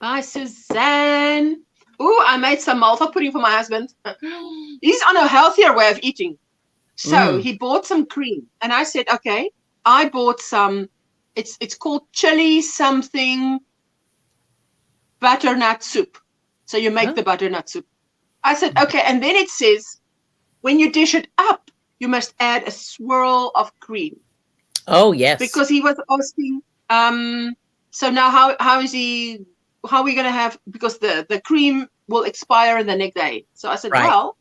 Bye, Suzanne. Ooh, I made some malva pudding for my husband. He's on a healthier way of eating. So he bought some cream. And I said, okay, I bought some, it's called chili something butternut soup. So you make the butternut soup. I said, okay. And then it says, when you dish it up, you must add a swirl of cream. Oh, yes. Because he was asking, so now how are we going to have, because the cream will expire the next day. So I said, well,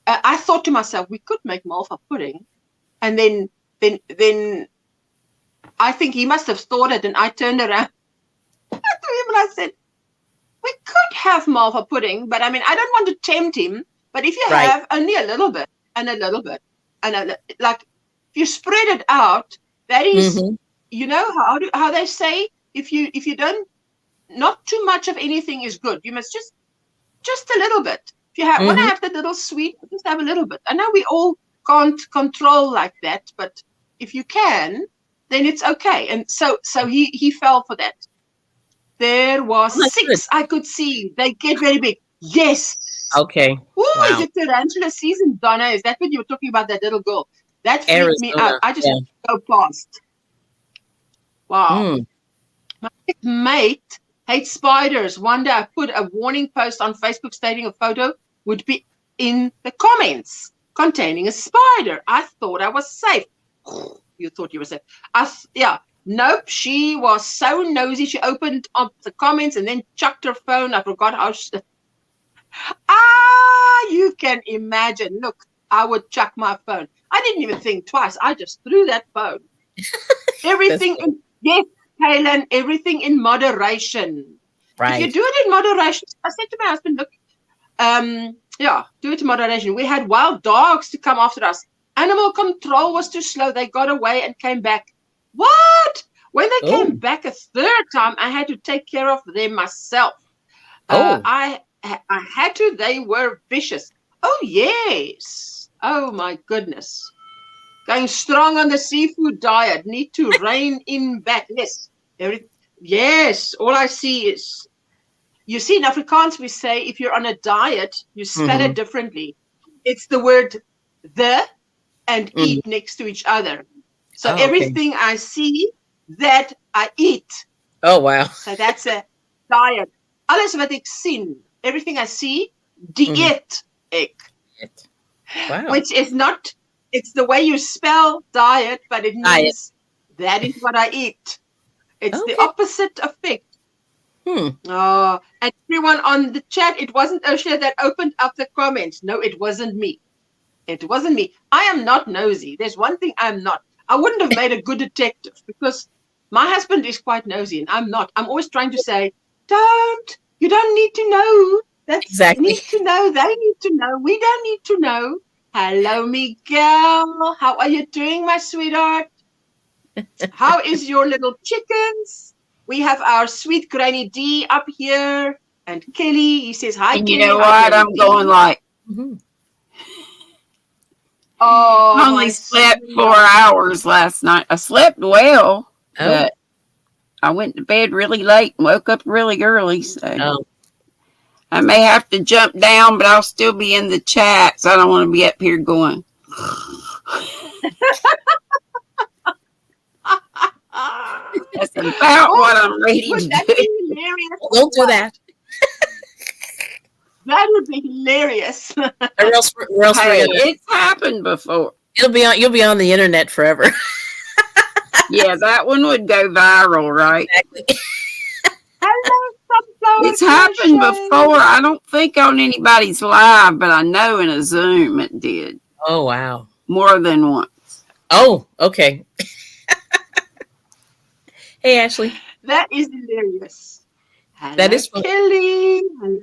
I thought to myself, we could make malva pudding. And then I think he must have thought it. And I turned around to him and I said, we could have malva pudding, but I mean, I don't want to tempt him. But if you have only a little bit and a little bit, and like if you spread it out, that is, you know how they say, if you don't, not too much of anything is good. You must just a little bit. If you want to have the little sweet, just have a little bit. I know we all can't control like that, but if you can, then it's okay. And so he fell for that. There was 6 I could see. They get very big. Yes. Okay. Ooh, is it tarantula season, Donna? Is that what you were talking about, that little girl? That freaked me out. I just go past. Wow. My mate hates spiders. One day I put a warning post on Facebook stating a photo would be in the comments containing a spider. I thought I was safe. You thought you were safe. Nope, she was so nosy. She opened up the comments and then chucked her phone. I forgot how she... you can imagine. Look, I would chuck my phone. I didn't even think twice. I just threw that phone. Everything, yes, Kaylin, everything in moderation. Right. If you do it in moderation, I said to my husband, look, do it in moderation. We had wild dogs to come after us. Animal control was too slow. They got away and came back. What? When they came back a third time, I had to take care of them myself. I had to. They were vicious. Oh, yes. Oh, my goodness. Going strong on the seafood diet. Need to rein in back. Yes. Yes. All I see is, you see, in Afrikaans, we say if you're on a diet, you spell it differently. It's the word the and eat next to each other. So everything I see, that I eat. Oh, wow. So that's a diet. Alles wat ek sien, everything I see, dieet ek. Wow. Which is not, it's the way you spell diet, but it means that is what I eat. It's the opposite effect. Oh, and everyone on the chat, it wasn't Osha that opened up the comments. No, it wasn't me. It wasn't me. I am not nosy. There's one thing I'm not. I wouldn't have made a good detective because my husband is quite nosy and I'm not. I'm always trying to say, you don't need to know. That's exactly. Need to know. They need to know. We don't need to know. Hello, Miguel. How are you doing, my sweetheart? How is your little chickens? We have our sweet Granny D up here. And Kelly, he says, hi, and Kelly. You know what? I'm going like, I only slept 4 hours last night. I slept well, but I went to bed really late and woke up really early. So I may have to jump down, but I'll still be in the chat. So I don't want to be up here going. That's about what I'm ready to do. Don't do that. That would be hilarious. Or else it's happened before. You'll be on the internet forever. Yeah, that one would go viral, right? Exactly. Hello, it's happened before. I don't think on anybody's live, but I know in a Zoom it did. Oh, wow. More than once. Oh, okay. Hey, Ashley. That is hilarious. That is funny. Kelly. Hello.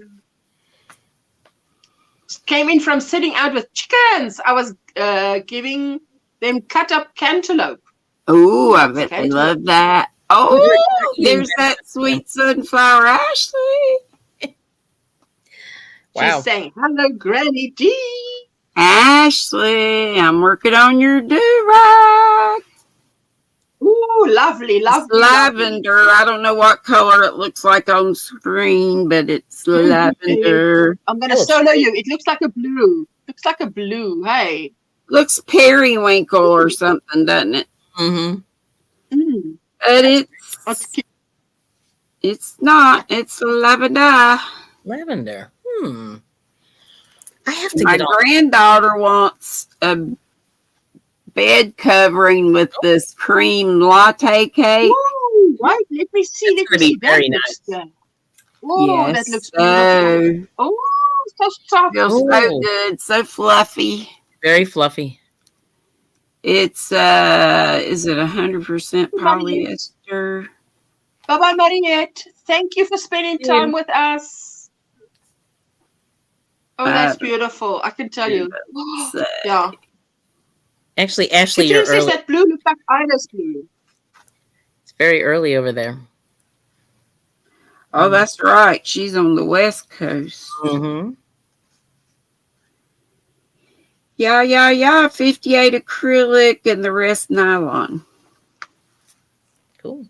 Came in from sitting out with chickens. I was giving them cut up cantaloupe. Oh, I bet they love that. Oh, there's that sweet sunflower, Ashley. She's saying, hello, Granny D. Ashley, I'm working on your do-rag. Ooh, lovely, lovely. It's lavender. Lovely. I don't know what color it looks like on screen, but it's lavender. I'm going to solo you. It looks like a blue. Looks like a blue. Hey. Looks periwinkle or something, doesn't it? Mm-hmm. Mm. But it's not. It's lavender. Lavender. I have to My granddaughter wants a bed covering with this cream latte cake. Ooh, right. Let me see. It's going to be very nice. Oh, yes, that looks beautiful. Oh, so soft. Feels so good. So fluffy. Very fluffy. It's is it 100% polyester? Bye-bye, Mariette. Thank you for spending time with us. Oh, that's beautiful. I can tell you. Yeah. Actually, Ashley, you're early. Says that blue looks like Ida's blue. It's very early over there. Oh, that's right. She's on the West Coast. Mm-hmm. Yeah. 58 acrylic and the rest nylon. Cool.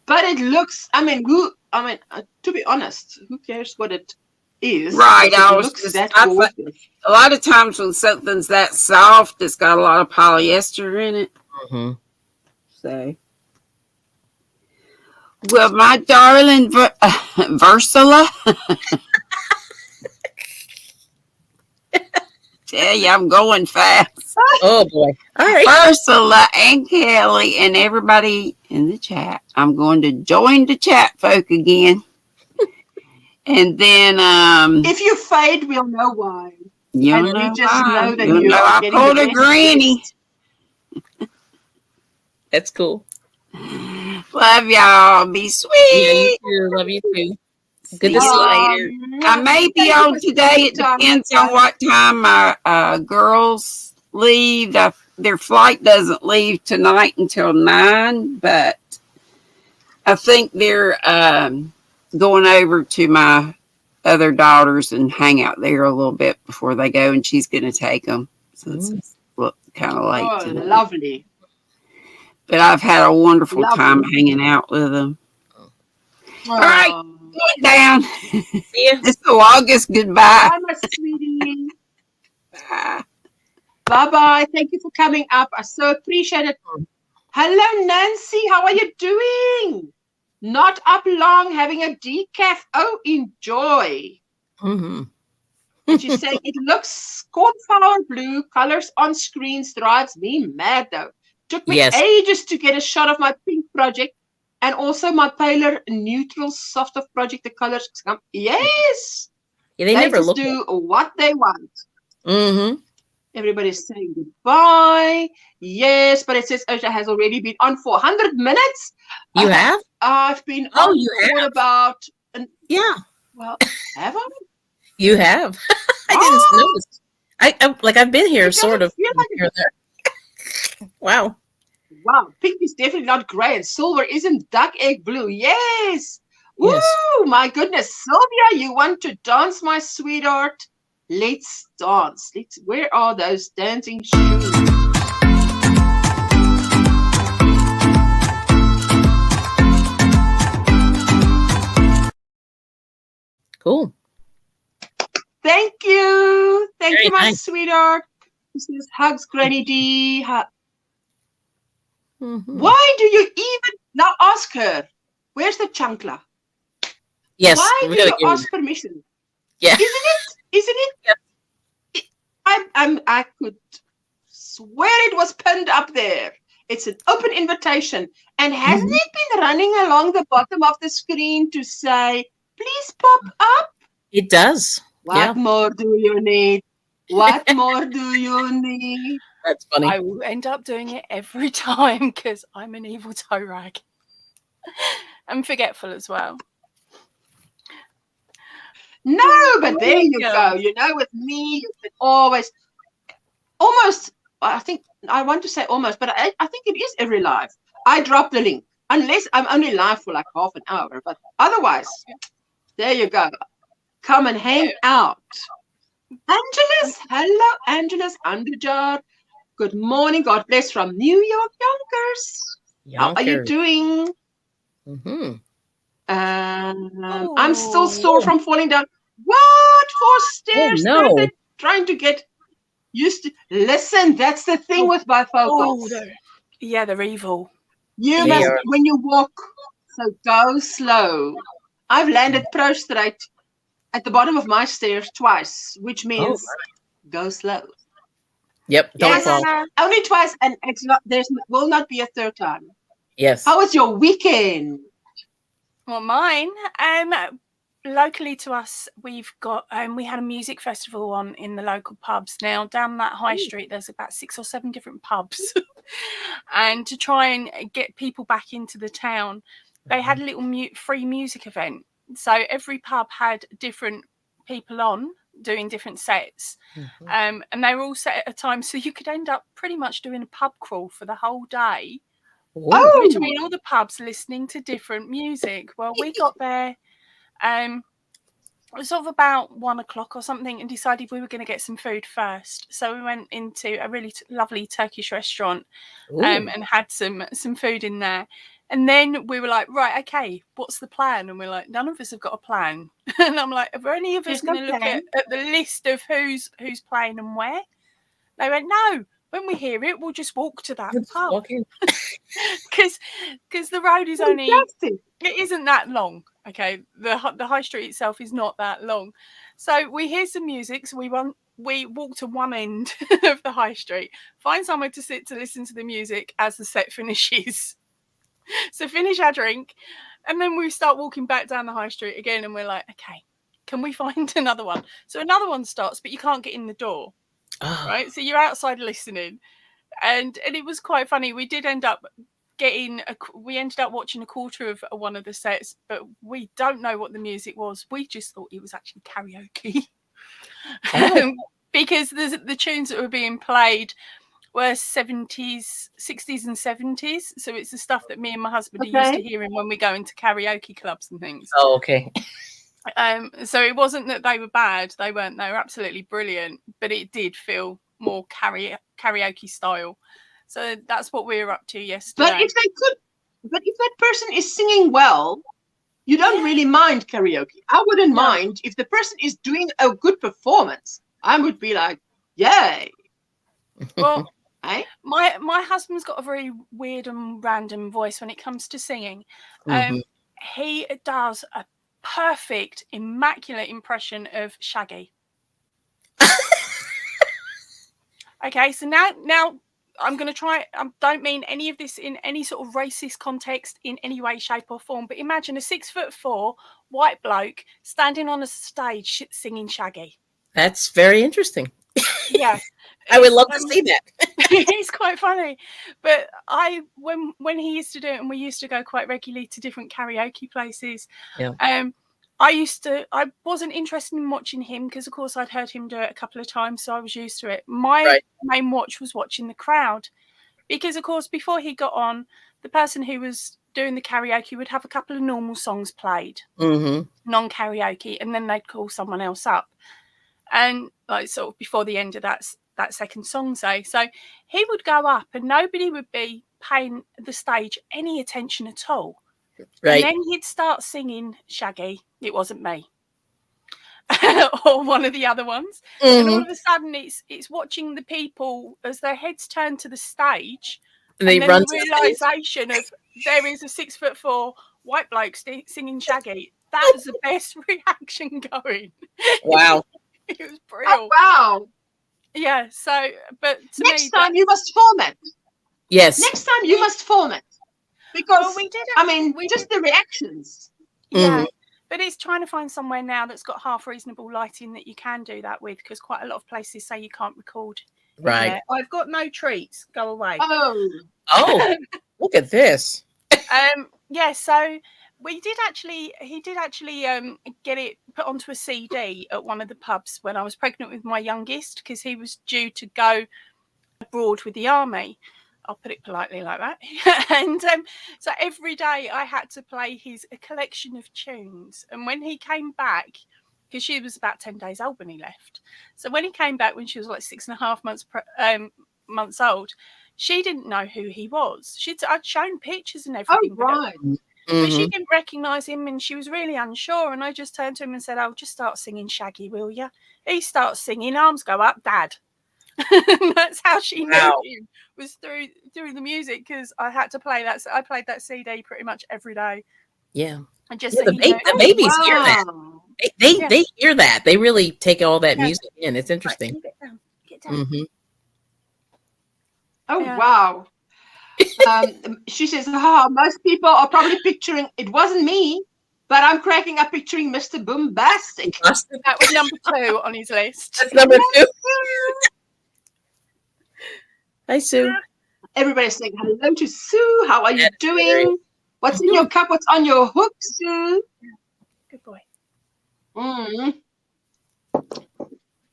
But it looks, to be honest, who cares what it is? Right. A lot of times when something's that soft, it's got a lot of polyester in it. Mm-hmm. So. Well, my darling Ursula. Tell you, I'm going fast. Oh boy! All right, Ursula and Kelly and everybody in the chat. I'm going to join the chat folk again, and then if you fade, we'll know why. You'll know we just why. know that you I pulled a granny. That's cool. Love y'all. Be sweet. Yeah, you too. Love you too. Good to see you later. I may be on today. It depends on what time my girls leave. Their flight doesn't leave tonight until 9, but I think they're going over to my other daughters and hang out there a little bit before they go, and she's going to take them. So it's kind of late. Oh, lovely. But I've had a wonderful time hanging out with them. All right, going down. See ya. It's the August goodbye. Bye, my sweetie. Bye-bye. Thank you for coming up. I so appreciate it. Hello, Nancy. How are you doing? Not up long, having a decaf. Oh, enjoy. Mm-hmm. And she's saying, it looks cornflower blue. Colors on screens drives me mad, though. Took me ages to get a shot of my pink project and also my paler neutral softer project. The colors come. Yes. Yeah, they never just look do what they want. Mm-hmm. Everybody's saying goodbye. Yes, but it says Osha has already been on for 100 minutes. You have? I've been on for about. Well, have I? You have. I didn't notice. I've been here sort of here and there. Wow. Pink is definitely not gray and silver isn't duck egg blue. Yes. Woo, my goodness. Sylvia, you want to dance, my sweetheart? Let's dance. Where are those dancing shoes? Cool. Thank you. Thank Very you, my nice. sweetheart. This is Hugs, Granny D. Mm-hmm. Why do you even now ask her? Where's the chancla? Yes. Why do you ask permission? Yeah. Isn't it? Yep. I could swear it was pinned up there. It's an open invitation. And hasn't it been running along the bottom of the screen to say, please pop up? It does. What more do you need? What more do you need? That's funny. I will end up doing it every time because I'm an evil toe rag. I'm forgetful as well. No, but there you Yeah. go. You know, with me, you can always, almost, I think, I want to say almost, but I think it is every live. I drop the link, unless I'm only live for like half an hour. But otherwise, there you go. Come and hang out. Angeles, hello, Angeles Underjar. Good morning. God bless from New York, Yonkers. How are you doing? Mm-hmm. I'm still sore from falling down. What? 4 stairs? Oh, no. They're trying to get used to. Listen, that's the thing with bifocals. They're evil. You must, when you walk, so go slow. I've landed prostrate at the bottom of my stairs twice, which means go slow. Yep. Don't fall. Only twice, and it's not. Will not be a third time. Yes. How was your weekend? Well, mine. Locally to us, we've got we had a music festival on in the local pubs. Now down that high street, there's about 6 or 7 different pubs, and to try and get people back into the town, they had a little free music event. So every pub had different people on doing different sets, and they were all set at a time, so you could end up pretty much doing a pub crawl for the whole day. Between all the pubs listening to different music. Well, we got there it was sort of about 1 o'clock or something, and decided we were going to get some food first. So we went into a really lovely Turkish restaurant and had some food in there. And then we were like, right, okay, what's the plan? And we're like, none of us have got a plan. And I'm like, are any of us going to look at the list of who's playing and where? They went, no. When we hear it, we'll just walk to that pub. Because the road is only, it isn't that long. Okay, the high street itself is not that long. So we hear some music, so we walk to one end of the high street, find somewhere to sit to listen to the music as the set finishes. So finish our drink, and then we start walking back down the high street again, and we're like, okay, can we find another one? So another one starts, but you can't get in the door. Right, so you're outside listening, and it was quite funny. We did end up we ended up watching a quarter of one of the sets, but we don't know what the music was. We just thought it was actually karaoke. Because the tunes that were being played were 70s, 60s and 70s, so it's the stuff that me and my husband are used to hearing when we go into karaoke clubs and things. So it wasn't that they were bad. They weren't. They were absolutely brilliant, but it did feel more karaoke style. So that's what we were up to yesterday. But if that person is singing well, you don't really mind karaoke. I wouldn't mind if the person is doing a good performance. I would be like, yay. Well, my husband's got a very weird and random voice when it comes to singing. He does a perfect, immaculate impression of Shaggy. Okay, so now I'm going to try. I don't mean any of this in any sort of racist context in any way, shape, or form. But imagine a 6'4" white bloke standing on a stage singing Shaggy. That's very interesting. Yeah, I would love to see that. It's quite funny. But when he used to do it, and we used to go quite regularly to different karaoke places. I wasn't interested in watching him because, of course, I'd heard him do it a couple of times, so I was used to it. My main watch was watching the crowd because, of course, before he got on, the person who was doing the karaoke would have a couple of normal songs played, non-karaoke, and then they'd call someone else up. And like sort of before the end of that second song, say. So he would go up and nobody would be paying the stage any attention at all. Right. And then he'd start singing Shaggy. It wasn't me. Or one of the other ones. And all of a sudden it's watching the people as their heads turn to the stage. And then the realisation of there is a 6'4" white bloke singing Shaggy. That was the best reaction going. Wow. It was brilliant. Oh, wow. Yeah, so, but next time you must format. Yes. Next time you must format. Because, just the reactions. Yeah, but it's trying to find somewhere now that's got half reasonable lighting that you can do that with, because quite a lot of places say you can't record. Right. I've got no treats. Go away. Oh, look at this. Yeah, so He did actually get it put onto a CD at one of the pubs when I was pregnant with my youngest, because he was due to go abroad with the army. I'll put it politely like that. And so every day I had to play a collection of tunes. And when he came back, because she was about 10 days old when he left. So when he came back, when she was like 6.5 months old, she didn't know who he was. I'd shown pictures and everything. Oh, right. But she didn't recognise him, and she was really unsure. And I just turned to him and said, "Oh, just start singing Shaggy, will you?" He starts singing, arms go up, Dad. And that's how she knew him, was through the music, because I had to play that. So I played that CD pretty much every day. Yeah. And just the babies hear that. They hear that. They really take all that music in. It's interesting. Right, get down. Oh, wow. She says, most people are probably picturing, it wasn't me, but I'm cracking up picturing Mr. Boombastic. That was number 2 on his list. That's number 2. Hi, Sue. Everybody's saying hello to Sue. How are you doing? What's in your cup? What's on your hook, Sue? Good boy.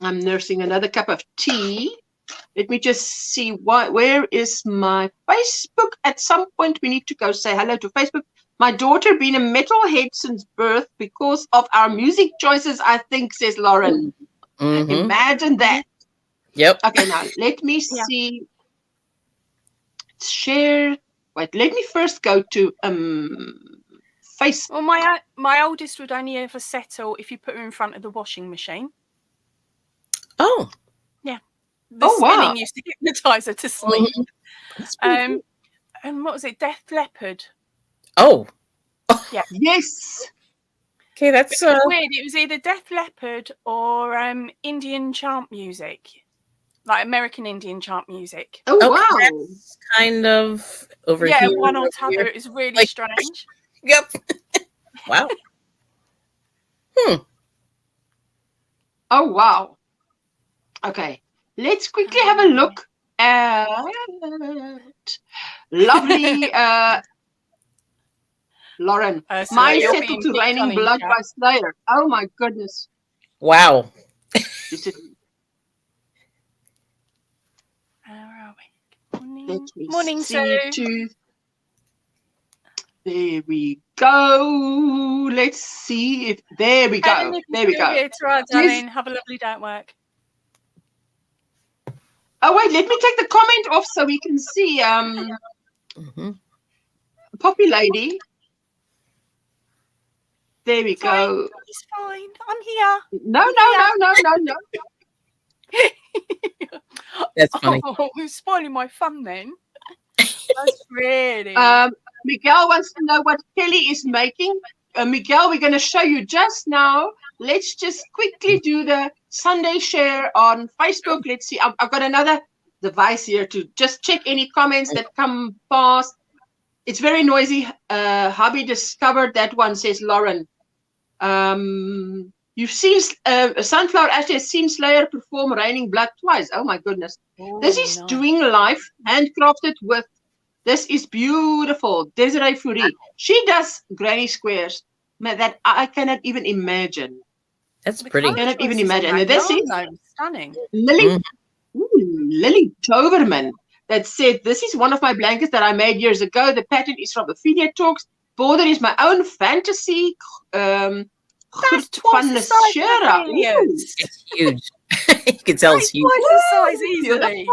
I'm nursing another cup of tea. Let me just see where is my Facebook. At some point, we need to go say hello to Facebook. My daughter been a metalhead since birth because of our music choices, I think, says Lauren. Imagine that. Yep. Okay, now let me see. Share. Wait, let me first go to Facebook. Well, my oldest would only ever settle if you put her in front of the washing machine. Oh. Yeah. The spinning used to hypnotise her to sleep. And what was it? Death Leopard. Oh. Yeah. Yes. Okay, that's weird. It was either Death Leopard or Indian chant music, like American Indian chant music. Oh, wow. That's kind of over here. Yeah, one or t'other. It was really strange. Yep. Wow. Oh, wow. Okay. Let's quickly have a look at lovely Lauren. Mine settled to Raining Blood by Slayer. Oh, my goodness. Wow. Where are we? Morning, Sue. There we go. Let's see if there we go. There we go. It's right, darling. Have a lovely day at work. Oh wait, let me take the comment off so we can see. Poppy Lady. There we go. It's fine. I'm here. No. That's funny. Oh, who's spoiling my fun then? That's really. Miguel wants to know what Kelly is making. Miguel, we're going to show you just now. Let's just quickly do the Sunday share on Facebook. Let's see. I've got another device here to just check any comments that come past. It's very noisy. Hubby discovered that one, says Lauren. You've seen Sunflower actually has seen Slayer perform Raining Blood twice. Oh my goodness. This is doing live, handcrafted with. This is beautiful. Desiree Fourie. She does granny squares that I cannot even imagine. That's pretty. I cannot even imagine. And this is stunning. Lily Toverman that said, this is one of my blankets that I made years ago. The pattern is from Affiliate Talks. Border is my own fantasy. That's twice the size of It's huge. You can tell it's huge. Twice the size easily.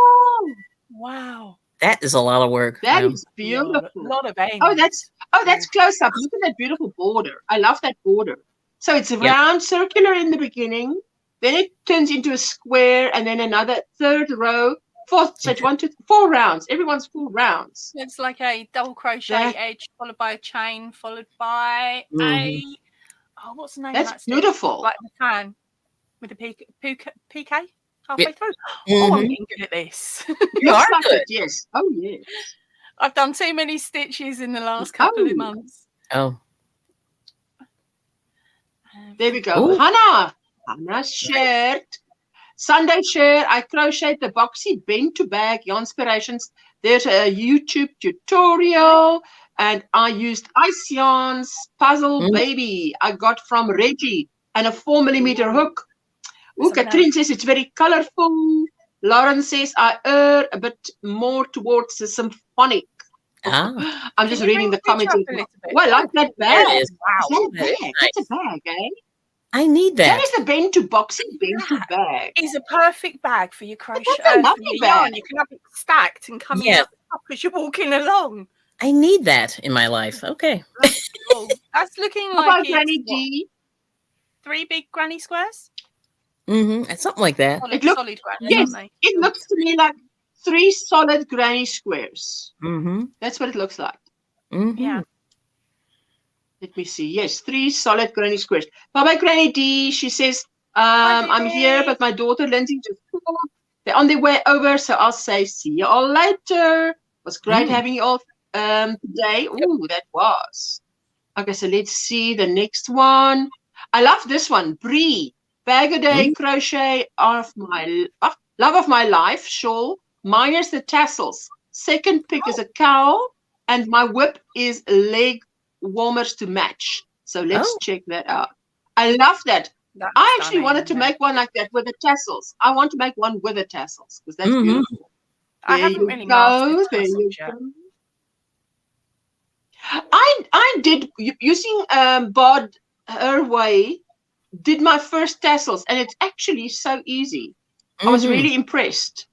Wow. That is a lot of work. That is beautiful. A lot of aim. Oh, that's close up. Look at that beautiful border. I love that border. So it's round, circular in the beginning. Then it turns into a square, and then another third row. Fourth. So it's 1, 2, 3, 4 rounds. Everyone's 4 rounds. It's like a double crochet edge followed by a chain, followed by a. Oh, what's the name? That's beautiful. Like the fan with a PK halfway through. Oh, I'm getting good at this. You are good. Yes. Oh, yes. I've done too many stitches in the last couple of months. Oh. There we go. Hannah shared. Sunday share, I crocheted the boxy bent to bag yarnspirations. There's a YouTube tutorial, and I used ice yarns, puzzle baby I got from Reggie, and a 4mm hook. Ooh, Katrine says it's very colorful. Lauren says I err a bit more towards the symphonic. I'm just reading the comments. Well, I like that bag. There it is. Wow. Is that a bag? That's a bag, eh? I need that. That is the bento boxy bento bag. It's a perfect bag for your crochet. That's a lovely bag. You can have it stacked and coming out as you're walking along. I need that in my life. Okay. That's cool. That's looking like Granny D. 3 big granny squares. Something like that. Solid, solid granny, yes, it looks to me like 3 solid granny squares. That's what it looks like. Yeah. Let me see. Yes, 3 solid granny squares. Bye-bye, Granny D. She says, I'm here, but my daughter Lindsay just called. They're on their way over, so I'll say see you all later. It was great having you all today. Ooh, that was. Okay, so let's see the next one. I love this one. Bree. Bag a day crochet of my love of my life shawl. Minus the tassels. Second pick is a cowl, and my whip is leg warmers to match. So let's check that out. I love that. That's I actually wanted to make one like that with the tassels. I want to make one with the tassels because that's beautiful. I haven't really mastered tassels yet. I did using Bod her way. Did my first tassels, and it's actually so easy. I was really impressed.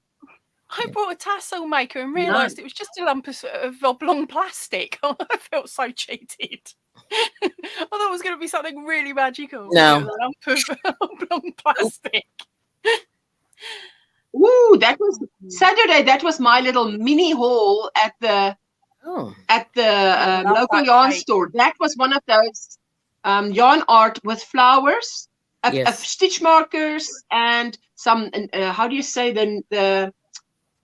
I brought a tassel maker and realised it was just a lump of oblong plastic. I felt so cheated. I thought it was going to be something really magical. No. A lump of oblong plastic. Ooh, that was Saturday. That was my little mini haul at the local yarn store. That was one of those yarn art with flowers, of stitch markers, and some. How do you say the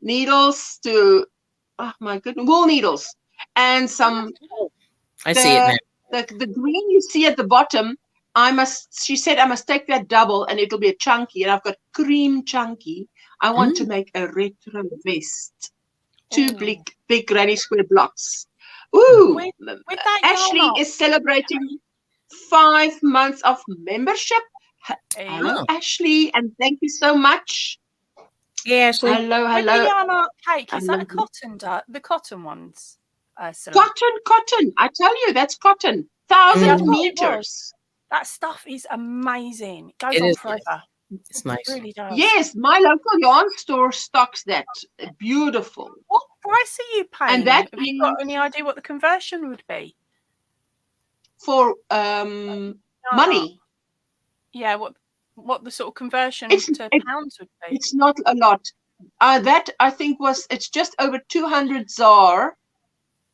needles to? Oh my goodness, wool needles, and some. I see it now. The green you see at the bottom. She said I must take that double, and it'll be a chunky. And I've got cream chunky. I want to make a retro vest. 2 big granny square blocks. Ooh, with that Ashley is celebrating 5 months of membership. Hello, Ashley, and thank you so much. Yeah, Ashley. Hello. With the yarn art cake, is that a cotton? The cotton ones? Cotton. I tell you, that's cotton. 1,000 meters. That stuff is amazing. It goes on forever. It's nice. It really does. Yes, my local yarn store stocks that. Beautiful. What price are you paying? And that have you got any idea what the conversion would be? For money. Yeah, what the sort of conversion to pounds would be? It's not a lot. That I think it's just over 200 ZAR.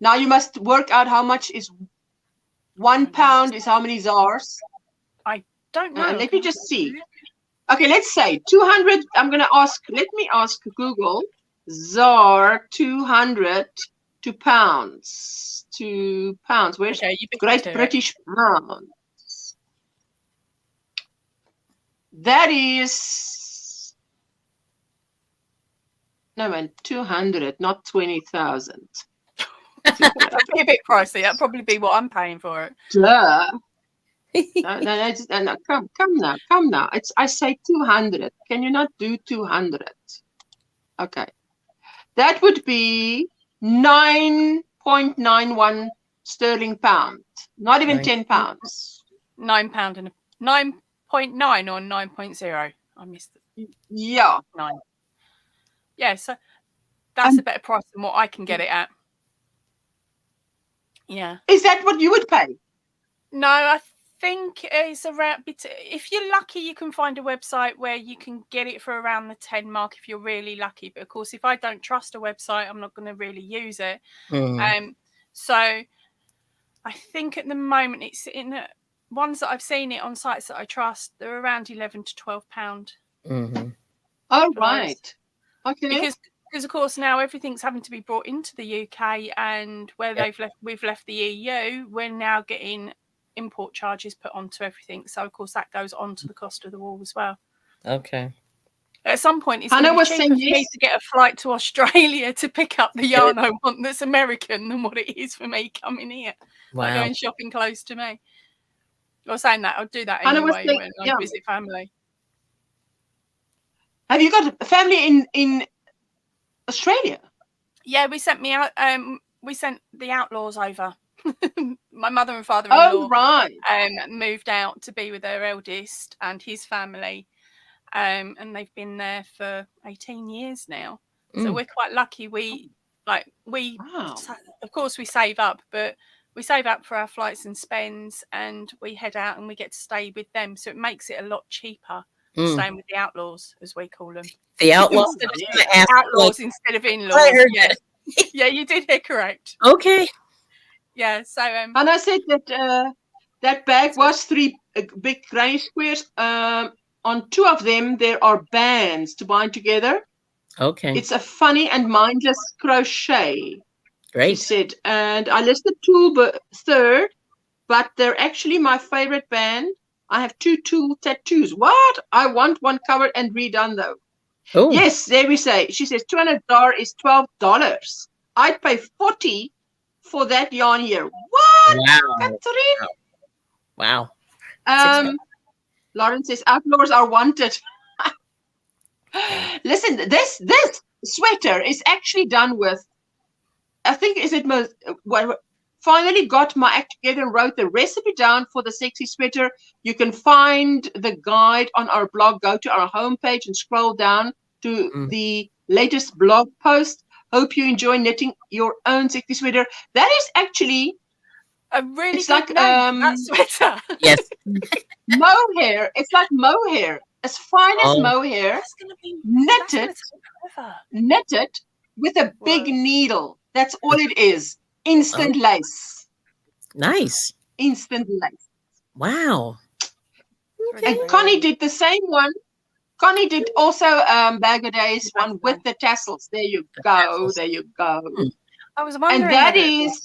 Now you must work out how much is 1 pound is how many ZARs. I don't know. Let me just see. Okay, let's say 200. I'm going to ask. Let me ask Google. ZAR 200 to pounds. Where's Great British pounds? That is 200, not 20,000. That'd be a bit pricey. That'd probably be what I'm paying for it. Duh. No, come now. I say 200. Can you not do 200? Okay. That would be 9.91 sterling pound. Not even 10 pounds. £9 and 9.9 or 9.0. I missed it. Yeah. 9. Yeah, so that's a better price than what I can get it at. Yeah. Is that what you would pay? No, I think it's around. If you're lucky, you can find a website where you can get it for around the 10 mark if you're really lucky. But of course, if I don't trust a website, I'm not going to really use it. So I think at the moment it's in ones that I've seen it on sites that I trust. They're around £11 to £12. Oh, right. Okay. Because of course now everything's having to be brought into the UK, and where we've left the EU, we're now getting import charges put onto everything. So of course that goes on to the cost of the wool as well. Okay. At some point, it's Hannah going to be was cheaper saying for me yes. to get a flight to Australia to pick up the yarn I want that's American than what it is for me coming here. Like Wow. going shopping close to me. I was saying that I'll do that Hannah was anyway saying, when I yeah. visit family. Have you got a family in Australia? Yeah, we sent me out. We sent the Outlaws over. My mother and father-in-law Oh, right. moved out to be with their eldest and his family, and they've been there for 18 years now. So we're quite lucky. Wow. Of course, we save up, but we save up for our flights and spends, and we head out and we get to stay with them. So it makes it a lot cheaper staying with the Outlaws, as we call them. The Outlaws. Outlaws instead of in-laws. I heard yeah. that. Yeah, you did hear correct. Okay. Yeah, so Hannah said that that bag was 3 big granny squares. On 2 of them, there are bands to bind together. Okay. It's a funny and mindless crochet. Great. She said, and I listed 2 third, but they're actually my favorite band. I have 2 tool tattoos. What? I want one covered and redone though. Oh. Yes, there we say. She says $200 is $12. I'd pay $40 for that yarn here. What? Wow. Catherine? Wow. Lauren says Outlaws are wanted. Listen, this sweater is actually done with, I think, is it most, finally got my act together and wrote the recipe down for the sexy sweater. You can find the guide on our blog. Go to our homepage and scroll down to the latest blog post. Hope you enjoy knitting your own sexy sweater. That is actually a really it's good like name, that sweater. Yes. mohair. It's like mohair, as fine as mohair. That's gonna be knitted with a big needle. That's all it is. Instant lace. Nice. Instant lace. Wow. And Connie did the same one. Connie did also Bag of Days one with the tassels. There you go. There you go. I was wondering. And that is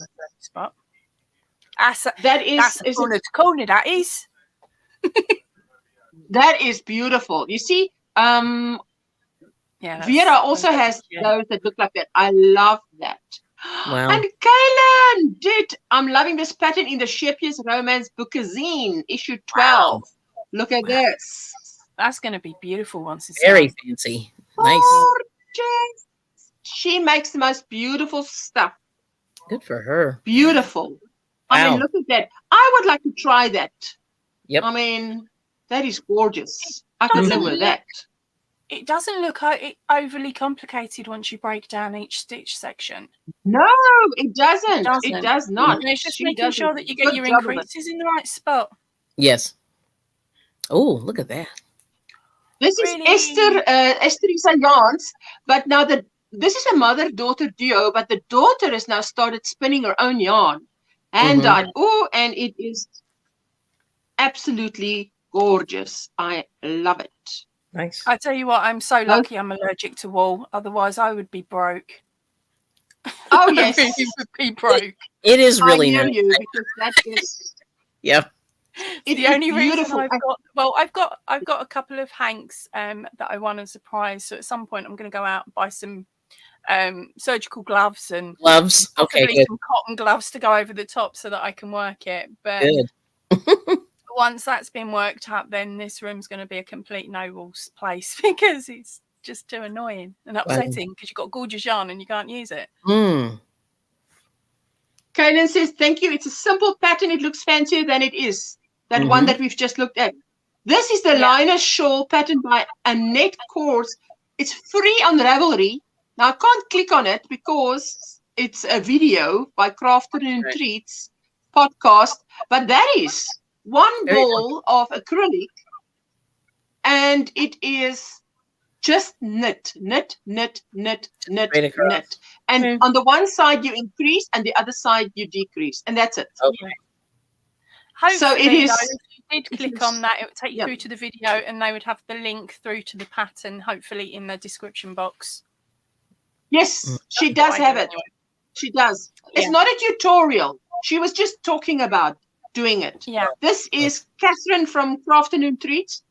that's a corner, that is. That is beautiful. You see, Vera also has those that look like that. I love that. Wow. And Kaylin did. I'm loving this pattern in the Shepherds Romance Bookazine, issue 12. Wow. Look at this. That's going to be beautiful once it's very done. fancy. Nice. Gorgeous. She makes the most beautiful stuff. Good for her. Beautiful. Wow. I mean, look at that. I would like to try that. Yep. I mean, that is gorgeous. I can live with that. It doesn't look overly complicated once you break down each stitch section. No, it doesn't. It does not. It's just making sure that you get your increases in the right spot. Yes. Oh, look at that. This is Esther Isa Yarns, but now this is a mother-daughter duo, but the daughter has now started spinning her own yarn. And and it is absolutely gorgeous. I love it. Nice. I tell you what, I'm so lucky I'm allergic to wool. Otherwise, I would be broke. Oh, yes. I really would be broke. It is really nice. Because that is... Yep. It's the only beautiful. reason I've got a couple of hanks that I won as a prize. So at some point, I'm going to go out and buy some surgical gloves and Okay, good. Some cotton gloves to go over the top so that I can work it. But good. Once that's been worked up, then this room's going to be a complete no-wool place because it's just too annoying and upsetting because you've got gorgeous yarn and you can't use it. Kaylin says, thank you. It's a simple pattern. It looks fancier than it is. That one that we've just looked at. This is the liner shawl pattern by Annette Course. It's free on Ravelry. Now, I can't click on it because it's a video by Crafted and Treats podcast. But that is one ball of acrylic. And it is just knit. And on the one side, you increase and the other side, you decrease. And that's it. Okay. Hopefully, so it is. If you did click on that, it would take you through to the video, and they would have the link through to the pattern, hopefully in the description box. Yes, she does have it. She does. It's not a tutorial. She was just talking about doing it. Yeah. This is Catherine from Crafted and Treats.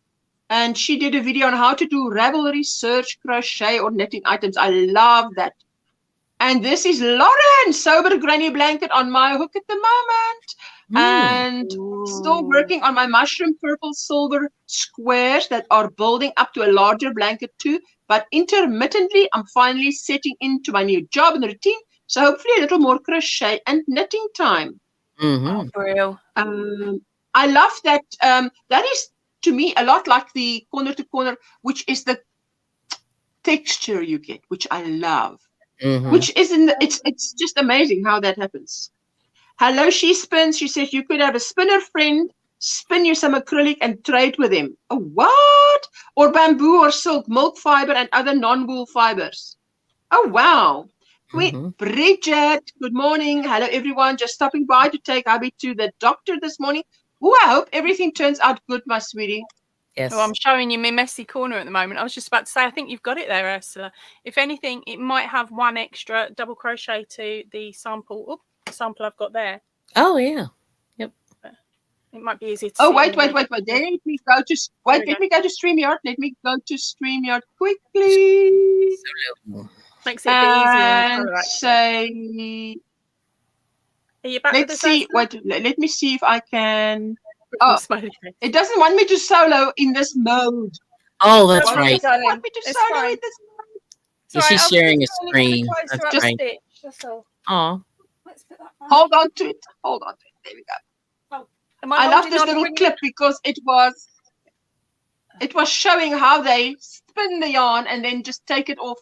and she did a video on how to do Ravelry search crochet or knitting items. I love that. And this is Lauren, sober granny blanket on my hook at the moment. And still working on my mushroom purple silver squares that are building up to a larger blanket too. But intermittently, I'm finally setting into my new job and routine. So hopefully a little more crochet and knitting time. Oh, brilliant. I love that. That is, to me, a lot like the corner to corner, which is the texture you get, which I love. Which is it's just amazing how that happens. Hello, she spins. She says you could have a spinner friend spin you some acrylic and trade with them. Oh, what? Or bamboo or silk, milk fiber and other non-wool fibers. Oh, wow. Bridget, good morning. Hello, everyone. Just stopping by to take hubby to the doctor this morning. Oh, I hope everything turns out good, my sweetie. Yes. Well, I'm showing you my messy corner at the moment. I was just about to say, I think you've got it there, Ursula. If anything, it might have one extra double crochet to the sample. Sample I've got there. Oh yeah. Yep. It might be easier to Oh, see. wait. Let me go to StreamYard. Let me go to StreamYard quickly. Makes it a bit easier. And say, are you back let's see. Ursula? Wait, let me see if I can. Oh, Smiley face. it doesn't want me to solo in this mode. Oh, that's Don't worry, right. darling. Want me to It's solo fine. in this mode. Yeah, she's sharing a screen. That's That's right. That's all. Aw. Let's put that back. Hold on to it. There we go. Am I love holding this on little when you- clip because it was showing how they spin the yarn and then just take it off.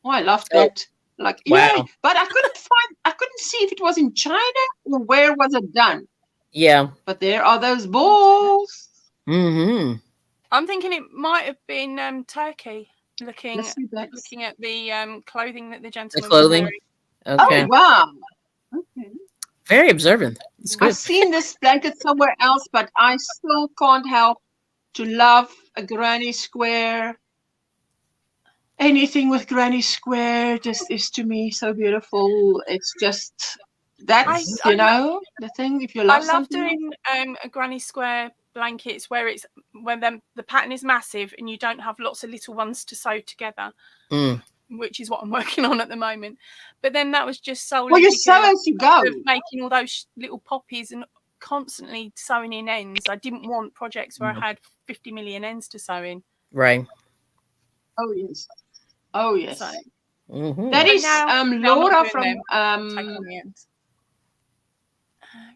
Oh, I loved that. Like, Wow. yeah, but I couldn't see if it was in China or where was it done. Yeah. But there are those balls. Mm-hmm. I'm thinking it might have been Turkey. Looking Let's see that. at the clothing that the gentleman clothing? was wearing. Okay. Oh, wow. Okay. Very observant. It's good. I've seen this blanket somewhere else, but I still can't help to love a granny square. Anything with granny square just is to me so beautiful. It's just that's the thing. If you love I love something, doing a granny square blankets where the pattern is massive and you don't have lots of little ones to sew together, which is what I'm working on at the moment. But then that was just solely well, you because sew as you go. of making all those little poppies and constantly sewing in ends. I didn't want projects where I had 50 million ends to sew in. Right. Oh yes. Oh yes. So, that is Laura from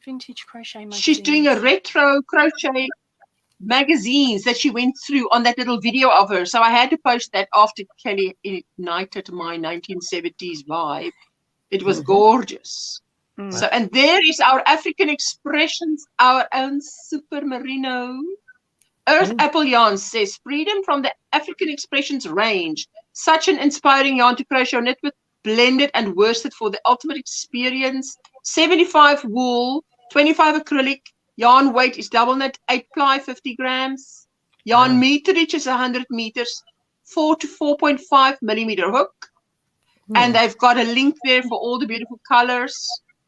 Vintage Crochet Magazine. she's doing a retro crochet magazines that she went through on that little video of her. So I had to post that after Kelly ignited my 1970s vibe. It was gorgeous. So, and there is our African expressions, our own Super Merino. Earth Apple Yarn says, freedom from the African expressions range. Such an inspiring yarn to crochet or knit with, blended and worsted for the ultimate experience. 75 wool, 25 acrylic. Yarn weight is double knit, 8 ply, 50 grams. Yarn meterage is 100 meters, 4 to 4.5 millimeter hook. And they've got a link there for all the beautiful colors.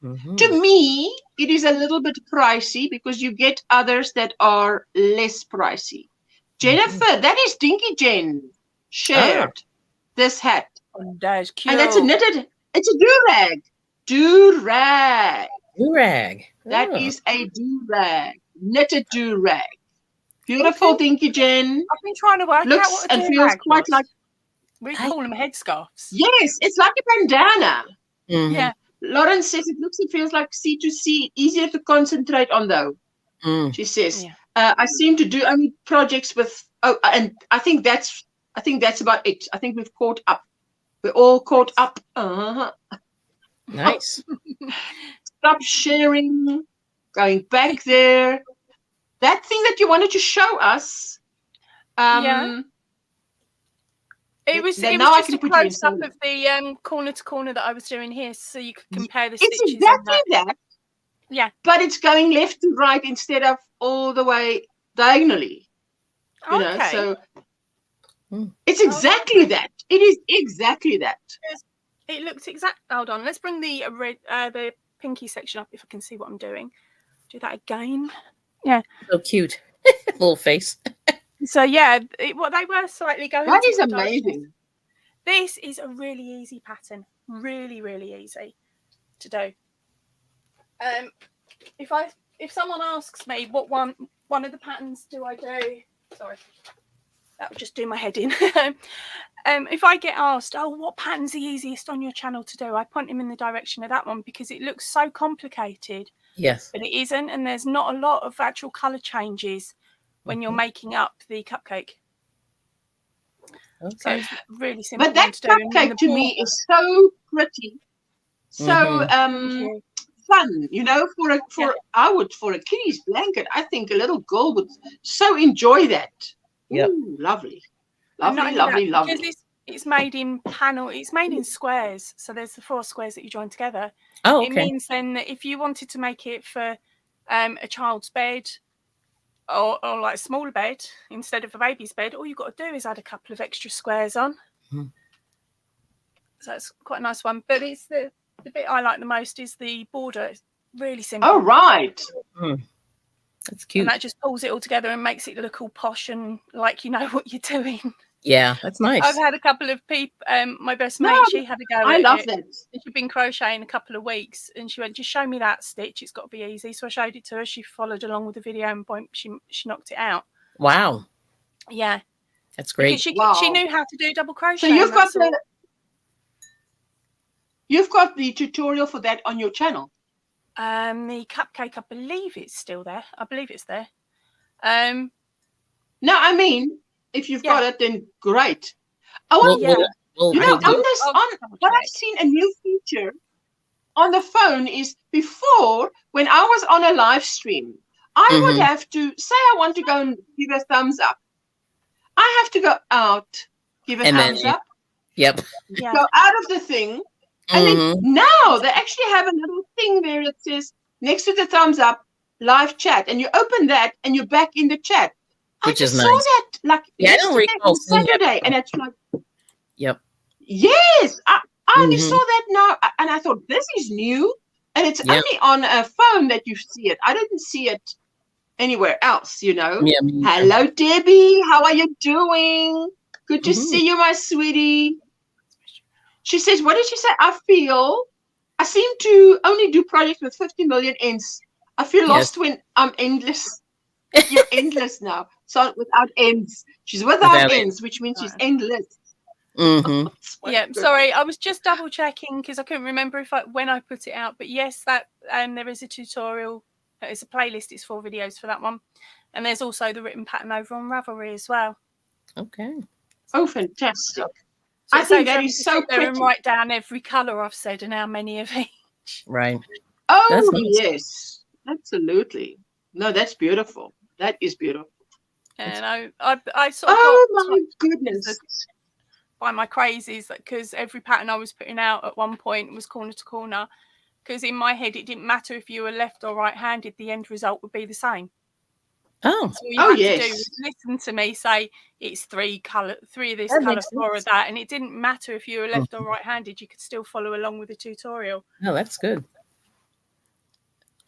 To me, it is a little bit pricey because you get others that are less pricey. Jennifer, that is Dinky Jen shared this hat. Oh, that is cute. And that's it's a do-rag. Do-rag. Do-rag. That is a do-rag. Knitted do-rag. Beautiful, Dinky Jen. I've been trying to work Looks out what a and feels do-rag quite was. like... We call them headscarves. Yes, it's like a bandana. Yeah. Lauren says it looks and feels like C2C, easier to concentrate on though. She says, I seem to do only projects with, and I think that's about it. I think we've caught up. We're all caught up. Nice. Stop sharing, going back there. That thing that you wanted to show us. It was now just a close up of the corner to corner that I was doing here, so you could compare the stitches. It's exactly that. Yeah. But it's going left to right instead of all the way diagonally. You know, so it's exactly that. It is exactly that. It looks exact. Hold on. Let's bring the red, the pinky section up if I can see what I'm doing. Do that again. Yeah. So cute. Little face. So yeah, they were slightly going. That to is different directions. amazing. This is a really easy pattern. Really, really easy to do. If someone asks me what one of the patterns do I do, sorry, that would just do my head in. If I get asked, oh, what pattern's the easiest on your channel to do, I point them in the direction of that one because it looks so complicated. Yes. But it isn't, and there's not a lot of actual colour changes when you're making up the cupcake. Okay. So it's really simple. But that to do. cupcake to me is so pretty, so fun. You know, for a kitty's blanket, I think a little girl would so enjoy that. Yep. Ooh, lovely. Lovely. Because it's made in it's made in squares. So there's the 4 squares that you join together. Oh, okay. It means then that if you wanted to make it for a child's bed or like a smaller bed instead of a baby's bed, all you've got to do is add a couple of extra squares on. So it's quite a nice one. But it's the bit I like the most is the border. It's really simple. Oh, right. That's cute. And that just pulls it all together and makes it look all posh and like you know what you're doing. Yeah, that's nice. I've had a couple of people, my best mate, she had a go I at love it. that. She'd been crocheting a couple of weeks and she went, just show me that stitch. It's got to be easy. So I showed it to her. She followed along with the video and she knocked it out. Wow. Yeah. That's great. Because she knew how to do double crochet. So you've got the tutorial for that on your channel. The cupcake, I believe it's still there. I believe it's there. No, I mean, if you've got it, then great. Well, you know, what I've seen a new feature on the phone is before, when I was on a live stream, I would have to say I want to go and give a thumbs up. I have to go out, give a thumbs up. Yep. Yeah. Go out of the thing. And then now they actually have a little thing there that says next to the thumbs up, live chat. And you open that and you're back in the chat. Which is nice. I nice. saw that like I don't recall Saturday, and it's like, yes, I only saw that now, and I thought this is new, and it's only on a phone that you see it. I didn't see it anywhere else, you know. Hello, Debbie. How are you doing? Good to see you, my sweetie. She says, what did she say? I seem to only do projects with 50 million ends. I feel lost when I'm endless. You're endless now. So without ends. She's without ends, which means she's endless. Yeah, sorry. I was just double checking because I couldn't remember when I put it out. But yes, that there is a tutorial. It's a playlist. It's 4 videos for that one. And there's also the written pattern over on Ravelry as well. Okay. Oh, fantastic. So I think that is so pretty. And write down every colour I've said and how many of each. Right. Oh, yes. Absolutely. No, that's beautiful. That is beautiful. And I sort of my goodness. By my crazies, because every pattern I was putting out at one point was corner to corner. Because in my head, it didn't matter if you were left or right-handed, the end result would be the same. Oh, so you had to do was listen to me say it's 3 of this colour, 4 of that, and it didn't matter if you were left or right-handed. You could still follow along with the tutorial. No, that's good.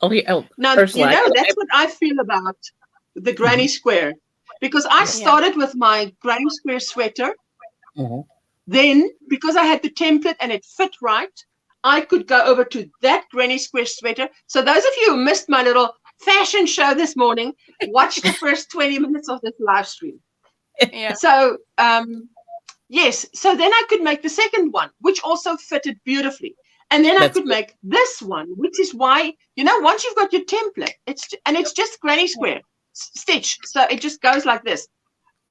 Okay. Oh, now you know that's what I feel about the Granny Square, because I started with my Granny Square sweater. Then, because I had the template and it fit right, I could go over to that Granny Square sweater. So those of you who missed my little fashion show this morning, watch the first 20 minutes of this live stream. So yes, so then I could make the second one, which also fitted beautifully, and then I could make this one, which is why, you know, once you've got your template, it's just Granny Square stitch, so it just goes like this.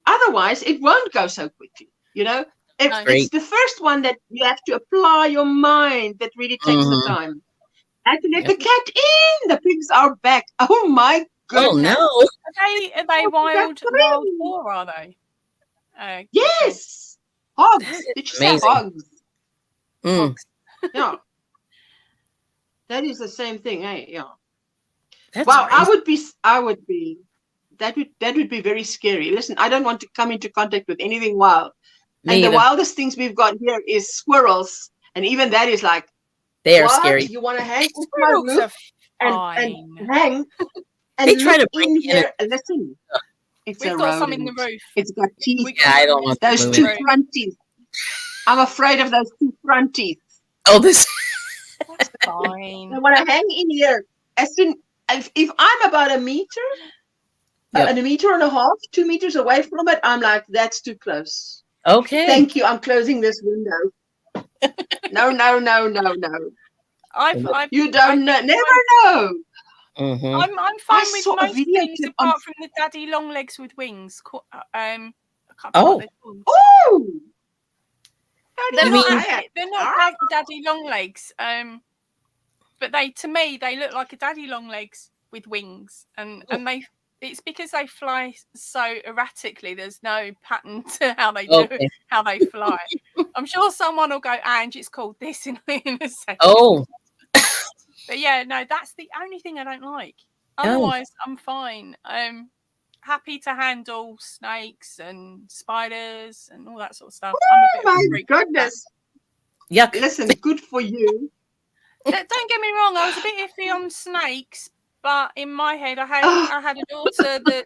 Otherwise it won't go so quickly, you know. It's the first one that you have to apply your mind that really takes the time. I have to let the cat in. The pigs are back. Oh my goodness. Oh no. Are they wild boar, are they? Yes. Hogs. Did you say hogs? Hogs. Yeah. That is the same thing, eh? Yeah. That's wow, crazy. I would be that would be very scary. Listen, I don't want to come into contact with anything wild. And the wildest things we've got here is squirrels. And even that is like, they are scary. You want to hang off my roof and hang and they try to bring in here. Listen, It's We've a got some in the rodent. roof. It's got teeth. We got Yeah, I some don't in want the Those Moving. two roof. front teeth. I'm afraid of those two front teeth. Oh, this. That's fine. They want to hang in here. As soon if I'm about a meter, Yep. and a meter and a half, 2 meters away from it, I'm like, that's too close. Okay. Thank you. I'm closing this window. No. You don't know. Never know. Mhm. I'm fine with saw a most video things clip on- apart from the daddy long legs with wings. I can't Oh. remember what they're called. Oh, They're You not mean- actually, they're not daddy long legs. But to me they look like a daddy long legs with wings, and it's because they fly so erratically. There's no pattern to how they do it, how they fly. I'm sure someone will go, Ange, it's called this in a second. Oh. But yeah, no, that's the only thing I don't like. Otherwise, I'm fine. Happy to handle snakes and spiders and all that sort of stuff. I'm a bit of a my freak. goodness. Yuck. Listen, good for you. Don't get me wrong, I was a bit iffy on snakes, but in my head, I had a daughter that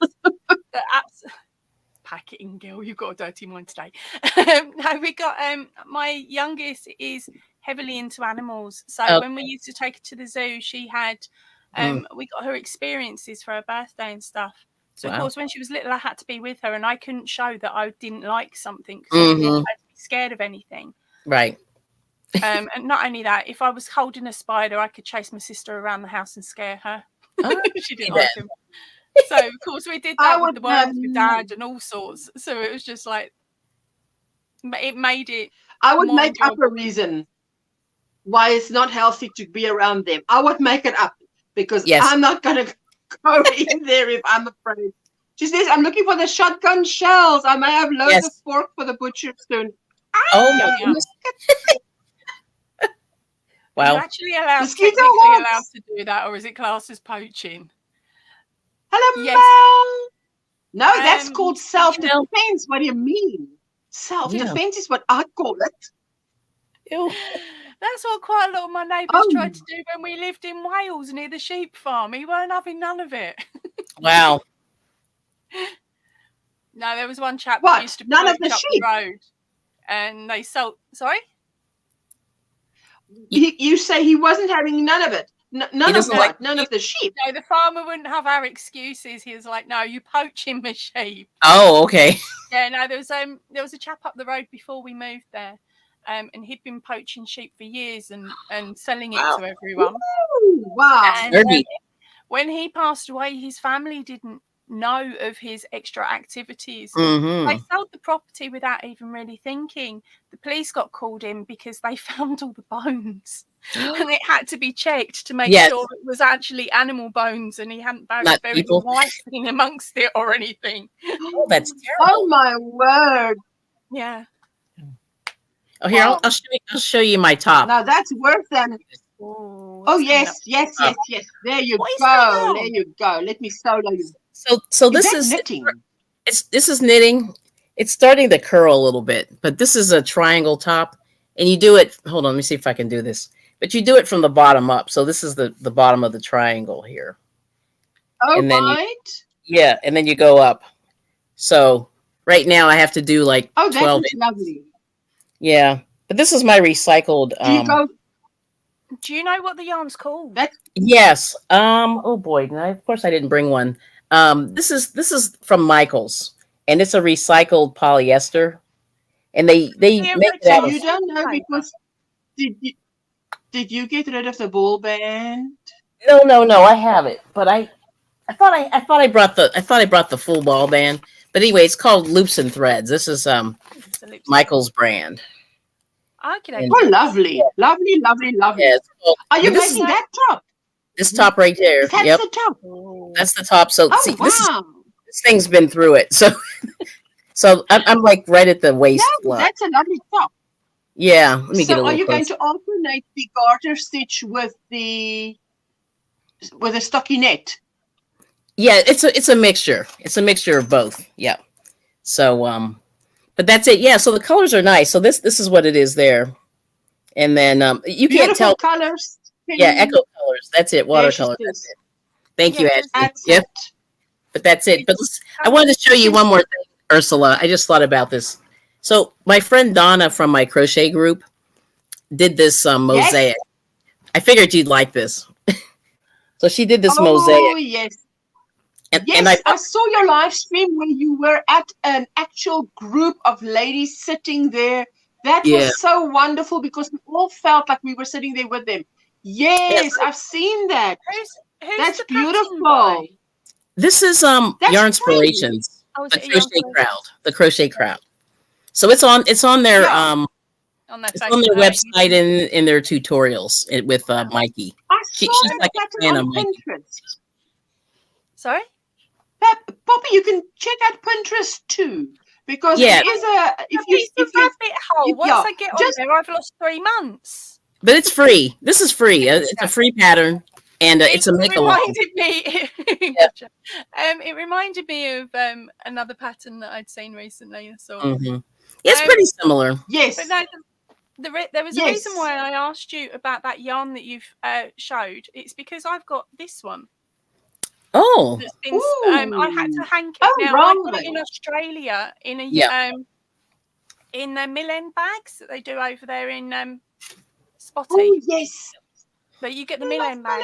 pack it in, girl. You've got a dirty mind today. No, we got my youngest is heavily into animals, so when we used to take her to the zoo, she had we got her experiences for her birthday and stuff. So of course, when she was little, I had to be with her, and I couldn't show that I didn't like something because I didn't have to be scared of anything. Right. And not only that, if I was holding a spider, I could chase my sister around the house and scare her. Oh, She didn't like him. So of course we did that with the worms with Dad and all sorts. So it was just like it made it. I would more make up enjoyable. a reason why it's not healthy to be around them. I would make it up because I'm not going to go in there if I'm afraid. She says, I'm looking for the shotgun shells. I may have loads of pork for the butcher soon. Oh my goodness. Wow. Are you actually technically allowed to do that, or is it classed as poaching? Hello, yes. Mel. No, that's called self-defense. What do you mean? Self-defense is what I call it. Ew. That's what quite a lot of my neighbours tried to do when we lived in Wales near the sheep farm. He weren't having none of it. Wow. No, there was one chap that used to none of the up sheep? the road, and they sold. Sorry. You say he wasn't having none of it. None of what? None of the sheep. No, the farmer wouldn't have our excuses. He was like, "No, you poaching my sheep." Oh, okay. Yeah, no, there was a chap up the road before we moved there, and he'd been poaching sheep for years and selling it to everyone. Ooh, wow. And, when he passed away, his family didn't know of his extra activities. They sold the property without even really thinking. The police got called in because they found all the bones and it had to be checked to make sure it was actually animal bones and he hadn't buried a wife in amongst it or anything. Oh, that's terrible. Oh my word. Yeah. Oh, here, I'll show you my top. Now that's worse than yes. There you go. There you go. Let me solo you. So this is knitting. This is knitting. It's starting to curl a little bit, but this is a triangle top, and you do it. Hold on, let me see if I can do this. But you do it from the bottom up. So this is the bottom of the triangle here. Oh, and then right. and then you go up. So right now I have to do like 12 that's lovely. Yeah, but this is my recycled. Do you know what the yarn's called? Yes. Oh boy. Of course I didn't bring one. This is from Michael's, and it's a recycled polyester, and they make that. You don't know because did you get rid of the ball band? No. I have it, but I thought I brought the full ball band. But anyway, it's called Loops and Threads. This is Michael's brand. Okay. Oh, lovely. Lovely. Yeah, are you making that top? This top right there. That's the top. That's the top. So see, wow. This thing's been through it. So I'm like right at the waist line. That's a lovely top. Yeah. Let me get a little are you closer. going to alternate the garter stitch with a stockinette? Yeah, it's a mixture. It's a mixture of both. Yeah. So but that's it. Yeah. So the colors are nice. So this is what it is there, and then you can't tell colors. Yeah, echo colors. That's it. Watercolor. That's it. Thank you, Ashley. That's it. but that's it. But I wanted to show you one more thing, Ursula. I just thought about this. So my friend Donna from my crochet group did this mosaic. Yes. I figured you'd like this. So she did this mosaic. Oh, yes. And I saw your live stream where you were at an actual group of ladies sitting there. That was so wonderful because we all felt like we were sitting there with them. Yes, I've seen that. Who's That's beautiful. This is Yarn Inspirations. The crochet crowd. The crochet crowd. So it's on their on their website and in their tutorials with Mikey. She's like a fan of Mikey. Sorry? Poppy, you can check out Pinterest too. Because there is once I get on there, I've lost 3 months. But it's free. This is free. It's a free pattern, and it's a make-along. It reminded me of another pattern that I'd seen recently. So it's pretty similar. Yes. But no, there was a reason why I asked you about that yarn that you've showed. It's because I've got this one. Oh. I had to hank it now. I got it in Australia in their mill end bags that they do over there in Spotty. Oh, yes. So you get the mill end bags.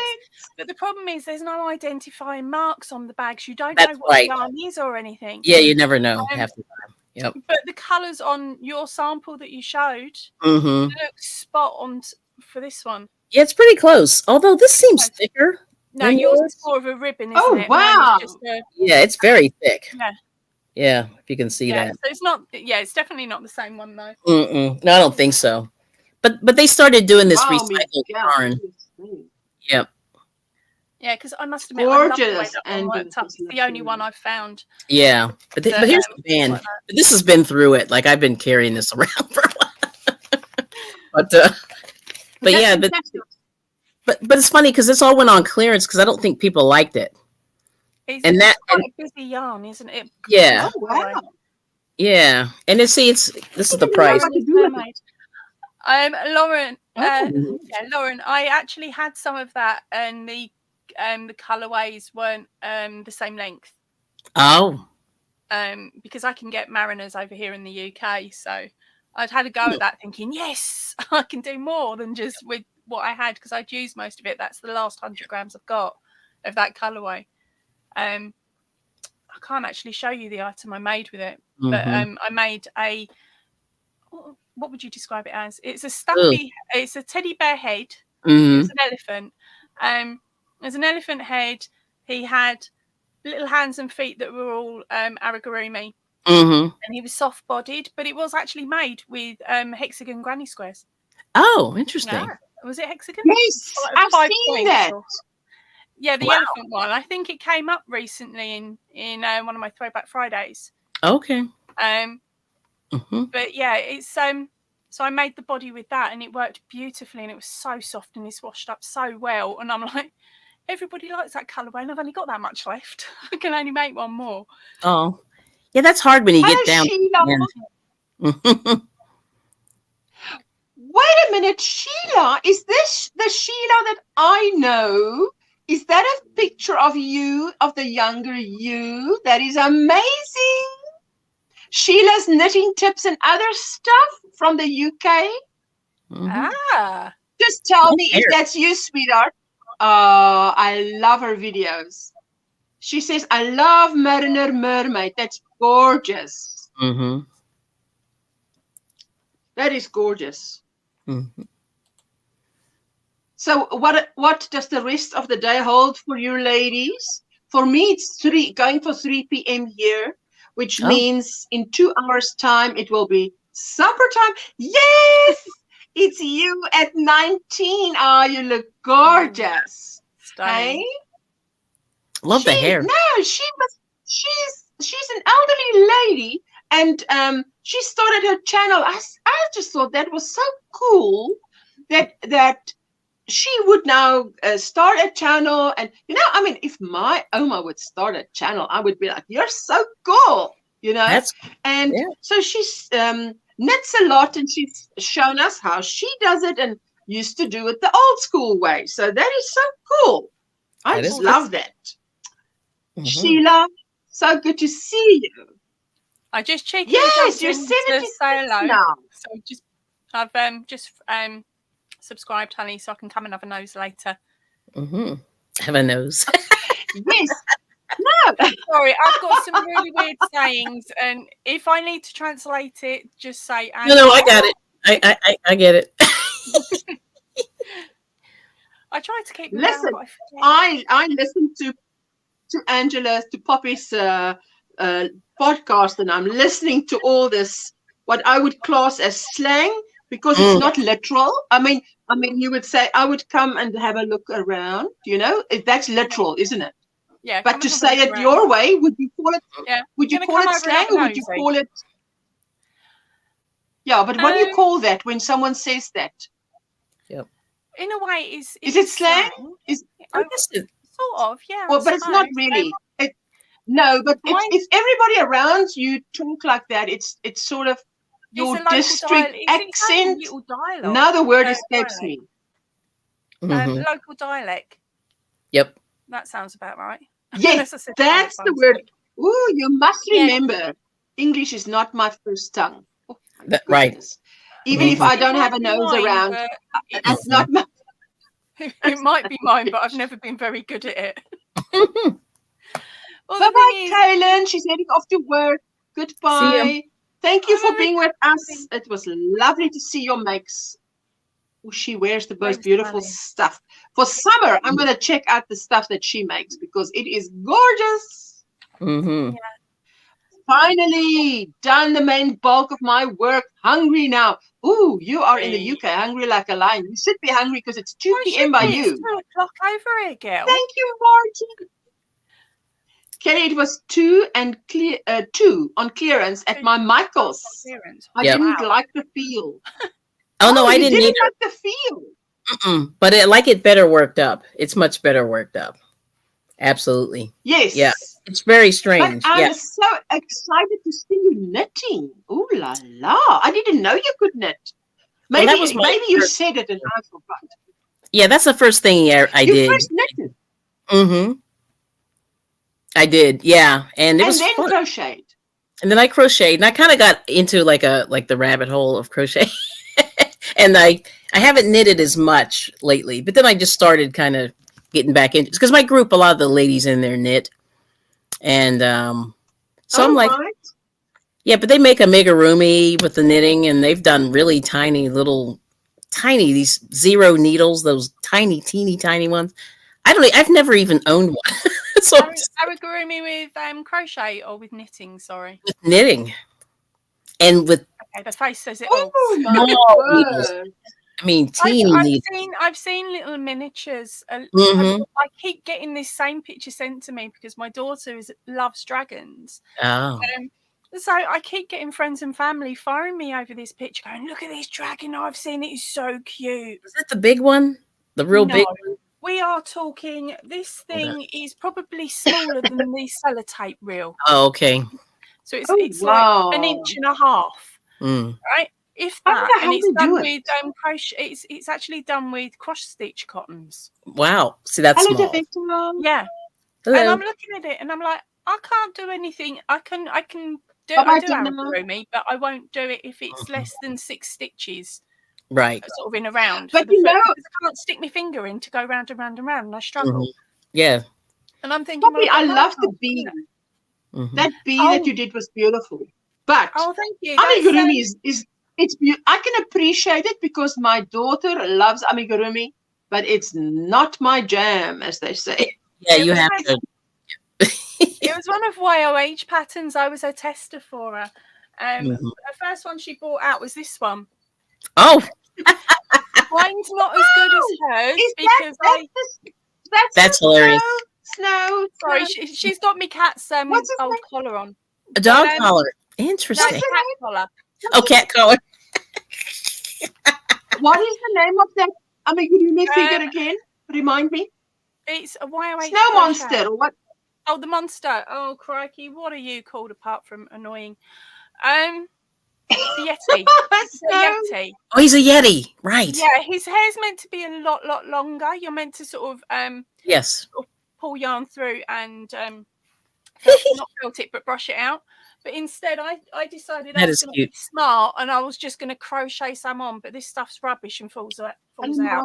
But the problem is there's no identifying marks on the bags. You don't know what the yarn is or anything. Yeah, you never know half the time. Yep. But the colours on your sample that you showed look spot on for this one. Yeah, it's pretty close. Although this seems thicker. No, yours is more of a ribbon, isn't it? Oh, wow. Yeah, it's very thick. Yeah. Yeah, if you can see that. So it's not, it's definitely not the same one, though. No, I don't think so. But they started doing this recycled yarn. Yep. Yeah, because I must admit, I love the way that one worked up. It's the only one I've found. Yeah. But here's the band. Like this has been through it. Like, I've been carrying this around for a while. But yeah, but it's funny because this all went on clearance because I don't think people liked it. It's quite a busy yarn, isn't it? Yeah. Oh, wow. Yeah. And this is the price. Lauren, Lauren, I actually had some of that, and the colorways weren't the same length. Oh. Because I can get Mariners over here in the UK, so I'd had a go at that, thinking, yes, I can do more than just with what I had, because I'd used most of it. That's the last 100 grams I've got of that colorway. I can't actually show you the item I made with it, but I made a, what would you describe it as? It's a stuffy, it's a teddy bear head. It's an elephant. There's an elephant head. He had little hands and feet that were all aragorumi. And he was soft bodied, but it was actually made with hexagon granny squares. Oh, interesting. Yeah. Was it hexagon? Yes, I've seen that. Yeah, the elephant one. I think it came up recently in one of my Throwback Fridays. Okay. But yeah, it's so I made the body with that, and it worked beautifully, and it was so soft, and it's washed up so well. And I'm like, everybody likes that colourway, and I've only got that much left. I can only make one more. Oh, yeah, that's hard when you get down. Wait a minute, Sheila, is this the Sheila that I know? Is that a picture of you, of the younger you? That is amazing. Sheila's knitting tips and other stuff from the UK. Just tell me if that's you, sweetheart. I love her videos. She says, I love Mariner Mermaid. That's gorgeous. That is gorgeous. So what does the rest of the day hold for you ladies? For me, it's going for 3 p.m. here, which means in 2 hours' time, it will be supper time. Yes, it's you at 19. Oh, you look gorgeous. Hey? Love the hair. No, she's an elderly lady, and she started her channel. I just thought that was so cool that she would now start a channel. And I mean, if my Oma would start a channel, I would be like, you're so cool, So she's knits a lot, and she's shown us how she does it and used to do it the old school way. So that is so cool. I just love that. Sheila, so good to see you. I just checked. Yes, you're to 76 say hello. now. So I've just subscribed, honey, so I can come and have a nose later. Have a nose. Yes. No. Sorry, I've got some really weird sayings, and if I need to translate it, just say. No, I got it. I get it. I try to keep them Listen, down, but I forget. I listened to Angela's, to Poppy's podcast, and I'm listening to all this, what I would class as slang, because it's not literal. I mean, you would say, I would come and have a look around, that's literal, isn't it? Yeah. But to say it your way, would you call it? Yeah. Would you call it slang, or would you call it? Yeah, but what do you call that when someone says that? Yep. In a way, is it slang? I guess it, sort of, yeah. Well, but it's not really. No, but if everybody around you talk like that, it's sort of your district accent. Another word escapes me. Local dialect. Yep. That sounds about right. Yes, that's the word. Ooh, you must remember, English is not my first tongue. Oh, right. Even if I don't have a nose around, that's not my. It might be mine, but I've never been very good at it. Well, bye-bye, Kaylin. She's heading off to work. Goodbye. Thank you for being with us. It was lovely to see your makes. Oh, she wears the most beautiful stuff. For summer, I'm going to check out the stuff that she makes because it is gorgeous. Yeah. Finally, done the main bulk of my work. Hungry now. Ooh, you are in the UK, hungry like a lion. You should be hungry because it's 2 p.m. by you. It's 2 o'clock over here, girl. Thank you, Martin. Kelly, it was 2 on clearance at my Michael's. I didn't like the feel. Oh, no, I didn't like the feel. But I like it better worked up. It's much better worked up. Absolutely. Yes. Yeah. It's very strange. But I'm so excited to see you knitting. Ooh la la. I didn't know you could knit. Maybe, maybe you said it and I forgot. Yeah, that's the first thing I did. You first knitted. I did, yeah. And it was then fun. Crocheted. And then I crocheted, and I kind of got into like the rabbit hole of crochet. And I haven't knitted as much lately, but then I just started kind of getting back into it because my group, a lot of the ladies in there knit. And so I'm like, yeah, but they make amigurumi with the knitting, and they've done really tiny these 0 needles, those teeny tiny ones. I've never even owned one. So amigurumi with crochet or with knitting? Sorry, with knitting, and with the face says it all. I mean, teeny needles. I've seen little miniatures. I keep getting this same picture sent to me because my daughter loves dragons. Oh. So I keep getting friends and family firing me over this picture, going, "Look at this dragon I've seen. It is so cute." Is it the big one? The real big one? We are talking, this thing is probably smaller than the sellotape reel. Oh, okay. So it's like 1.5 inches, right? If that, and it's done with crochet. It's actually done with cross stitch cottons. Wow, see, that's small. Yeah. Hello. And I'm looking at it, and I'm like, I can't do anything. I can do amigurumi, but I won't do it if it's less than 6 stitches. Right. Sort of in a round. But I can't stick my finger in to go round and round and round, and I struggle. Yeah. And I'm thinking, I love the bee. That bee that you did was beautiful. But thank you. Amigurumi is I can appreciate it because my daughter loves amigurumi, but it's not my jam, as they say. Yeah, you have to. It was one of YOH patterns. I was a tester for her. The first one she brought out was this one. Oh. Mine's not as good as hers because that's hilarious. Snow. Sorry, she's got me cat's old collar on. A dog collar. Interesting. Cat collar. Oh, cat collar. What is the name of that amigurumi figure again? Remind me. It's a YOH snow monster or what? Oh, the monster. Oh, crikey. What are you called apart from annoying? The Yeti. Yeti. Oh, he's a Yeti, right? Yeah, his hair's meant to be a lot longer. You're meant to sort of yes, pull yarn through and not felt it, but brush it out. But instead, I decided I That was is going to cute. be smart, and I was just going to crochet some on. But this stuff's rubbish and falls out,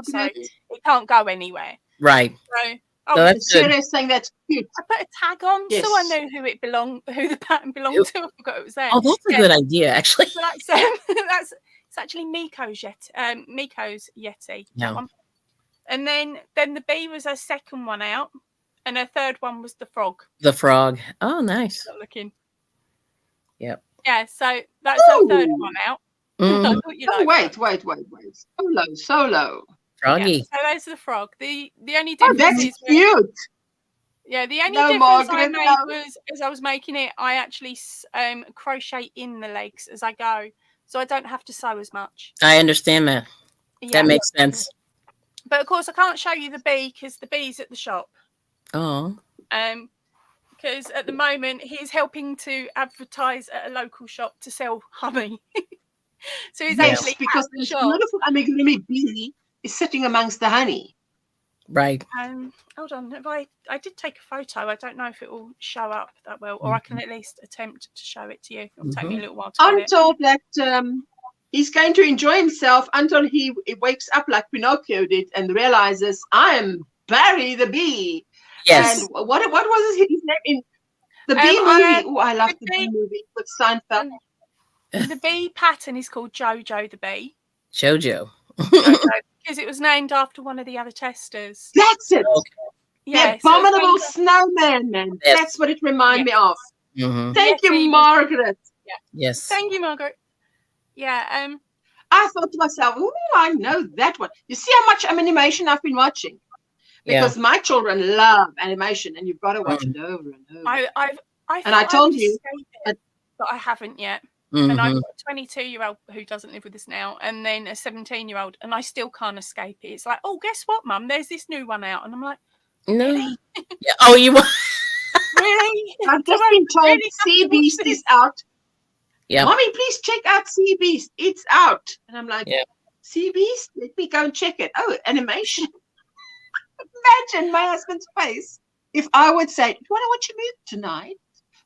so it can't go anywhere. Right. So No, that's good. Serious thing, that's cute. I put a tag on, Yes. so I knew who the pattern belonged to. I forgot it was there. Oh, that's a good idea, actually. So that's it's actually Miko's Yeti. Yeah. That one. And then the bee was her second one out, and her third one was the frog. The frog. Oh, nice. Not looking. Yep. Yeah, so that's her third one out. Mhm. I thought you Oh, liked wait. Solo. Froggy. Yeah, so there's the frog. The only Oh, difference that's is cute. yeah, the only No, difference I Margaret, made no. was as I was making it, I actually crochet in the legs as I go, so I don't have to sew as much. I understand that. Yeah. That makes sense. But of course, I can't show you the bee because the bee's at the shop. Oh. Because at the moment he's helping to advertise at a local shop to sell honey. So he's Yes, actually because at the this shop. beautiful OMGranny bee is sitting amongst the honey. Right. Hold on, I did take a photo. I don't know if it will show up that well, or I can at least attempt to show it to you. It'll take me a little while to I'm get it. told that he's going to enjoy himself until he wakes up like Pinocchio did and realizes I am Barry the bee. Yes. And what was his name in the bee movie? Oh, I love the bee movie with Seinfeld. The bee pattern is called Jojo the bee. Jojo. Because it was named after one of the other testers. That's it. Okay. Yeah, The abominable snowman, man. Yes. That's what it reminded me of. Mm-hmm. Thank you, Margaret. Yes. Thank you, Margaret. Yeah. I thought to myself, oh, I know that one. You see how much animation I've been watching? Because my children love animation, and you've got to watch it over and over. I told you, but I haven't yet. Mm-hmm. And I've got a 22-year-old who doesn't live with us now, and then a 17-year-old, and I still can't escape it. It's like, oh, guess what, Mum? There's this new one out, and I'm like, no. Really? Yeah. Oh, you want? Really? I've just been told really Sea Beast is out. Yeah. Mommy, please check out Sea Beast. It's out. And I'm like, Yeah. Sea Beast? Let me go and check it. Oh, animation. Imagine my husband's face if I would say, do you want to watch a movie tonight?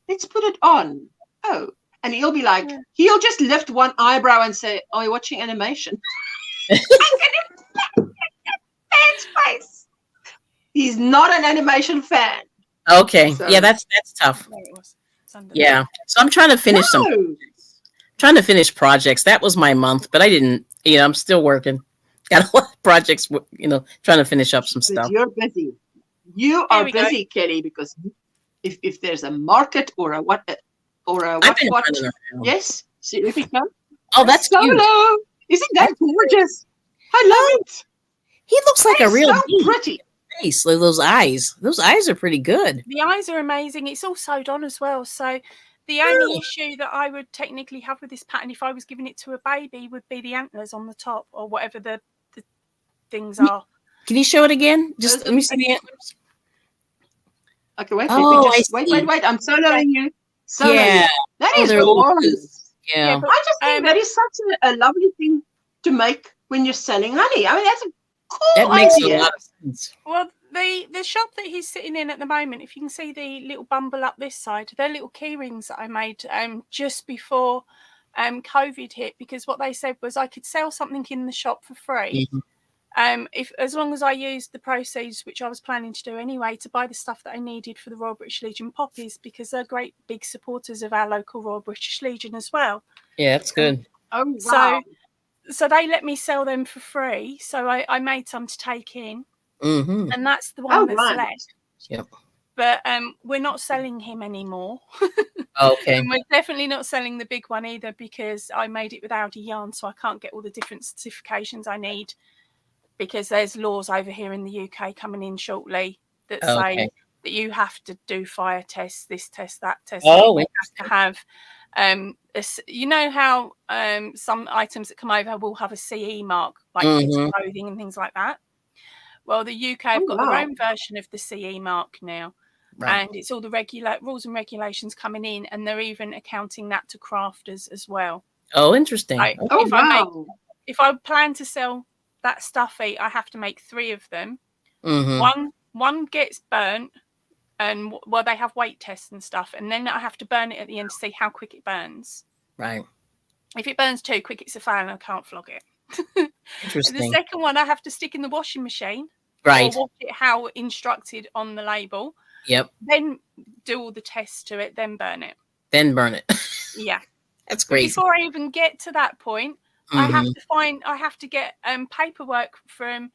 Let's put it on. Oh. And he'll be like, he'll just lift one eyebrow and say, are you watching animation? I can imagine man's face. He's not an animation fan. Okay. So- Yeah, that's tough. there it was. It's under Yeah. So I'm trying to finish trying to finish projects. That was my month, but I didn't. I'm still working. Got a lot of projects. Trying to finish up some stuff. You're busy. You are busy, Kelly, because if there's a market or a what. I've been running around. Yes, significant. Oh, that's cute. Solo. Isn't that gorgeous? I love it. He looks like a real so bee. pretty. Face. Like those eyes. Those eyes are pretty good. The eyes are amazing. It's all sewed on as well. So the only issue that I would technically have with this pattern, if I was giving it to a baby, would be the antlers on the top or whatever the things are. Can you show it again? Just let me see the antlers. Okay, wait. Oh, Wait. I'm soloing you. Yeah. That is they're gorgeous. Yeah. but, I just think that is such a lovely thing to make when you're selling honey. I mean, that's a cool That makes idea. a lot of sense. Well, the shop that he's sitting in at the moment, if you can see the little bumble up this side, they're little key rings that I made just before COVID hit, because what they said was I could sell something in the shop for free. Mm-hmm. If as long as I used the proceeds, which I was planning to do anyway, to buy the stuff that I needed for the Royal British Legion poppies, because they're great big supporters of our local Royal British Legion as well. Yeah, that's good. Oh, wow. So they let me sell them for free. So I made some to take in, Mm-hmm. and that's the one that's left. Yep. But we're not selling him anymore. Okay. And we're definitely not selling the big one either, because I made it with Audi yarn, so I can't get all the different certifications I need, because there's laws over here in the UK coming in shortly that say that you have to do fire tests, this test, that test. Oh, you have to have, you know how some items that come over will have a CE mark, like clothing and things like that. Well, the UK have got their own version of the CE mark now. Right. And it's all the rules and regulations coming in, and they're even accounting that to crafters as well. Oh, interesting. Like, if I plan to sell that stuffy, I have to make 3 of them. Mm-hmm. One gets burnt, and well, they have weight tests and stuff, and then I have to burn it at the end to see how quick it burns. Right. If it burns too quick, it's a fail and I can't flog it. Interesting. The second one I have to stick in the washing machine. Right. Or watch it how instructed on the label. Yep. Then do all the tests to it, then burn it. Then burn it. Yeah. That's crazy. Before I even get to that point, I have to get paperwork from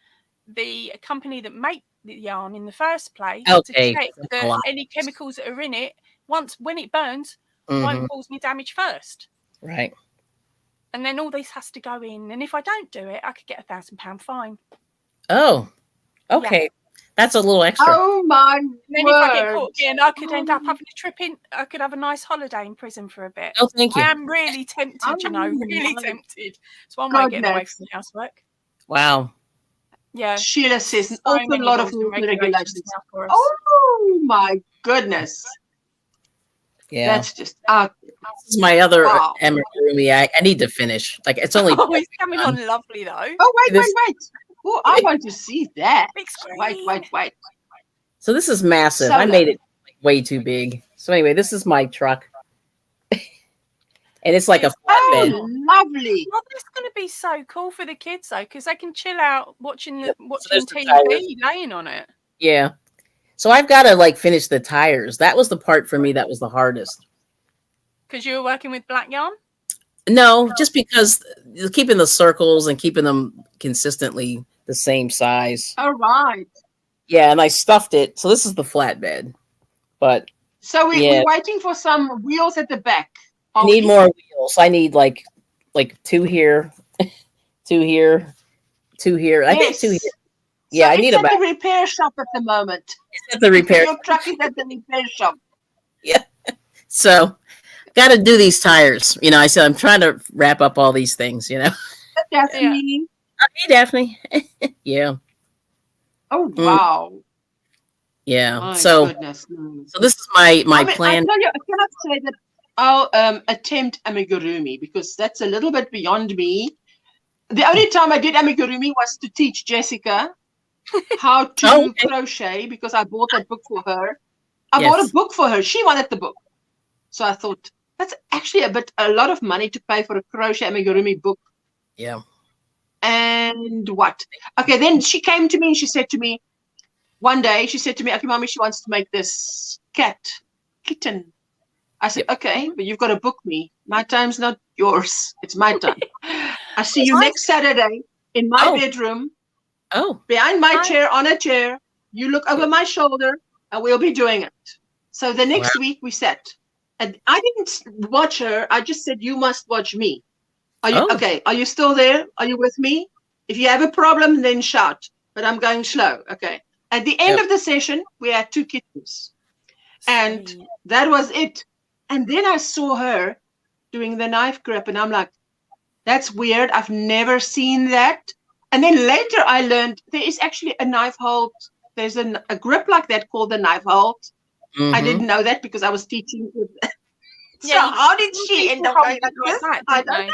the company that make the yarn in the first place to check that any chemicals that are in it, when it burns, won't cause me damage first. Right. And then all this has to go in. And if I don't do it, I could get £1,000 fine. Oh, okay. Yeah. That's a little extra. Oh my And then if I get caught again, I could end up having a trip in. I could have a nice holiday in prison for a bit. Oh, thank you. I am really tempted, really tempted. It's one way of getting away from the housework. Wow. Yeah. Sheila says an awful lot of regulations. Oh my goodness. Yeah. That's just out. This is my other amigurumi. I need to finish. Like, it's only. Oh, he's coming on lovely though. Oh, wait. Oh, I want to see that. Wait. So this is massive. I made it way too big. So anyway, this is my truck. And it's like a flatbed. Oh, lovely. Well, that's going to be so cool for the kids though, because they can chill out watching TV, laying on it. Yeah. So I've got to like finish the tires. That was the part for me that was the hardest. Because you were working with black yarn? No, just because keeping the circles and keeping them consistently the same size. All right. Yeah, and I stuffed it. So this is the flatbed. But so we're waiting for some wheels at the back. I need more wheels. I need like 2 here, 2 here, 2 here. I think 2 here. Yeah, I need about. It's at the repair shop at the moment. It's at the repair. Your truck is at the repair shop. Yeah. So, got to do these tires. You know, I said I'm trying to wrap up all these things. You know. Daphne. Hey, Daphne. Yeah. Oh wow. Yeah. My so goodness. So this is my plan. I cannot say that I'll attempt amigurumi because that's a little bit beyond me. The only time I did amigurumi was to teach Jessica how to crochet because I bought that book for her. I bought a book for her. She wanted the book. So I thought that's actually a lot of money to pay for a crochet amigurumi book. Yeah. And what? Okay, then she came to me and she said to me one day, okay, Mommy, she wants to make this kitten. I said, okay, but you've got to book me. My time's not yours. It's my time. I see you next Saturday in my bedroom. Oh. Behind my chair, on a chair. You look over my shoulder and we'll be doing it. So the next week we sat. And I didn't watch her. I just said, you must watch me. Are you okay? Are you still there? Are you with me? If you have a problem, then shout. But I'm going slow. Okay. At the end of the session, we had 2 kittens. And that was it. And then I saw her doing the knife grip. And I'm like, that's weird. I've never seen that. And then later I learned there is actually a knife hold. There's a grip like that called the knife hold. I didn't know that because I was teaching. So how did she end up going like that? I don't know.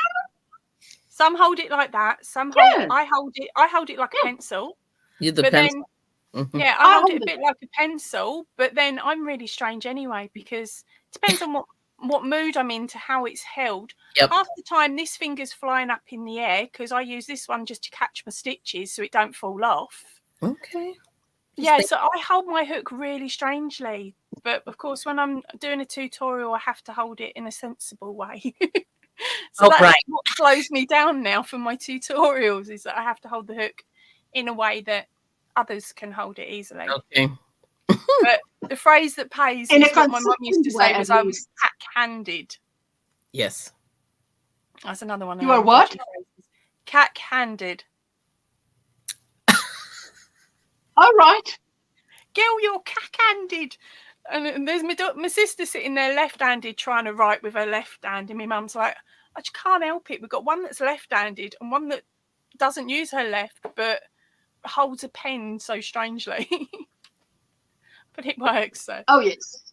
Some hold it like that. Some hold. I hold it like a pencil. You the pencil. Then, I hold it a bit like a pencil. But then I'm really strange anyway because it depends on what mood I'm in to how it's held. Yep. Half the time this finger's flying up in the air because I use this one just to catch my stitches so it don't fall off. Okay. Yeah, so I hold my hook really strangely. But of course, when I'm doing a tutorial, I have to hold it in a sensible way. So that's what slows me down now for my tutorials is that I have to hold the hook in a way that others can hold it easily. Okay. But the phrase that pays is what my mum used to say was I was cack-handed. Yes. That's another one. You are what? Cack-handed. All right. Gil, you're cack-handed. And there's my sister sitting there left-handed trying to write with her left hand. And my mum's like, I just can't help it. We've got one that's left-handed and one that doesn't use her left but holds a pen so strangely. But it works. So. Oh, yes.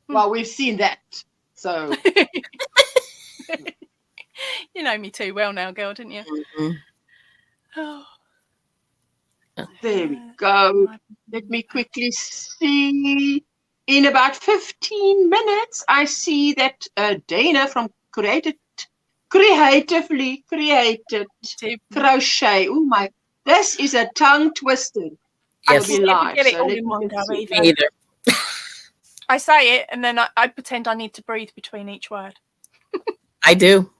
Well, we've seen that. So. You know me too well now, girl, didn't you? Mm-hmm. Oh. There we go. Let me quickly see. in about 15 minutes, I see that Dana from Creatively Created Crochet. Oh my, this is a tongue twister. Yes. Will be live. Get it So all let in me one just go see. either. Me either. I say it and then I pretend I need to breathe between each word. I do.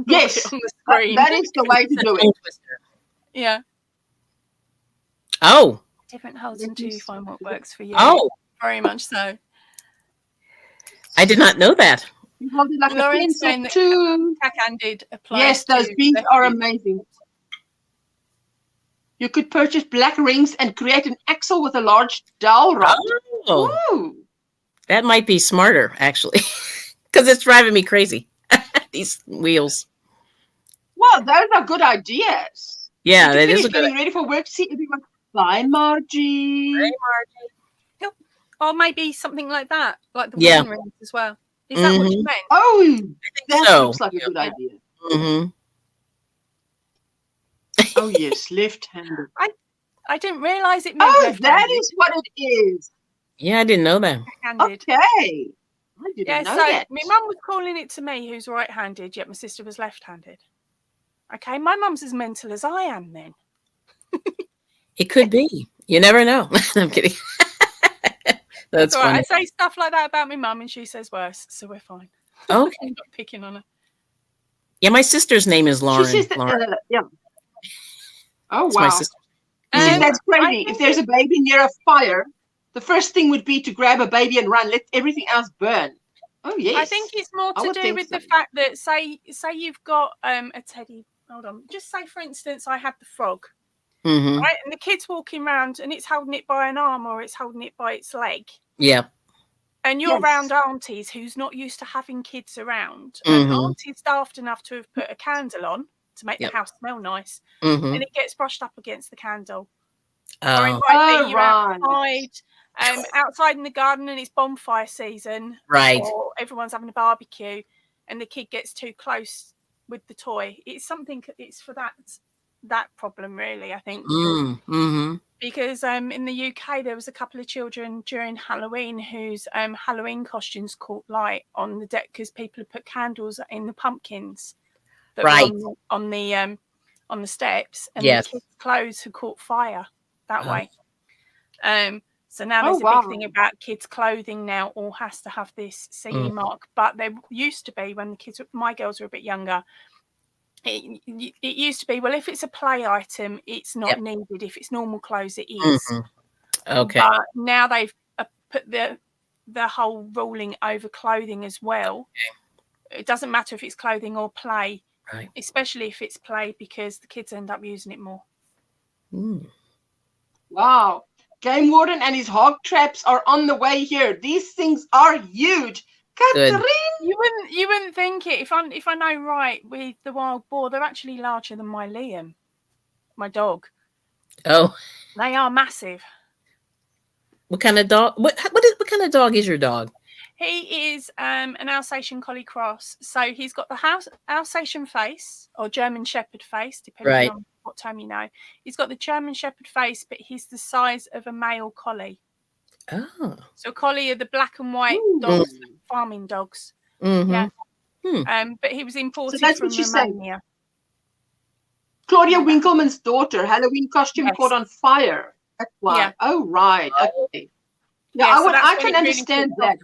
Yes, on the screen. that is the way to do it. Yeah. Oh. Different holes until you find what works for you. Oh. Very much so. I did not know that. You hold it like Lauren's a saying pencil that too. cack-handed applies Yes, those to beads left are feet. amazing. You could purchase black rings and create an axle with a large dowel rod. Oh. Ooh. That might be smarter, actually, because it's driving me crazy. These wheels. Well, those are good ideas. Yeah, that is Finish a good getting ready for work. See everyone. Bye, Margie. Yep. Or maybe something like that, like the Yeah. wedding rings as well. Is that what you meant? Oh, that so. looks like a good idea. Mm-hmm. Oh, yes, left-handed. I didn't realise it meant Oh, left-handed. that is what it is. Yeah, I didn't know that. Handed. Okay. I didn't know so that. my mum was calling it to me, who's right-handed, yet my sister was left-handed. Okay, my mum's as mental as I am then. It could be. You never know. I'm kidding. That's all right. funny. I say stuff like that about my mum, and she says worse, so we're fine. Okay. I'm not picking on her. Yeah, my sister's name is Lauren. She says that, Lauren. yeah. Oh, It's my wow. sister. That's crazy. If there's a baby near a fire, the first thing would be to grab a baby and run. Let everything else burn. Oh, yes. I think it's more to do with the fact that say you've got a teddy. Hold on. Just say, for instance, I had the frog. Mm-hmm. Right, and the kid's walking around and it's holding it by an arm or it's holding it by its leg. Yeah. And you're around aunties who's not used to having kids around. Mm-hmm. And auntie's daft enough to have put a candle on to make the house smell nice. Mm-hmm. And it gets brushed up against the candle. Oh. Or it might be you're outside in the garden and it's bonfire season. Right. Or everyone's having a barbecue and the kid gets too close with the toy. It's something, it's for that problem, really, I think. Mm-hmm. Because in the UK there was a couple of children during Halloween whose Halloween costumes caught light on the deck because people had put candles in the pumpkins that were on the steps, and the kids' clothes had caught fire that way. So now there's a big thing about kids' clothing now all has to have this CE mark, but there used to be when my girls were a bit younger. It used to be, well, if it's a play item, it's not needed. If it's normal clothes, it is. Mm-hmm. Okay. But now they've put the whole ruling over clothing as well. Okay. It doesn't matter if it's clothing or play, especially if it's play, because the kids end up using it more. Mm. Wow. Game Warden and his hog traps are on the way here. These things are huge. Catherine, you wouldn't think it. If I know right, with the wild boar, they're actually larger than my Liam, my dog. Oh, they are massive. What kind of dog? What kind of dog is your dog? He is an Alsatian Collie Cross. So he's got the Alsatian face or German Shepherd face, depending on what term you know. He's got the German Shepherd face, but he's the size of a male collie. Oh. So a collie are the black and white dogs, farming dogs. Mm-hmm. Yeah. But he was imported from Romania. Saying. Claudia Winkleman's daughter, Halloween costume caught on fire. That's why. Yeah. Oh, right. Okay. Yeah, I can understand that.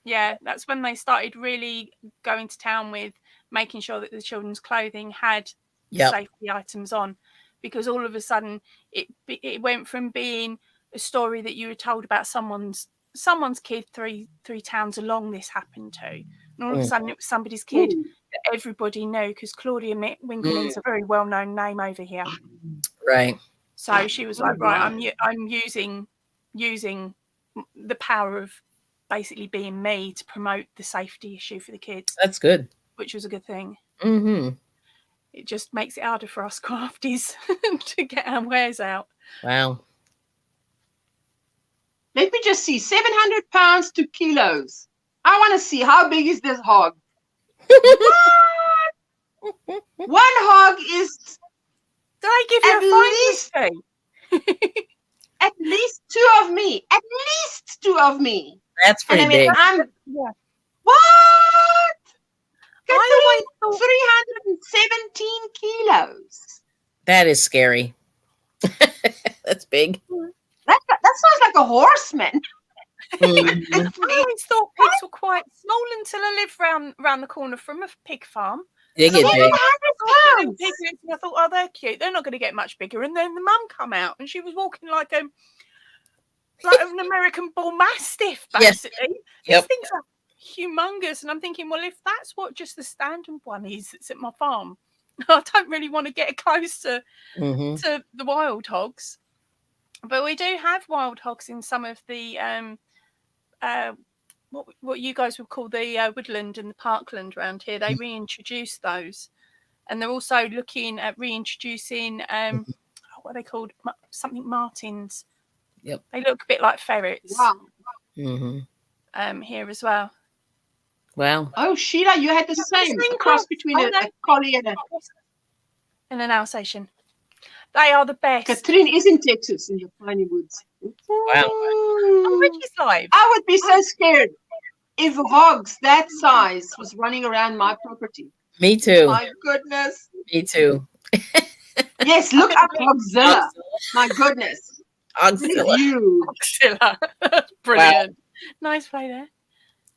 Yeah, that's when they started really going to town with making sure that the children's clothing had safety items on, because all of a sudden it went from being a story that you were told about someone's kid three towns along this happened to, and all of a sudden it was somebody's kid that everybody knew, because Claudia Winkleman's a very well-known name over here. Right. So she was like, right, I'm using the power of basically being me to promote the safety issue for the kids. That's good. Which was a good thing. Mm-hmm. It just makes it harder for us crafties to get our wares out. Wow. Let me just see. 700 pounds to kilos. I want to see, how big is this hog? What? One hog is... Did I give you a fee? at least 2 of me. At least 2 of me. That's And pretty I mean, big. I'm Yeah. what? I always Catherine, thought 317 kilos. That is scary. That's big. That sounds like a horseman. Mhm. I always thought pigs were quite small until I lived round the corner from a pig farm. They get big. 700 Little pounds. piglets, and I thought, oh, they're cute. They're not going to get much bigger. And then the mum come out, and she was walking like an American bull mastiff, Yes. basically. Yep. These things are humongous, and I'm thinking, well, if that's what just the standard one is that's at my farm, I don't really want to get close to Mhm. the wild hogs. But we do have wild hogs in some of the what you guys would call the woodland and the parkland around here. They reintroduce those, and they're also looking at reintroducing what are they called? Something martins. Yep. They look a bit like ferrets. Wow. Mhm. Here as well. Wow. Oh, Sheila, you had the same cross between a collie and a. And an Alsatian. They are the best. Catherine is in Texas in your piney woods. Wow. Oh, Richie's live. I would be so scared if hogs that size was running around my property. Me too. My goodness. Me too. Yes, look up Hogzilla. My goodness. Hogzilla. You. Brilliant. Nice play there.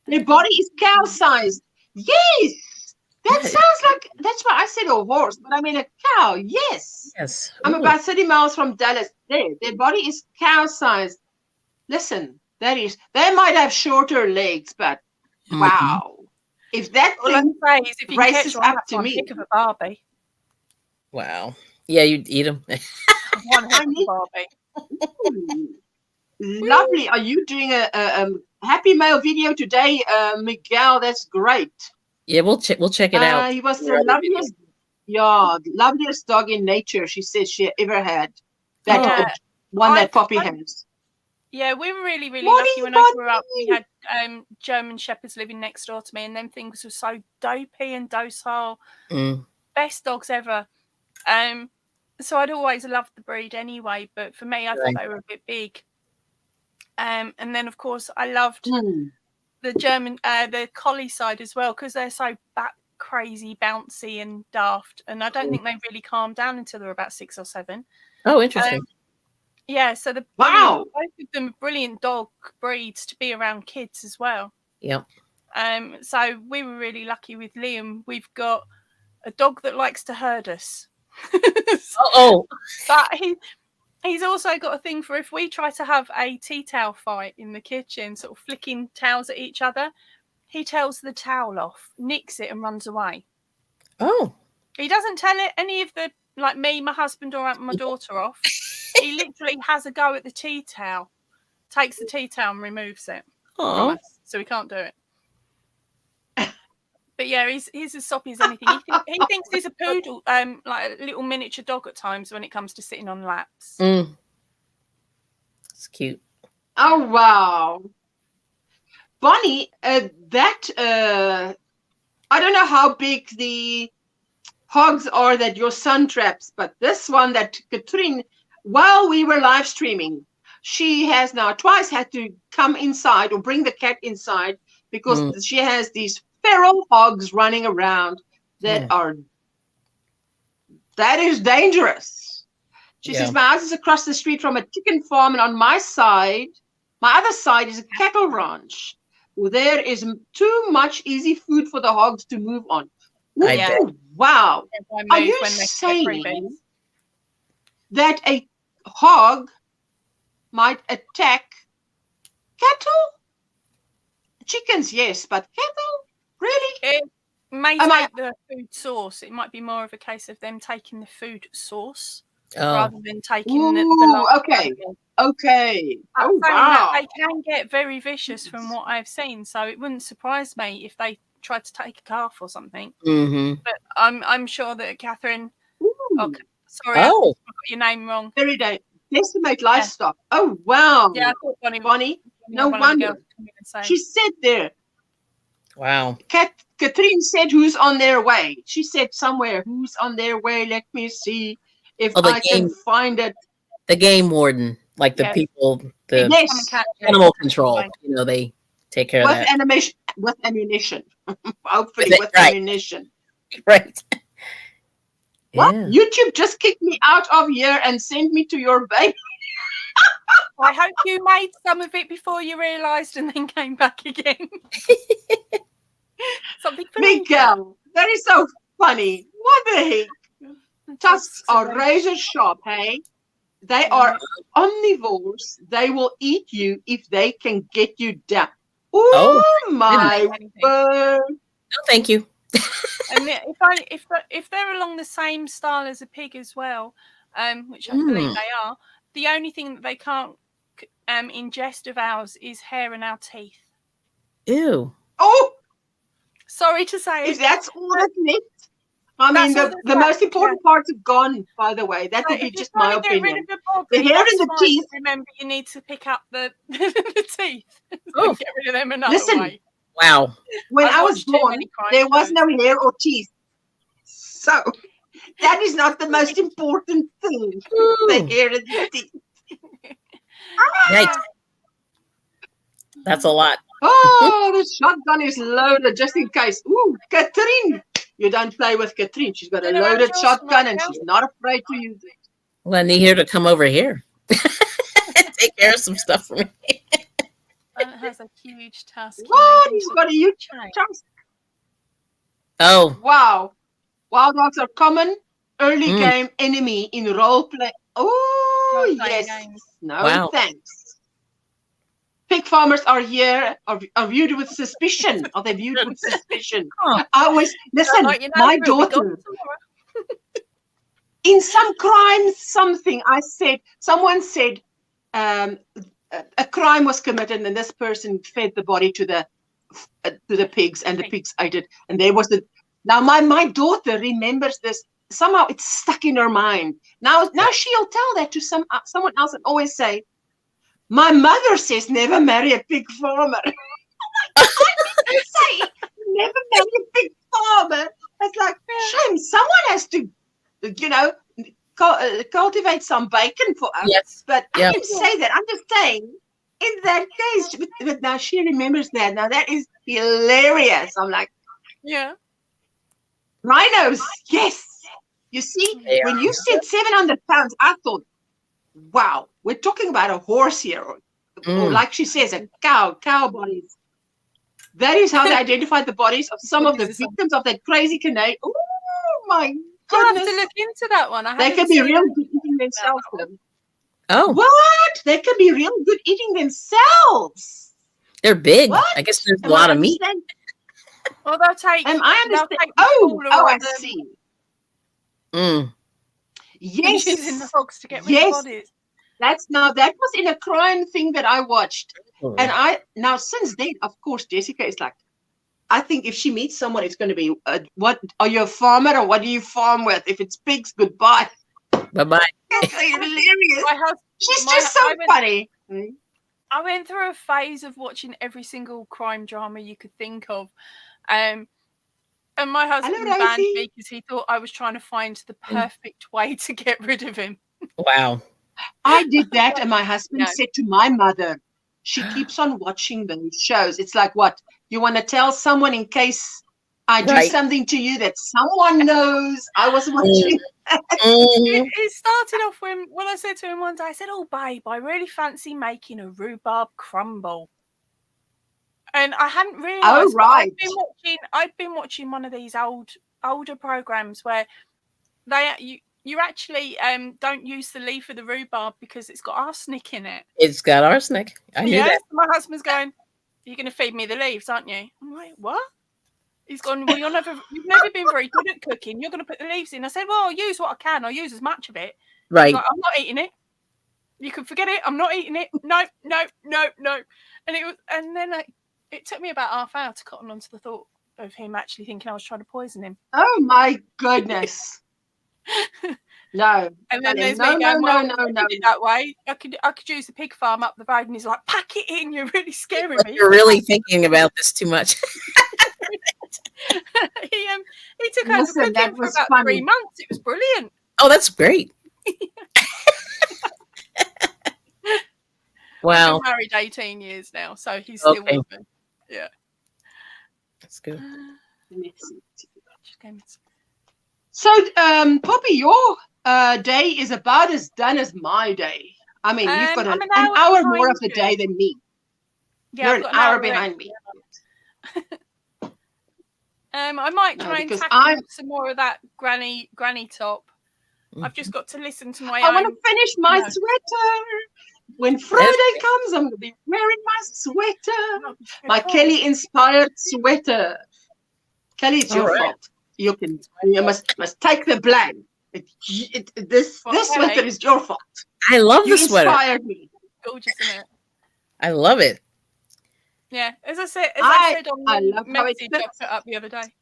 Their body is cow-sized. Yes. That sounds like, that's why I said a horse, but I mean a cow. Yes. Yes. I'm Ooh. about 30 miles from Dallas. Their body is cow-sized. Listen, they might have shorter legs, but wow. If that All I thing say is if you races catch one, up that's to one me. heck of a Barbie. Wow. Yeah, you'd eat them. One heck of a Barbie. Ooh. Lovely. Are you doing a Happy Mail video today, Miguel? That's great. Yeah, we'll check it out. He was the loveliest dog in nature, she says she ever had. That one that Poppy has. Yeah, we were really, really Morning, lucky when I grew up. We had German Shepherds living next door to me, and them things were so dopey and docile. Best dogs ever. So I'd always loved the breed anyway, but for me, I thought they were a bit big. And then, of course, I loved the German, the collie side as well, because they're so crazy, bouncy and daft. And I don't think they really calmed down until they were about 6 or 7. Oh, interesting. Yeah, so Wow. both of them are brilliant dog breeds to be around kids as well. Yep. So we were really lucky with Liam. We've got a dog that likes to herd us. But he's also got a thing for if we try to have a tea towel fight in the kitchen, sort of flicking towels at each other, he tells the towel off, nicks it and runs away. Oh. He doesn't tell it any of the, like me, my husband or my daughter off. He literally has a go at the tea towel, takes the tea towel and removes it from us, so we can't do it. But yeah, he's as soppy as anything. He thinks he's a poodle, like a little miniature dog at times when it comes to sitting on laps. It's cute. Oh, wow. Bonnie, I don't know how big the hogs are that your son traps, but this one that Catherine, while we were live streaming, she has now twice had to come inside or bring the cat inside because she has these feral hogs running around that is dangerous. She says, my house is across the street from a chicken farm, and on my other side is a cattle ranch. There is too much easy food for the hogs to move on. Wow. Are you saying that a hog might attack cattle? Chickens, yes, but cattle? Really? It may take the food source. It might be more of a case of them taking the food source rather than taking the okay. Okay. Oh, wow. They can get very vicious from what I've seen, so it wouldn't surprise me if they tried to take a calf or something. But I'm sure that Catherine. Sorry, I got your name wrong. Very decimate livestock. Oh wow. Yeah, I thought Bonnie. No wonder. She said there. Wow. Catherine said who's on their way. She said somewhere who's on their way. Let me see if I can find it. The game warden. like the Yes. people, the Yes, Come and catch it. animal control. They take care of with that. animation, with ammunition. Hopefully, With it, with right. ammunition. Right. What? Yeah. YouTube just kicked me out of here and sent me to your baby. I hope you made some of it before you realised and then came back again. Something for later. Miguel, that is so funny. What the heck? Tusks are razor sharp, hey? They are omnivores. They will eat you if they can get you down. Oh, Oh my word. No, thank you. And if they're along the same style as a pig as well, which I believe they are, the only thing that they can't ingest of ours is hair and our teeth. Ew. Oh, sorry to say. If that's all that's left, I mean, the most important parts are gone, by the way. That would be just my opinion. The hair and the teeth. Remember, you need to pick up the teeth. Oh. Get rid of them another way. Wow. When I was born, there was no hair or teeth. So that is not the most important thing. The hair and the teeth. Yikes. That's a lot. Oh, the shotgun is loaded just in case. Ooh, Katrine. You don't play with Katrine. She's got a loaded shotgun and she's not afraid to use it. Well, I need her to come over here and take care of some stuff for me. And it has a huge tusk. What? He's got a huge tusk. Oh. Wow. Wild dogs are common early game enemy in role play. Oh, yes. No, thanks. Pig farmers are here, are viewed with suspicion. Are they viewed with suspicion? I always, listen, my daughter, in some crime, someone said a crime was committed and this person fed the body to the pigs and the pigs ate it. And there was now my daughter remembers this. Somehow it's stuck in her mind. Now she'll tell that to someone else and always say, my mother says never marry a pig farmer. I didn't say never marry a pig farmer. It's like, shame, someone has to, cultivate some bacon for us. Yes. But I didn't say that. I'm just saying, in that case, but now she remembers that. Now that is hilarious. I'm like, yeah. Rhinos, yes. You see, when you said 700 pounds, I thought, wow, we're talking about a horse here, or like she says, a cow bodies. That is how they identified the bodies of some of the victims of that crazy Canadian. Oh my goodness! I have to look into that one. They can be real good eating themselves. Oh, what? They can be real good eating themselves. They're big. What? I guess there's a lot of meat. Well, they'll take. I understand. I see. Yes. Using the hogs to get rid of bodies. That was in a crime thing that I watched. And now since then, of course, Jessica is like, I think if she meets someone, it's going to be, what, are you a farmer or what do you farm with? If it's pigs, goodbye. Bye-bye. That's hilarious. She's just so funny. I went through a phase of watching every single crime drama you could think of. And my husband banned me because he thought I was trying to find the perfect way to get rid of him. Wow. I did that, and my husband said to my mother, she keeps on watching those shows. It's like, what? You want to tell someone in case I do something to you that someone knows I was watching? It started off when I said to him one day, I said, oh, babe, I really fancy making a rhubarb crumble. And I hadn't realised. Oh, right. I've been watching one of these older programs where you actually don't use the leaf of the rhubarb because it's got arsenic in it. It's got arsenic. I knew that. My husband's going, you're going to feed me the leaves, aren't you? I'm like, what? He's gone, well, you've never been very good at cooking. You're going to put the leaves in. I said, well, I'll use what I can. I'll use as much of it. Right. Like, I'm not eating it. You can forget it. I'm not eating it. No. And then it took me about half hour to cotton onto the thought of him actually thinking I was trying to poison him. Oh my goodness. No. And then there's me going, that way. I could use the pig farm up the road, and he's like, pack it in, you're really scaring me. You're really thinking about this too much. He took over cooking for about 3 months. It was brilliant. Oh, that's great. Wow. We've been married 18 years now, so he's still Okay. with me. Yeah. That's good. So, Poppy, your day is about as done as my day. I mean, you've got I'm an an hour hour more of behind the day you. than me. Yeah, You're I've an got hour extra. behind me. I might try and because tackle some more of that granny top. I've just got to listen to my I own. want to finish my No. sweater. When Friday comes, I'm going to be wearing my sweater. My Kelly-inspired sweater. Kelly, it's your fault. You must take the blame. This sweater is your fault. I love the sweater. You inspired me. Gorgeous, isn't it? I love it. Yeah, as I said on the message I put up the other day.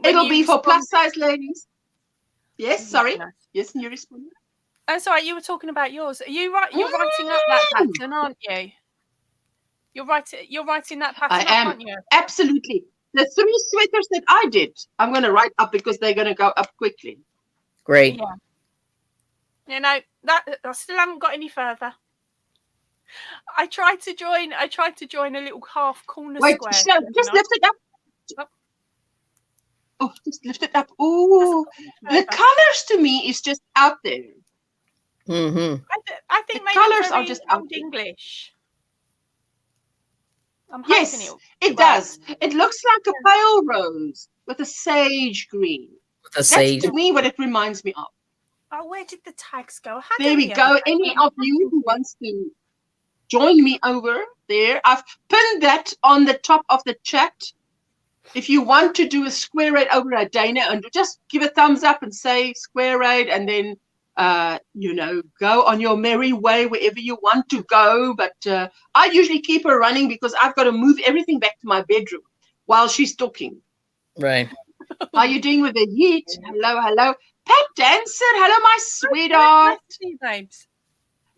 It'll be for plus size ladies. Yes, sorry. Yes, and you responded. Oh, sorry, you were talking about yours. Are you right? You're writing up that pattern, aren't you? You're writing that pattern up, aren't you? Absolutely. The 3 sweaters that I did, I'm going to write up because they're going to go up quickly. Great. Yeah. You know, that I still haven't got any further. I tried to join a little half corner square. Just lift it up. Oh, just lift it up. Oh, the colors to me is just out there. Mm-hmm. I think the colors are just out there. English. I'm yes, it does. It looks like a pale rose with a sage green. That's to me what it reminds me of. Oh, where did the tags go? There we go. Any of you who wants to join me over there, I've pinned that on the top of the chat. If you want to do a square raid over at Dana, and just give a thumbs up and say square raid, and then go on your merry way wherever you want to go. But I usually keep her running because I've got to move everything back to my bedroom while she's talking. Right. How are you doing with the heat? Hello, hello. Pat Dancer, hello, my sweetheart. Babes.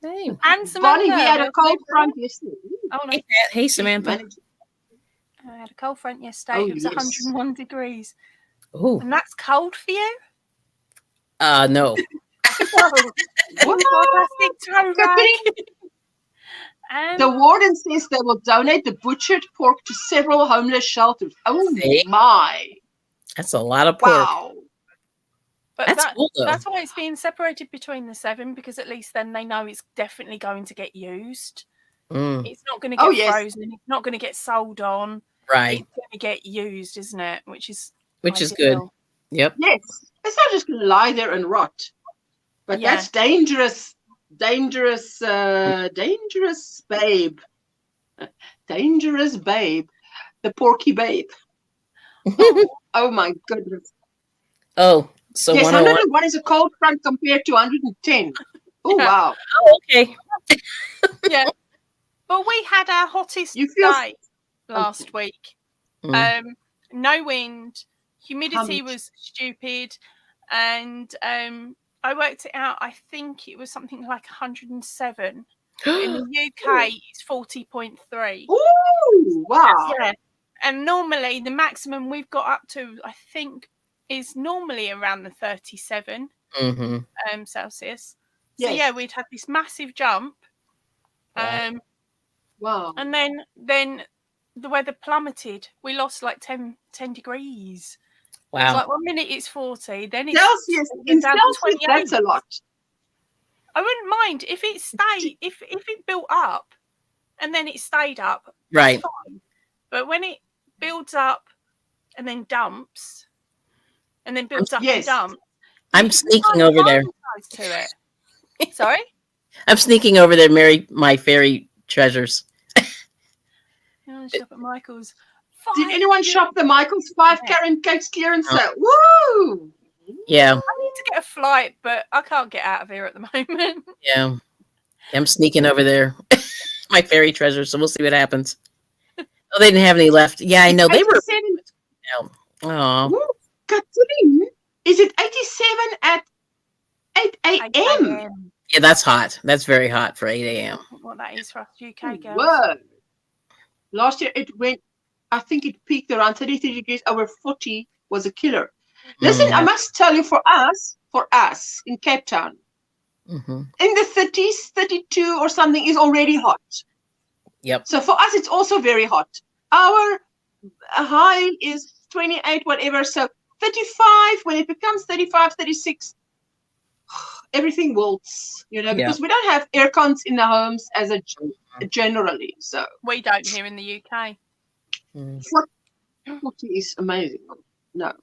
Hey. And Samantha. Bonnie, we had a cold front yesterday. Oh, no. Hey, Samantha. I had a cold front yesterday. It was 101 degrees. Oh. And that's cold for you? No. The warden says they will donate the butchered pork to several homeless shelters. Oh, my. That's a lot of pork. Wow. But that's why it's being separated between the 7, because at least then they know it's definitely going to get used. It's not going to get frozen. It's not going to get sold on. Right. It's going to get used, isn't it? Which is good. Yep. Yes. It's not just going to lie there and rot. But that's dangerous. Dangerous babe. Dangerous babe. The porky babe. Oh my goodness. Oh, so yes, 101 is a cold front compared to 110. Oh, wow. Oh, okay. Yeah. But we had our hottest day last week. No wind. Humidity was stupid. And I worked it out. I think it was something like 107. In the UK, it's 40.3. Ooh, wow. Yeah. And normally the maximum we've got up to, I think, is normally around the 37 Celsius. So yeah, we'd had this massive jump. Wow. And then the weather plummeted. We lost like 10 degrees. Wow. It's like 1 minute it's 40, then it's Celsius. In Celsius, that's a lot. I wouldn't mind if it stayed, if it built up and then it stayed up. Right. Fine. But when it builds up and then dumps and then builds up and dumps. I'm sneaking over there. To it. Sorry? I'm sneaking over there, Mary, my fairy treasures. Shop at Michael's. Did anyone shop the Michael's 5 carat cakes clearance sale? Woo! Yeah. I need to get a flight, but I can't get out of here at the moment. Yeah. I'm sneaking over there. My fairy treasures, so we'll see what happens. Oh, they didn't have any left. Yeah, I know. They were. Oh. Catherine, is it 87 at 8 a.m.? Yeah, that's hot. That's very hot for 8 a.m. What that is for us UK girls. Whoa. Last year it went, I think it peaked around 33 degrees. Over 40 was a killer. Listen, I must tell you, for us in Cape Town, in the 30s, 32 or something is already hot. Yep. So for us, it's also very hot. Our high is 28, whatever. So 35, when it becomes 35, 36, everything wilts, because we don't have air cons in the homes as a generally. So we don't here in the UK. 40 is amazing. No.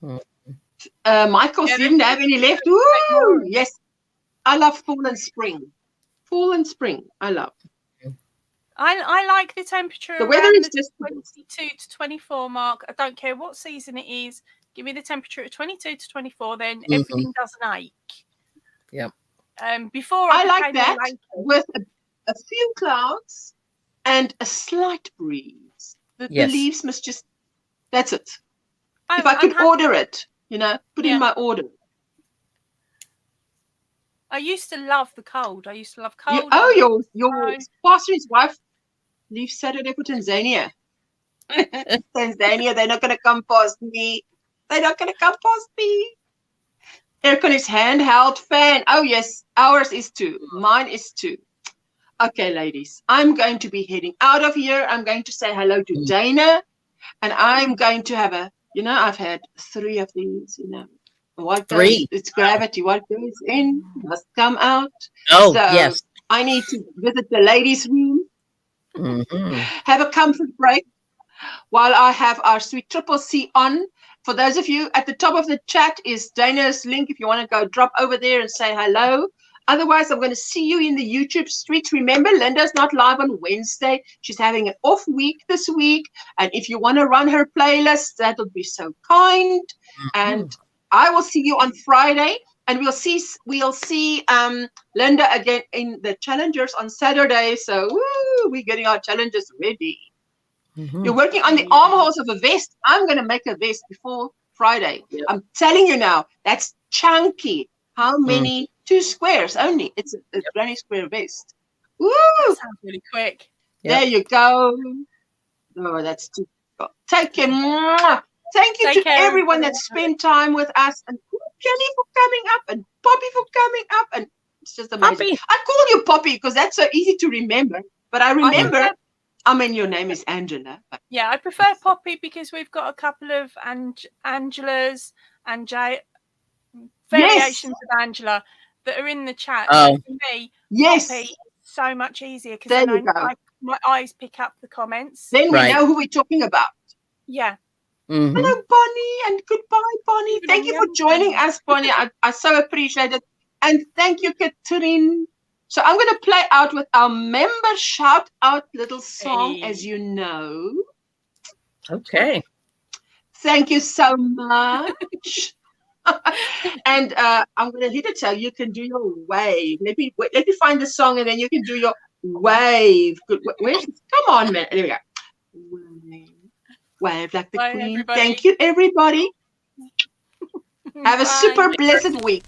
Michael didn't have any left. Woo! Yes. I love fall and spring. Fall and spring. I love. I like the temperature. The weather is just 22 to 24 mark. I don't care what season it is. Give me the temperature at 22 to 24, then everything doesn't ache. Yep. Before I like that with a few clouds and a slight breeze. The leaves must just. That's it. If I could order it, put in my order. I used to love the cold. Your pastor's wife leaves Saturday for Tanzania. Tanzania, they're not going to come past me. Aircon is handheld fan. Oh, yes. Ours is too. Mine is too. Okay, ladies. I'm going to be heading out of here. I'm going to say hello to Dana. And I'm going to have I've had 3 of these, What 3? It's gravity. What goes in must come out. Oh, so yes. I need to visit the ladies' room. Have a comfort break while I have our sweet Triple C on. For those of you at the top of the chat is Dana's link if you want to go drop over there and say hello. Otherwise, I'm going to see you in the YouTube streets. Remember, Linda's not live on Wednesday. She's having an off week this week. And if you want to run her playlist, that would be so kind. And I will see you on Friday. And we'll see Linda again in the Challengers on Saturday. So we're getting our challenges ready. You're working on the armholes of a vest. I'm going to make a vest before Friday. Yep. I'm telling you now, that's chunky. How many? 2 squares only. It's a granny square vest. Woo! That sounds really quick. There you go. Oh, that's too cool. Take care. Mwah. Thank you to everyone that spent time with us. And Kelly for coming up and Poppy for coming up. And it's just amazing. Poppy. I call you Poppy because that's so easy to remember. But I remember, your name is Angela. But yeah, I prefer Poppy because we've got a couple of Angelas and variations of Angela that are in the chat. So for me, Poppy is so much easier because then my eyes pick up the comments. Then we know who we're talking about. Yeah. Hello, Bonnie, and goodbye, Bonnie. Thank you for joining us, Bonnie. I so appreciate it. And thank you, Catherine. So I'm going to play out with our member shout out little song, as you know. Okay. Thank you so much. And I'm going to hit it so you can do your wave. Let me find the song and then you can do your wave. Good. Come on, man. There we go. Wave like the queen. Everybody. Thank you, everybody. Have a super blessed week.